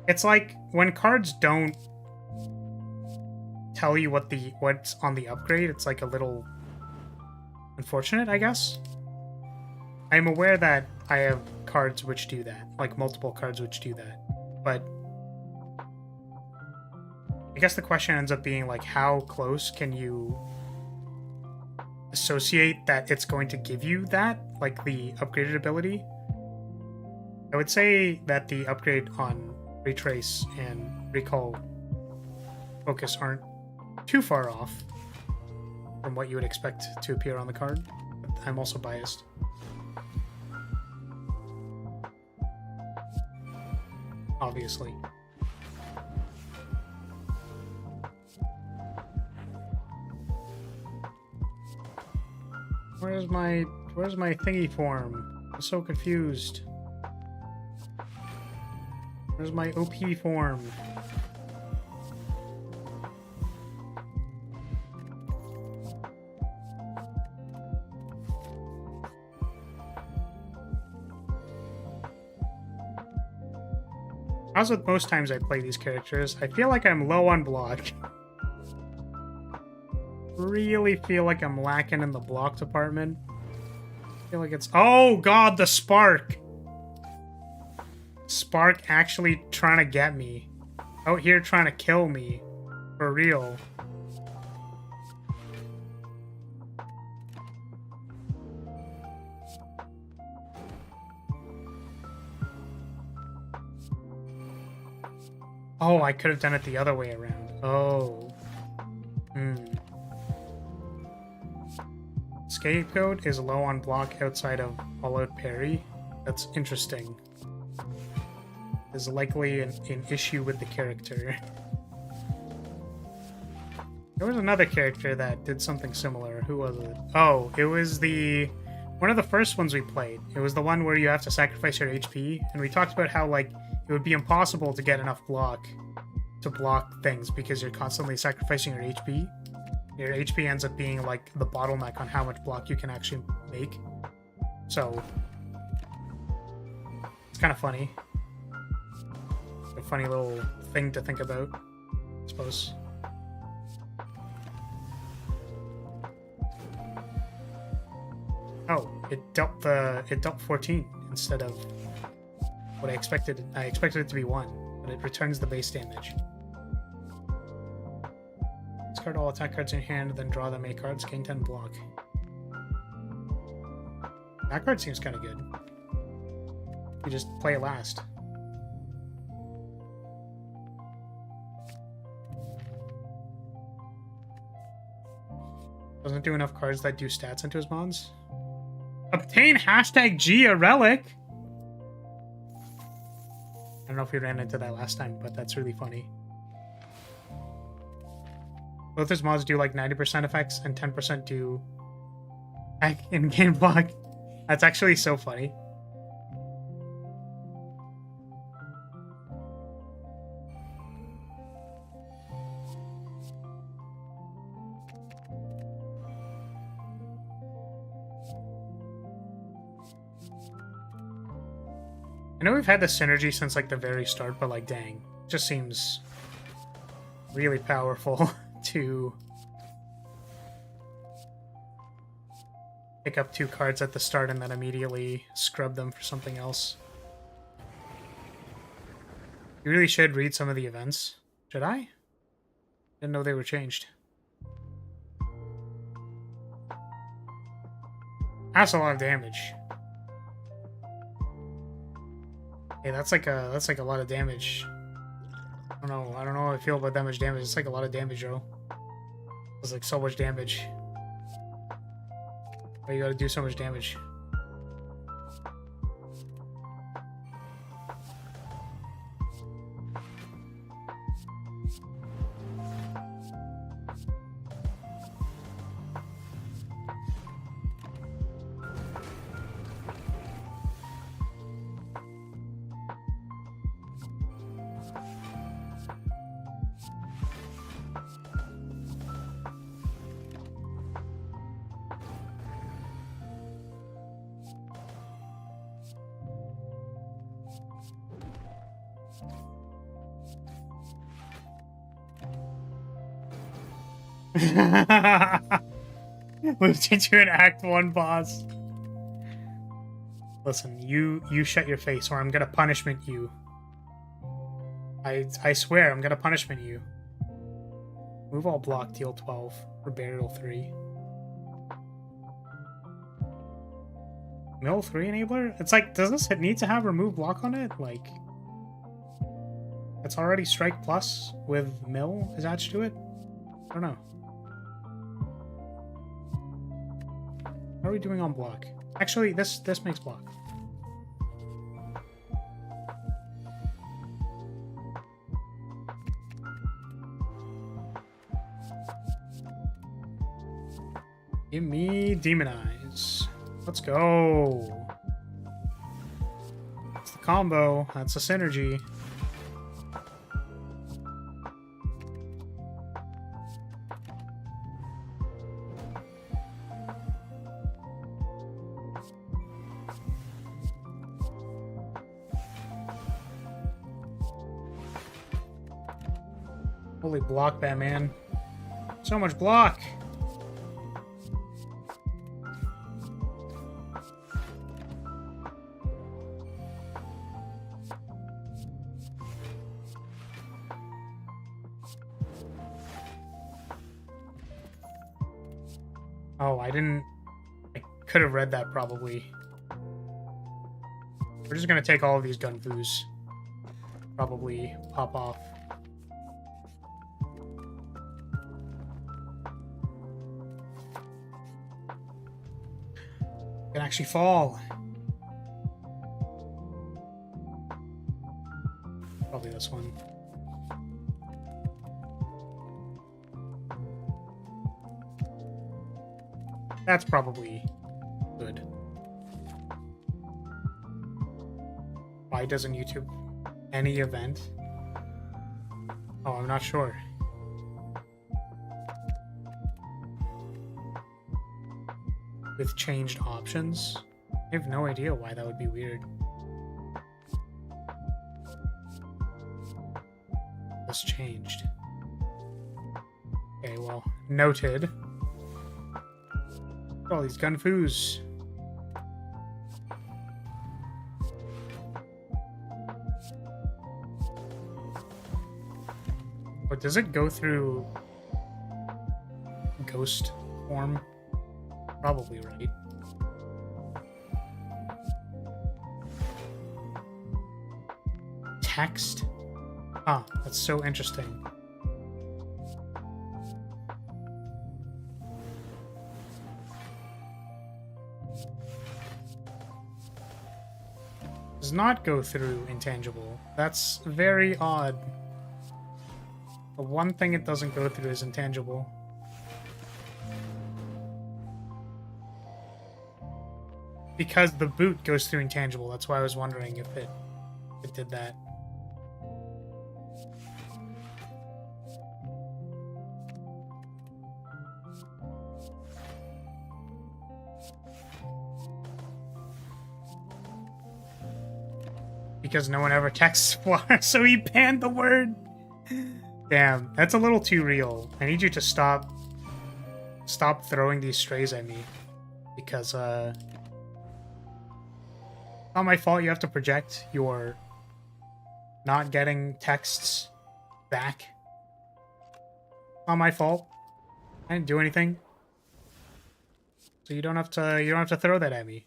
it's like when cards don't tell you what's on the upgrade, it's like a little unfortunate, I guess. I'm aware that I have cards which do that, like multiple cards which do that, but I guess the question ends up being like, how close can you associate that it's going to give you that, like the upgraded ability? I would say that the upgrade on Retrace and Recall Focus aren't too far off from what you would expect to appear on the card. But I'm also biased. Obviously. Where's my thingy form? I'm so confused. Where's my OP form? As with most times I play these characters, I feel like I'm low on block. Really feel like I'm lacking in the block department. I feel like it's... Oh god, the spark! Spark actually trying to get me. Out here trying to kill me. For real. Oh, I could have done it the other way around. Oh. Scapegoat is low on block outside of all-out parry. That's interesting. There's likely an issue with the character. There was another character that did something similar. Who was it? Oh, it was one of the first ones we played. It was the one where you have to sacrifice your HP, and we talked about how, like, it would be impossible to get enough block to block things because you're constantly sacrificing your HP. Your HP ends up being like the bottleneck on how much block you can actually make. So it's kind of funny. A funny little thing to think about, I suppose. Oh, it dealt 14 instead of what I expected. I expected it to be 1, but it returns the base damage. Discard all attack cards in hand, then draw them 8 cards, gain 10 block. That card seems kind of good. You just play it last. Doesn't do enough cards that do stats into his mons. Obtain #G a relic! I don't know if we ran into that last time, but that's really funny. Both his mods do like 90% effects and 10% do in-game block. That's actually so funny. I know we've had the synergy since like the very start, but like dang, it just seems really powerful to pick up 2 cards at the start and then immediately scrub them for something else. You really should read some of the events. Should I? Didn't know they were changed. That's a lot of damage. Hey, that's like a lot of damage. I don't know how I feel about that much damage. It's like a lot of damage, Joe. It's like so much damage. Why you gotta do so much damage? Moved into an Act 1 boss. Listen, you shut your face or I'm gonna punishment you. I swear I'm gonna punishment you. Move all block, deal 12, or burial 3. Mill 3 enabler? It's like, does this need to have remove block on it? Like, it's already strike plus with mill attached to it? I don't know. How are we doing on block? Actually, this makes block. Give me demonize. Let's go. That's the combo. That's the synergy. Holy block, Batman. So much block. Oh, I could have read that probably. We're just gonna take all of these gun foos. Probably pop off. Can actually fall. Probably this one. That's probably good. Why doesn't YouTube any event? Oh, I'm not sure. With changed options? I have no idea why that would be weird. This changed. Okay, well, noted. All these gun foos. But does it go through ghost form? Probably, right? Text? Ah, that's so interesting. Does not go through intangible. That's very odd. The one thing it doesn't go through is intangible. Because the boot goes through intangible. That's why I was wondering if it did that. Because no one ever texts Spire, so he banned the word. Damn, that's a little too real. I need you to stop throwing these strays at me. Because, not my fault you have to project your not getting texts back. Not my fault. I didn't do anything. So you don't have to throw that at me.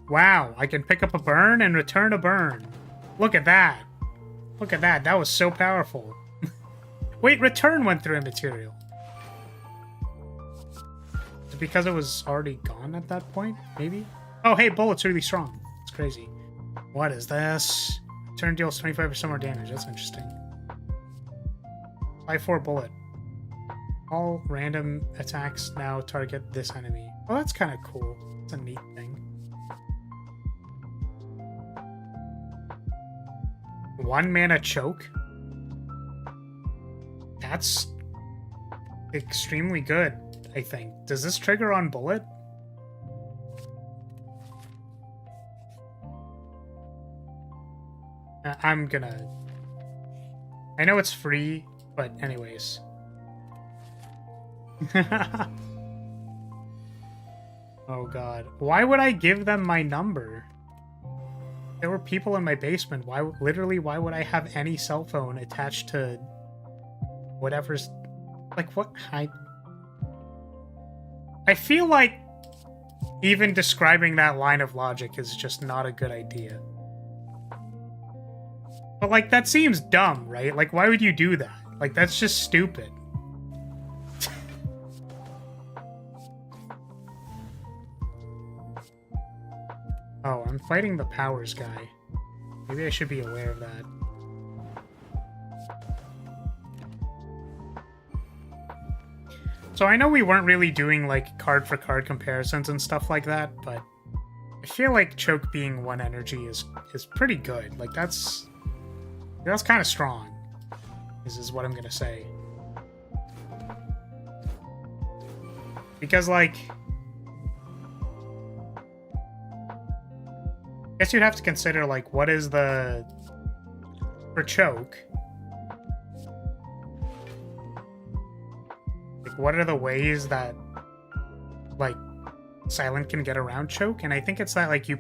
Wow, I can pick up a burn and return a burn. Look at that. Look at that. That was so powerful. Wait, return went through immaterial. Is it because it was already gone at that point? Maybe? Oh, hey, bullet's really strong. It's crazy. What is this? Turn deals 25% more damage. That's interesting. 5-4 bullet. All random attacks now target this enemy. Well, that's kind of cool. It's a neat thing. 1 mana choke? That's extremely good, I think. Does this trigger on bullet? I'm gonna... I know it's free, but anyways. Oh god. Why would I give them my number? There were people in my basement. Why would I have any cell phone attached to whatever's... Like, what? I feel like even describing that line of logic is just not a good idea. But, like, that seems dumb, right? Like, why would you do that? Like, that's just stupid. Oh, I'm fighting the powers guy. Maybe I should be aware of that. So I know we weren't really doing, like, card-for-card comparisons and stuff like that, but I feel like choke being 1 energy is pretty good. Like, that's kind of strong, is what I'm gonna say. Because, like, guess you'd have to consider, like, what is the... For choke... Like, what are the ways that, like, Silent can get around choke? And I think it's that, like, you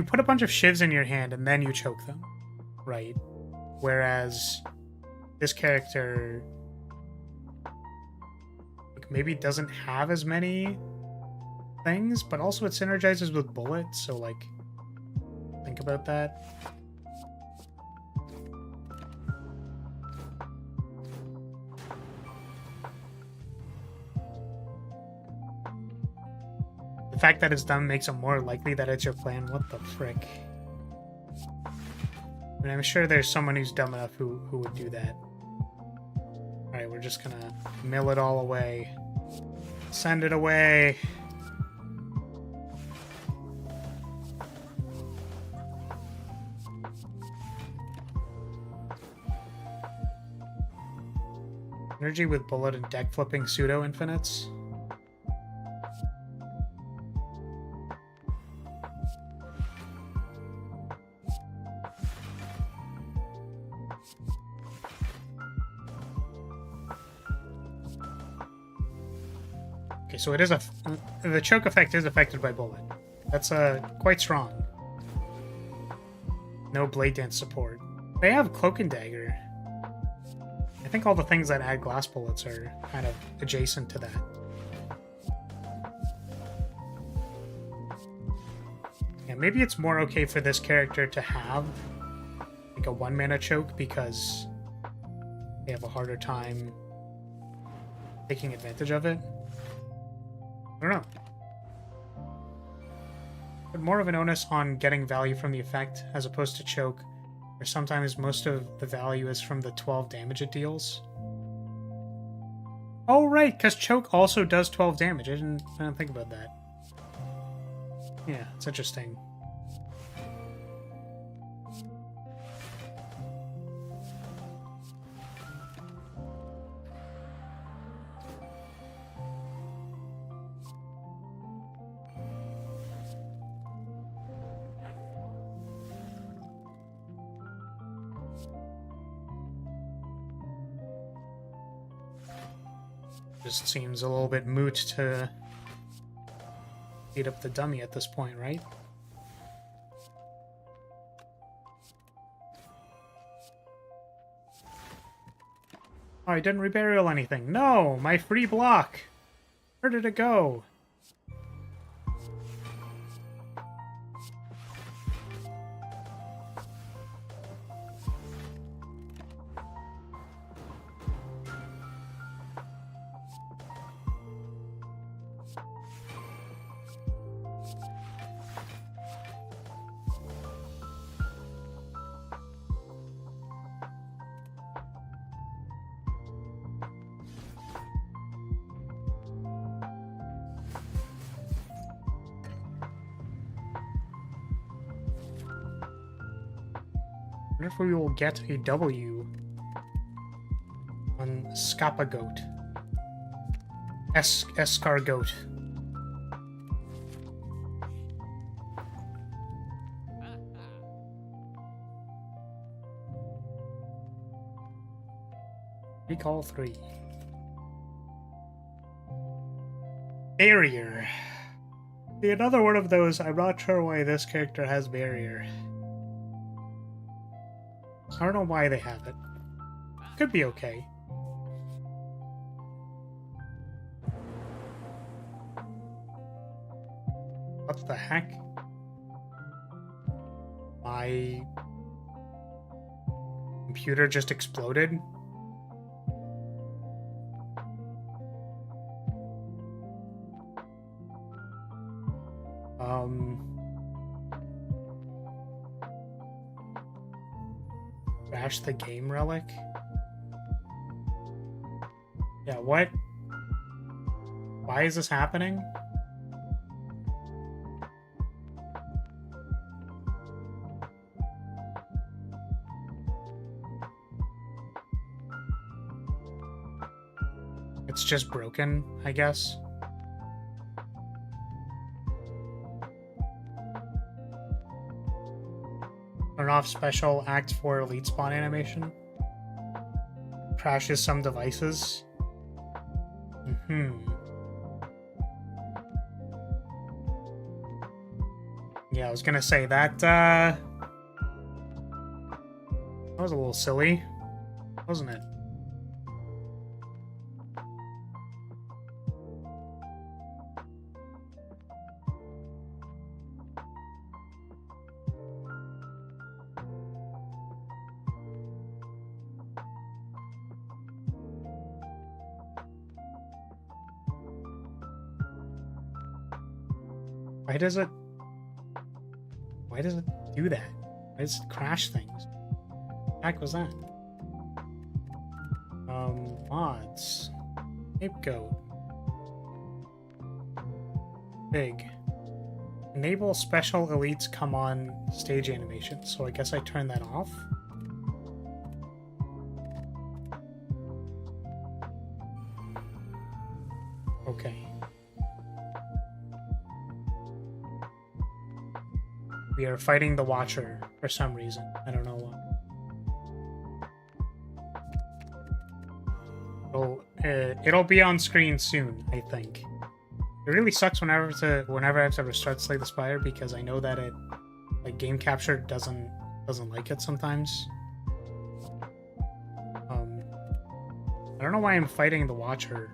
put a bunch of shivs in your hand and then you choke them, right? Whereas this character, like, maybe doesn't have as many things, but also it synergizes with bullets, so, like, think about that. The fact that it's done makes it more likely that it's your plan. What the frick? I mean, I'm sure there's someone who's dumb enough who would do that. Alright, we're just gonna mill it all away. Send it away. Energy with bullet and deck flipping pseudo infinites. Okay, so it is the choke effect is affected by bullet. That's quite strong. No blade dance support. They have cloak and dagger. I think all the things that add glass bullets are kind of adjacent to that. Yeah, maybe it's more okay for this character to have like a 1-mana choke because they have a harder time taking advantage of it. I don't know. But more of an onus on getting value from the effect as opposed to choke, where sometimes most of the value is from the 12 damage it deals. Oh, right, because choke also does 12 damage. I didn't think about that. Yeah, it's interesting. Just seems a little bit moot to beat up the dummy at this point, right? Oh, I didn't reburial anything. No! My free block! Where did it go? I wonder if we will get a W on Scapegoat. Escargoat. Recall 3. Barrier. See, another one of those, I'm not sure why this character has barrier. I don't know why they have it. Could be okay. What the heck? My computer just exploded? Crash the game relic? Yeah, what? Why is this happening? It's just broken, I guess. off special Act 4 elite spawn animation. Crashes some devices. Yeah, I was gonna say that, that was a little silly, wasn't it? Why does it do that? Why does it crash things? What the heck was that? Mods. Scapegoat. Big. Enable special elites come on stage animation. So I guess I turn that off. Okay. We are fighting the Watcher for some reason. I don't know why. It'll be on screen soon, I think. It really sucks whenever I have to restart Slay the Spire because I know that it, like, game capture doesn't like it sometimes. I don't know why I'm fighting the Watcher.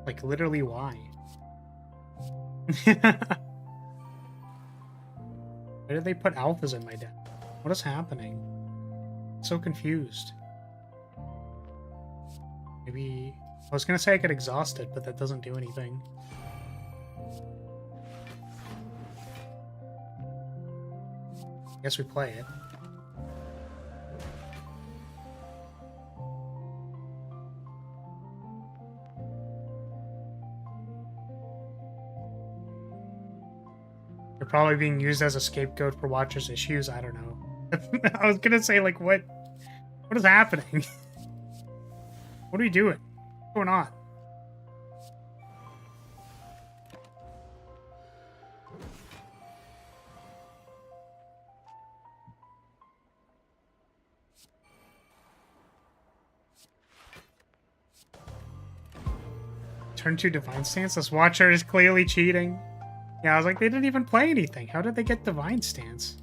Like, literally, why? Why did they put alphas in my deck? What is happening? I'm so confused. Maybe... I was gonna say I could exhaust it, but that doesn't do anything. I guess we play it. They're probably being used as a scapegoat for Watcher's issues. I don't know. I was gonna say, like, what is happening? What are we doing? What's going on? Turn 2 Divine Stance? This Watcher is clearly cheating. Yeah, I was like, they didn't even play anything. How did they get Divine Stance?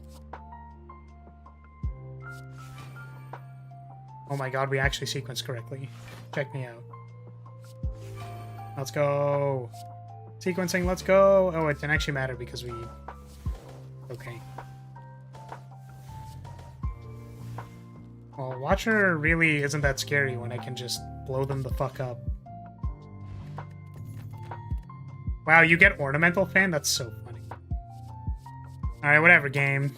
Oh my god, we actually sequenced correctly. Check me out. Let's go. Sequencing, let's go. Oh, it didn't actually matter because we... Okay. Well, Watcher really isn't that scary when I can just blow them the fuck up. Wow, you get Ornamental Fan? That's so funny. Alright, whatever, game.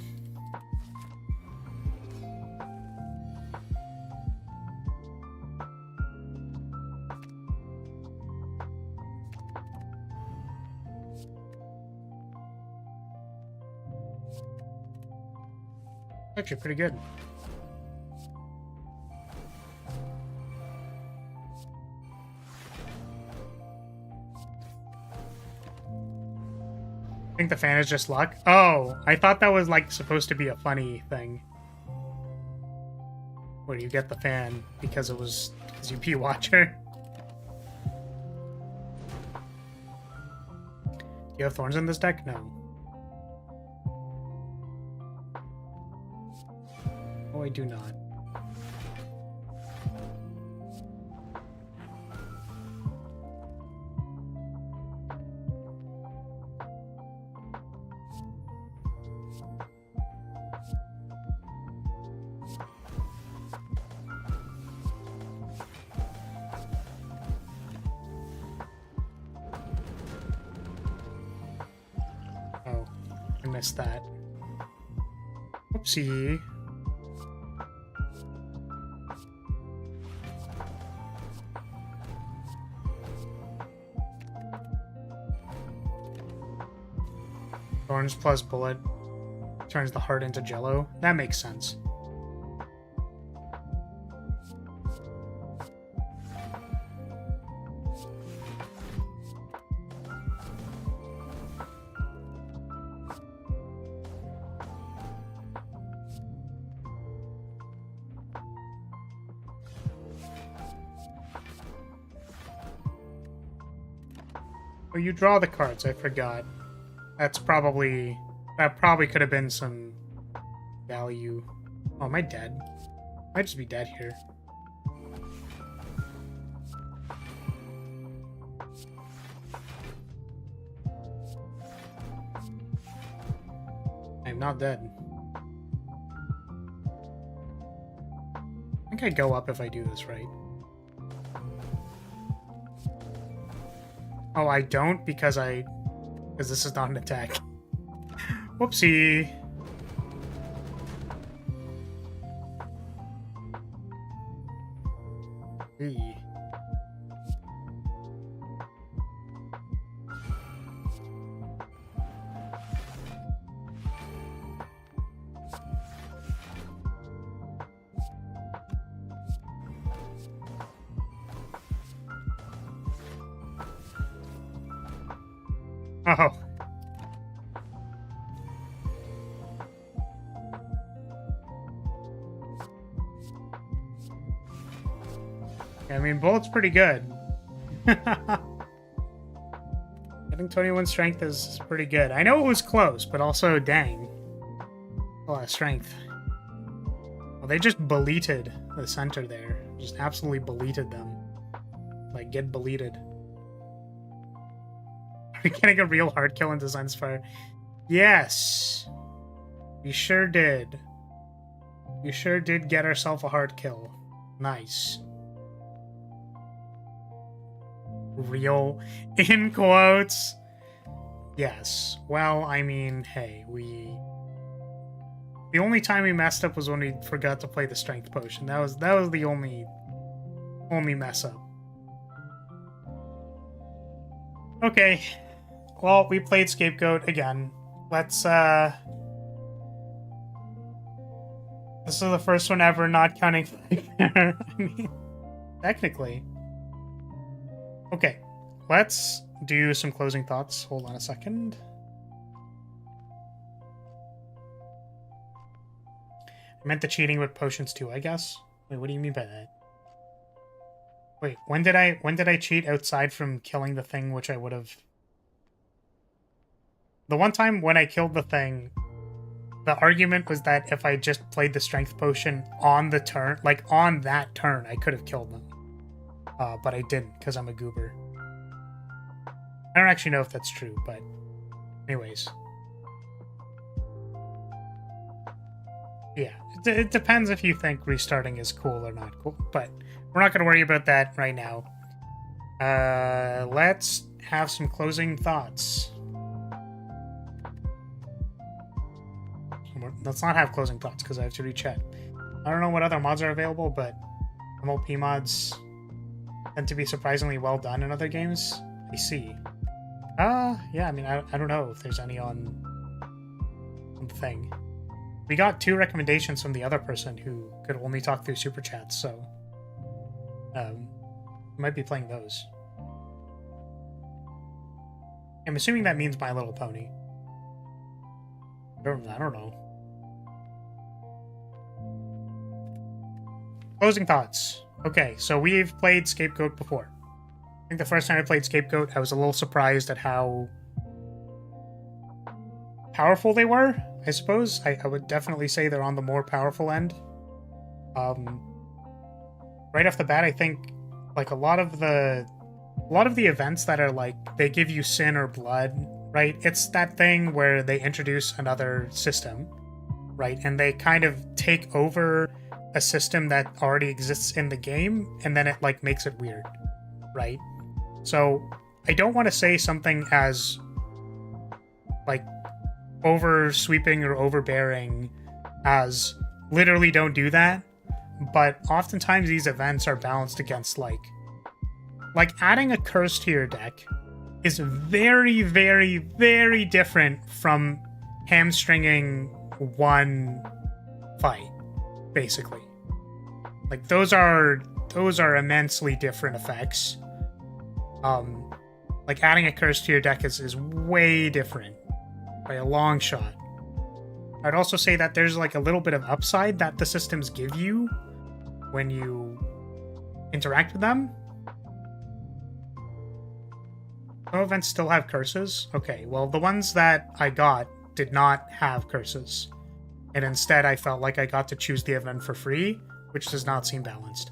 Actually, pretty good. I think the fan is just luck. Oh, I thought that was, like, supposed to be a funny thing. Where you get the fan because it was UP Watcher. Do you have thorns in this deck? No. Oh, I do not. Oh, I missed that. Whoopsie. Thorns plus bullet turns the heart into jello. That makes sense. Oh, you draw the cards. I forgot. That probably could have been some value. Oh, am I dead? Might just be dead here. I'm not dead. I think I go up if I do this right. Oh, I don't because this is not an attack. Whoopsie. Eee. Oh. I mean, bullet's pretty good. Getting 21 strength is pretty good. I know it was close, but also, dang. A lot of strength. Well, they just beleted the center there. Just absolutely beleted them. Like, get beleted. Are we getting a real hard kill in Design Spire? Yes. We sure did. We sure did get ourselves a hard kill. Nice. Real in quotes. Yes. Well, I mean, hey, the only time we messed up was when we forgot to play the strength potion. That was the only mess up. Okay. Well, we played Scapegoat again. Let's this is the first one ever not counting I mean, technically. Okay, let's do some closing thoughts. Hold on a second. I meant the cheating with potions too, I guess. Wait, what do you mean by that? Wait, when did I cheat outside from killing the thing, which I would have... The one time when I killed the thing, the argument was that if I just played the strength potion on the turn, like on that turn, I could have killed them. But I didn't, because I'm a goober. I don't actually know if that's true, but anyways. Yeah, it depends if you think restarting is cool or not cool, but we're not going to worry about that right now. Let's have some closing thoughts. Let's not have closing thoughts, because I have to recheck. I don't know what other mods are available, but MLP mods tend to be surprisingly well done in other games. I see. Yeah, I mean, I don't know if there's any on the thing. We got 2 recommendations from the other person who could only talk through super chats, so we might be playing those. I'm assuming that means My Little Pony. I don't know. Closing thoughts. Okay, so we've played Scapegoat before. I think the first time I played Scapegoat, I was a little surprised at how powerful they were, I suppose. I would definitely say they're on the more powerful end. Right off the bat, I think like a lot of the events that are like they give you sin or blood, right? It's that thing where they introduce another system, right? And they kind of take over a system that already exists in the game, and then it like makes it weird, right? So I don't want to say something as like over sweeping or overbearing as literally don't do that, but oftentimes these events are balanced against like adding a curse to your deck is very, very, very different from hamstringing one fight, basically. Like, those are immensely different effects. Like, adding a curse to your deck is way different by a long shot. I'd also say that there's like a little bit of upside that the systems give you when you interact with them. Some events still have curses. Okay, well, the ones that I got did not have curses. And instead, I felt like I got to choose the event for free, which does not seem balanced.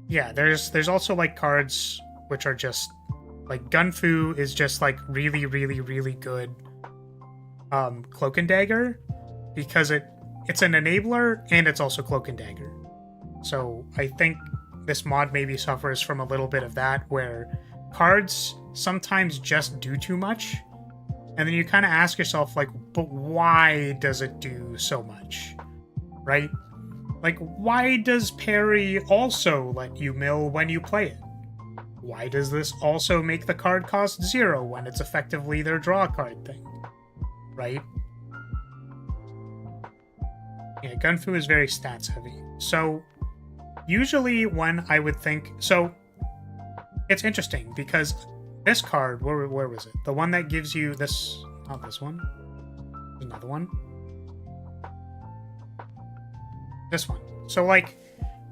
Yeah, there's also like cards which are just like Gunfu is just like really, really, really good Cloak and Dagger, because it's an enabler and it's also Cloak and Dagger. So I think this mod maybe suffers from a little bit of that, where cards sometimes just do too much, and then you kind of ask yourself, like, but why does it do so much, right? Like, why does parry also let you mill when you play it? Why does this also make the card cost 0 when it's effectively their draw card thing, right? Yeah, Gunfu is very stats heavy. So usually when I would think... So it's interesting because this card, where was it? The one that gives you this... Not this one. Another one. This one. So, like,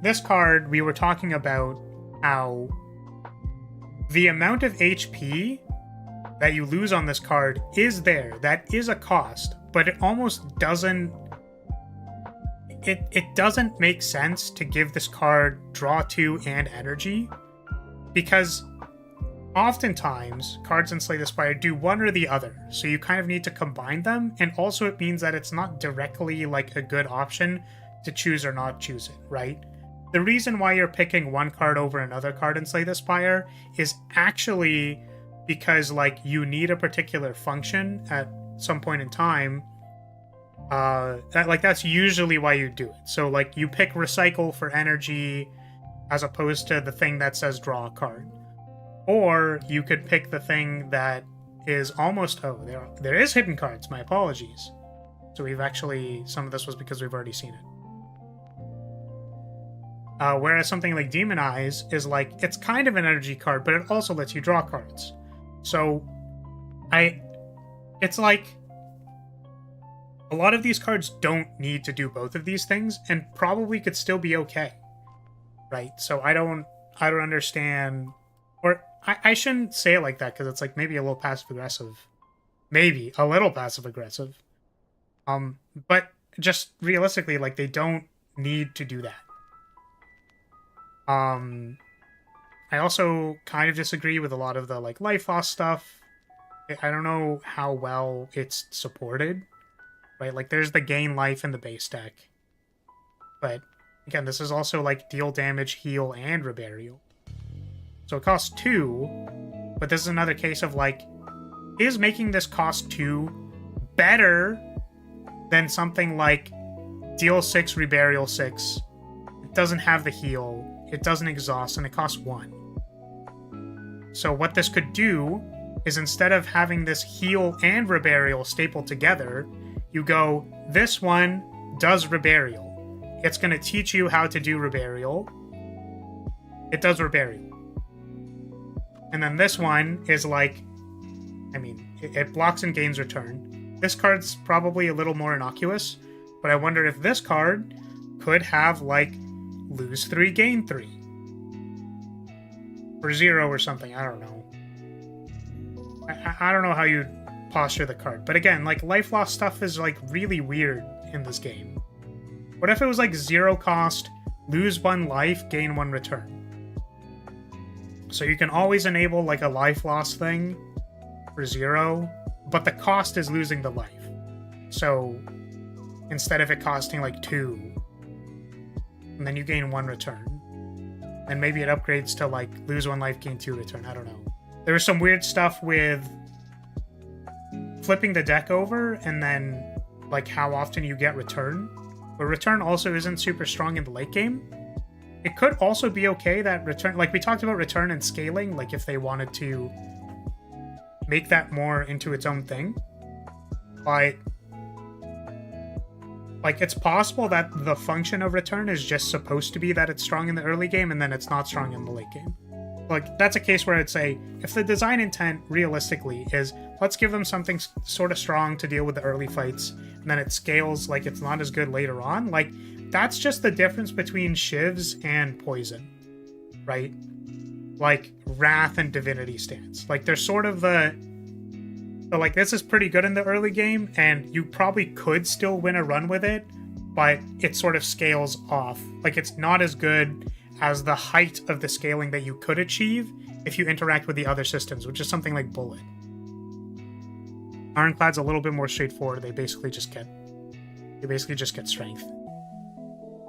this card, we were talking about how the amount of HP that you lose on this card is there. That is a cost, but it almost doesn't... It doesn't make sense to give this card draw 2 and energy, because oftentimes cards in Slay the Spire do one or the other, so you kind of need to combine them, and also it means that it's not directly like a good option to choose or not choose it, right? The reason why you're picking one card over another card in Slay the Spire is actually because, like, you need a particular function at some point in time. That's usually why you do it. So, like, you pick Recycle for energy as opposed to the thing that says draw a card. Or you could pick the thing that is almost... Oh, there is hidden cards. My apologies. So we've actually... Some of this was because we've already seen it. Whereas something like Demon Eyes is like... It's kind of an energy card, but it also lets you draw cards. So, it's like... A lot of these cards don't need to do both of these things, and probably could still be okay, right? So I don't understand, or I shouldn't say it like that, because it's like maybe a little passive aggressive, but just realistically, like, they don't need to do that. I also kind of disagree with a lot of the like life loss stuff. I don't know how well it's supported. Right, like, there's the gain life in the base deck. But, again, this is also, like, deal damage, heal, and reburial. So it costs 2, but this is another case of, like, is making this cost 2 better than something like deal 6, reburial 6? It doesn't have the heal, it doesn't exhaust, and it costs 1. So what this could do is, instead of having this heal and reburial stapled together, you go, this one does reburial. It's going to teach you how to do reburial. It does reburial. And then this one is like, I mean, it blocks and gains return. This card's probably a little more innocuous, but I wonder if this card could have, like, lose 3, gain 3. Or 0 or something, I don't know. I don't know how you posture the card. But again, like, life loss stuff is, like, really weird in this game. What if it was, like, 0 cost, lose 1 life, gain 1 return? So you can always enable, like, a life loss thing for 0, but the cost is losing the life. So instead of it costing, like, 2, and then you gain 1 return, and maybe it upgrades to, like, lose 1 life, gain 2 return. I don't know. There was some weird stuff with flipping the deck over and then, like, how often you get return. But return also isn't super strong in the late game. It could also be okay that return, like we talked about return and scaling, like if they wanted to make that more into its own thing. But like it's possible that the function of return is just supposed to be that it's strong in the early game and then it's not strong in the late game. Like that's a case where I'd say if the design intent realistically is let's give them something sort of strong to deal with the early fights and then it scales like it's not as good later on, like that's just the difference between shivs and poison, right? Like wrath and divinity stance. Like there's sort of the like this is pretty good in the early game and you probably could still win a run with it, but it sort of scales off. Like it's not as good as the height of the scaling that you could achieve if you interact with the other systems, which is something like Bullet. Ironclad's a little bit more straightforward. They basically just get strength.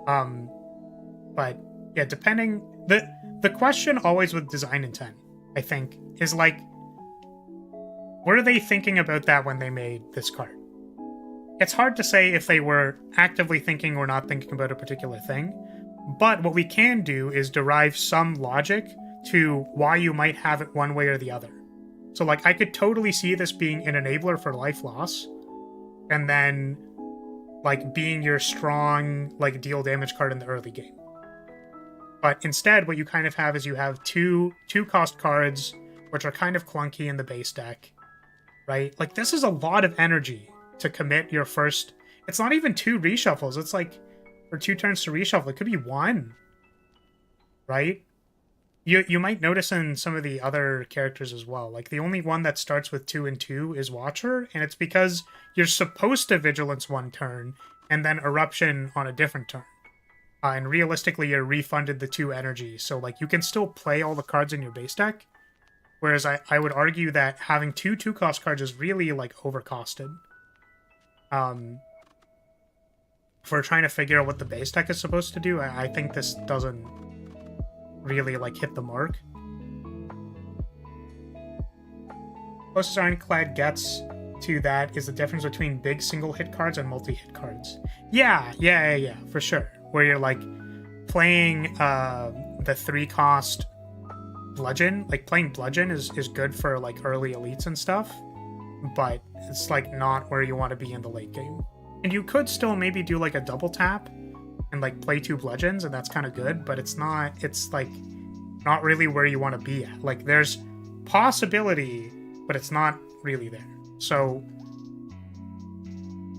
But yeah, depending the question always with design intent, I think, is like, what are they thinking about that when they made this card? It's hard to say if they were actively thinking or not thinking about a particular thing, but what we can do is derive some logic to why you might have it one way or the other. So like I could totally see this being an enabler for life loss, and then like being your strong like deal damage card in the early game. But instead what you kind of have is you have two cost cards which are kind of clunky in the base deck, right? Like this is a lot of energy to commit your first, it's not even 2 reshuffles, it's like for 2 turns to reshuffle, it could be 1, right? You might notice in some of the other characters as well, like the only one that starts with 2 and 2 is Watcher, and it's because you're supposed to Vigilance 1 turn and then Eruption on a different turn. And realistically, you're refunded the 2 energy, so like you can still play all the cards in your base deck, whereas I would argue that having 2 2-cost cards is really like overcosted. For trying to figure out what the base deck is supposed to do, I think this doesn't really like hit the mark. Closest Ironclad gets to that is the difference between big single hit cards and multi-hit cards. Yeah, for sure. Where you're like playing the 3-cost bludgeon, like playing bludgeon is good for like early elites and stuff, but it's like not where you want to be in the late game. And you could still maybe do like a double tap and like play 2 bludgeons, and that's kind of good, but it's like not really where you want to be at. Like there's possibility, but it's not really there. So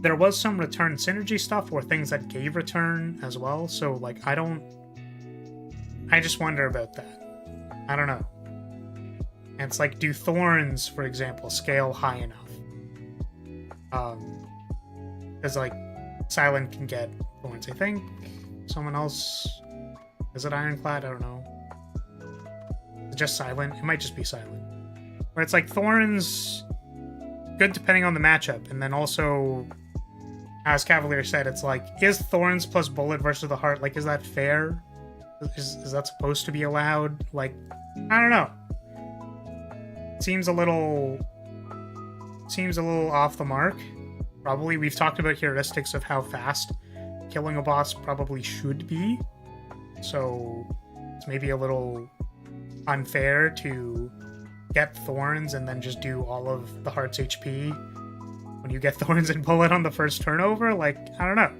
there was some return synergy stuff or things that gave return as well. So like I just wonder about that. I don't know. And it's like, do thorns, for example, scale high enough? Because like Silent can get thorns, I think. Someone else, is it Ironclad? I don't know. Is it just Silent? It might just be Silent. Where it's like thorns, good depending on the matchup, and then also, as Cavalier said, it's like, is thorns plus bullet versus the heart, like, is that fair? Is that supposed to be allowed? Like, I don't know. Seems a little off the mark. Probably. We've talked about heuristics of how fast killing a boss probably should be. So it's maybe a little unfair to get thorns and then just do all of the heart's HP when you get thorns and bullet on the first turnover. Like, I don't know.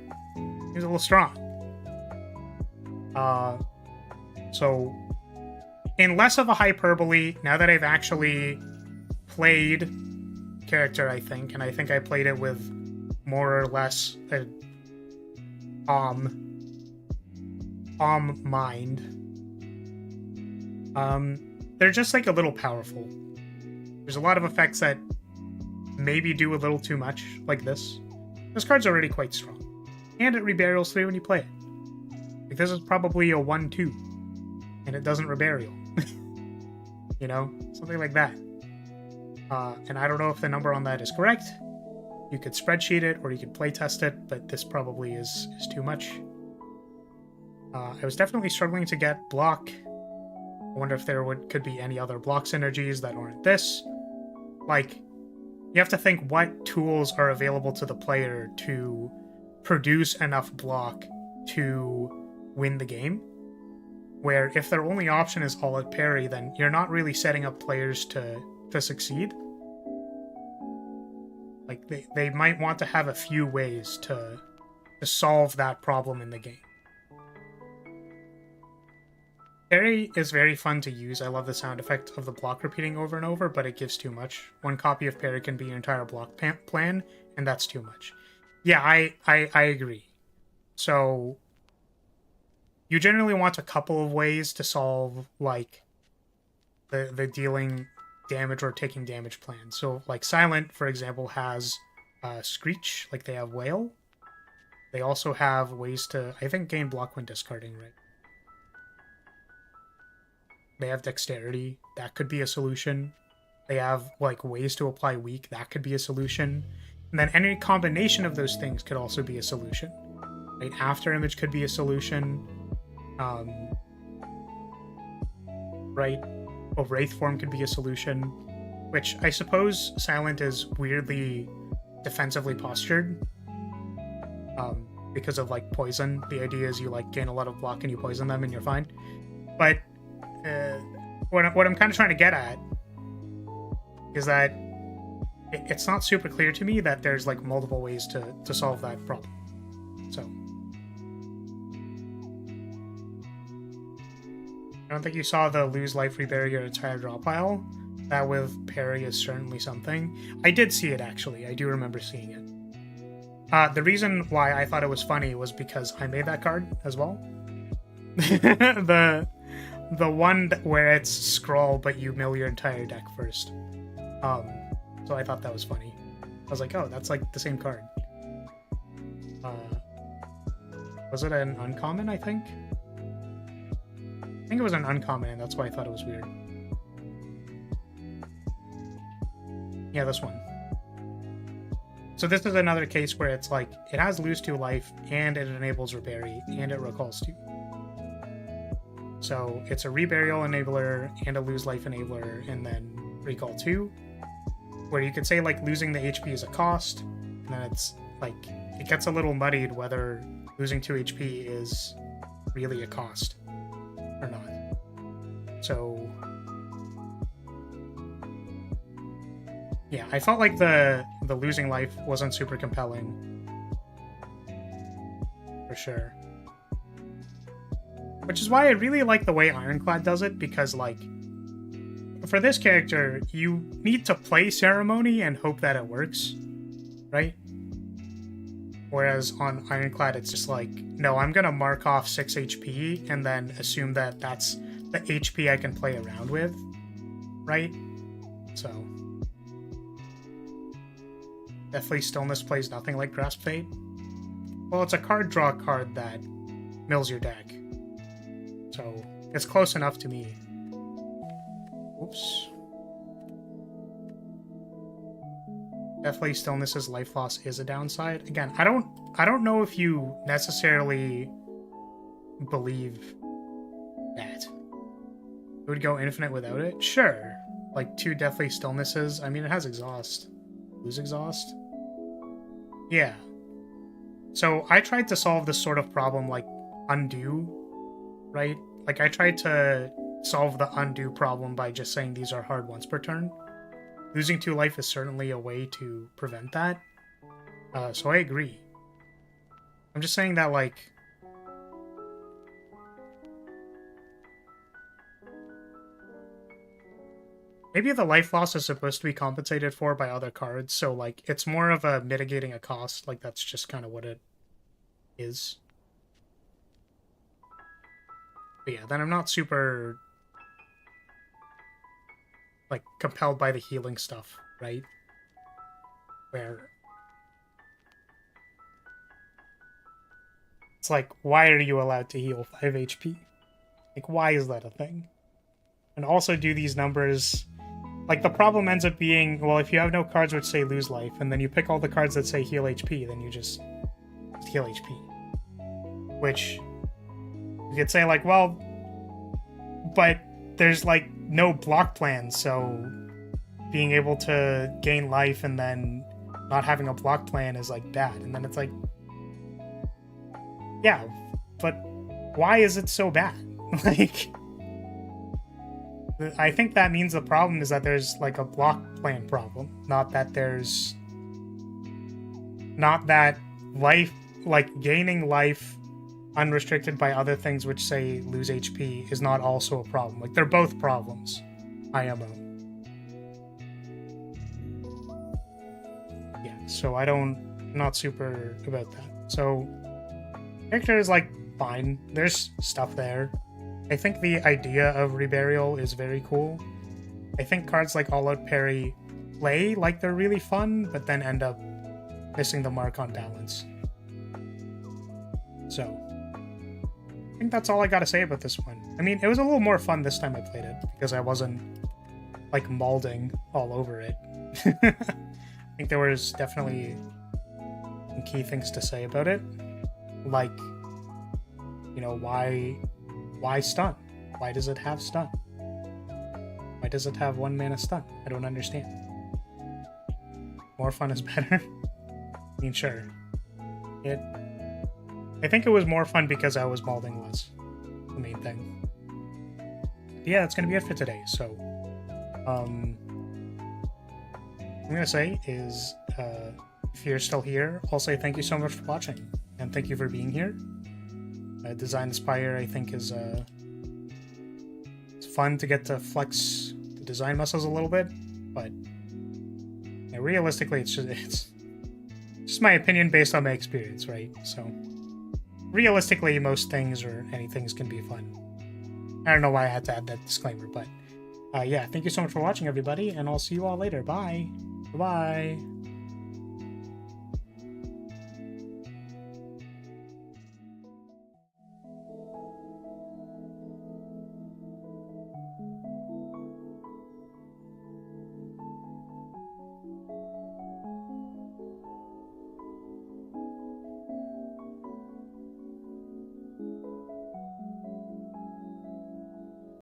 He's a little strong. So in less of a hyperbole, now that I've actually played character, I think, and I think I played it with more or less a mind. They're just like a little powerful. There's a lot of effects that maybe do a little too much, like this. This card's already quite strong. And it reburials 3 when you play it. Like this is probably a 1-2. And it doesn't reburial. You know? Something like that. And I don't know if the number on that is correct. You could spreadsheet it, or you could playtest it, but this probably is too much. I was definitely struggling to get block. I wonder if there could be any other block synergies that aren't this. Like, you have to think what tools are available to the player to produce enough block to win the game. where if their only option is all-out parry, then you're not really setting up players to succeed. Like, they might want to have a few ways to solve that problem in the game. Parry is very fun to use. I love the sound effect of the block repeating over and over, but it gives too much. One copy of parry can be your entire block plan, and that's too much. Yeah, I agree. So you generally want a couple of ways to solve, like, the dealing damage or taking damage plan. So, like, Silent, for example, has Screech, like they have Wail. They also have ways to, I think, gain block when discarding, right? They have Dexterity. That could be a solution. They have, like, ways to apply Weak. That could be a solution. And then any combination of those things could also be a solution. Right? After Image could be a solution. Right? Well, Wraith Form could be a solution. Which I suppose Silent is weirdly defensively postured. Because of, like, poison. The idea is you, like, gain a lot of block and you poison them and you're fine. But what I'm kind of trying to get at is that it's not super clear to me that there's, like, multiple ways to solve that problem. So I don't think you saw the lose life, rebury your entire draw pile. That with parry is certainly something. I did see it, actually. I do remember seeing it. The reason why I thought it was funny was because I made that card as well. The one where it's scroll, but you mill your entire deck first. So I thought that was funny. I was like, oh, that's like the same card. Was it an uncommon, I think? I think it was an uncommon, and that's why I thought it was weird. Yeah, this one. So this is another case where it's like, it has lose 2 life, and it enables rebury, and it recalls 2. So it's a reburial enabler and a lose life enabler, and then recall 2, where you could say, like, losing the HP is a cost, and then it's like, it gets a little muddied whether losing 2 HP is really a cost or not. So yeah, I felt like the losing life wasn't super compelling, for sure. Which is why I really like the way Ironclad does it, because, like, for this character, you need to play Ceremony and hope that it works, right? Whereas on Ironclad, it's just like, no, I'm gonna mark off 6 HP and then assume that that's the HP I can play around with, right? So Deathly Stillness plays nothing like Grasp Fate. Well, it's a card draw card that mills your deck. So it's close enough to me. Oops. Deathly Stillness's life loss is a downside. Again, I don't know if you necessarily believe that. It would go infinite without it? Sure. Like 2 Deathly Stillnesses. I mean, it has Exhaust. Lose Exhaust? Yeah. So I tried to solve this sort of problem, like, undo, right? Like, I tried to solve the undo problem by just saying these are hard once per turn. Losing 2 life is certainly a way to prevent that. So I agree. I'm just saying that, like, maybe the life loss is supposed to be compensated for by other cards, so, like, it's more of a mitigating a cost. Like, that's just kind of what it is. But yeah, then I'm not super, like, compelled by the healing stuff, right? Where it's like, why are you allowed to heal 5 HP? Like, why is that a thing? And also do these numbers, like, the problem ends up being, well, if you have no cards which say lose life, and then you pick all the cards that say heal HP, then you just heal HP. Which, you could say, like, well, but there's, like, no block plan, so being able to gain life and then not having a block plan is, like, bad. And then it's like, yeah, but why is it so bad? Like, I think that means the problem is that there's like a block plan problem, not that life, like gaining life unrestricted by other things which say lose HP is not also a problem. Like, they're both problems. IMO. Yeah, so I'm not super about that. So, character is like fine. There's stuff there. I think the idea of Reburial is very cool. I think cards like All Out Parry play like they're really fun, but then end up missing the mark on balance. So, I think that's all I gotta say about this one. I mean, it was a little more fun this time I played it, because I wasn't, like, mauling all over it. I think there was definitely some key things to say about it. Like, you know, why stun? Why does it have stun? Why does it have 1 mana stun? I don't understand. More fun is better? I mean, sure. I think it was more fun because I was mauling less. The main thing. But yeah, that's gonna be it for today. So, what I'm gonna say is, if you're still here, I'll say thank you so much for watching, and thank you for being here. Design Spire, I think, is it's fun to get to flex the design muscles a little bit, but yeah, realistically, it's just my opinion based on my experience, right? So realistically, most things or any things can be fun. I don't know why I had to add that disclaimer, but yeah, thank you so much for watching, everybody, and I'll see you all later. Bye. Bye.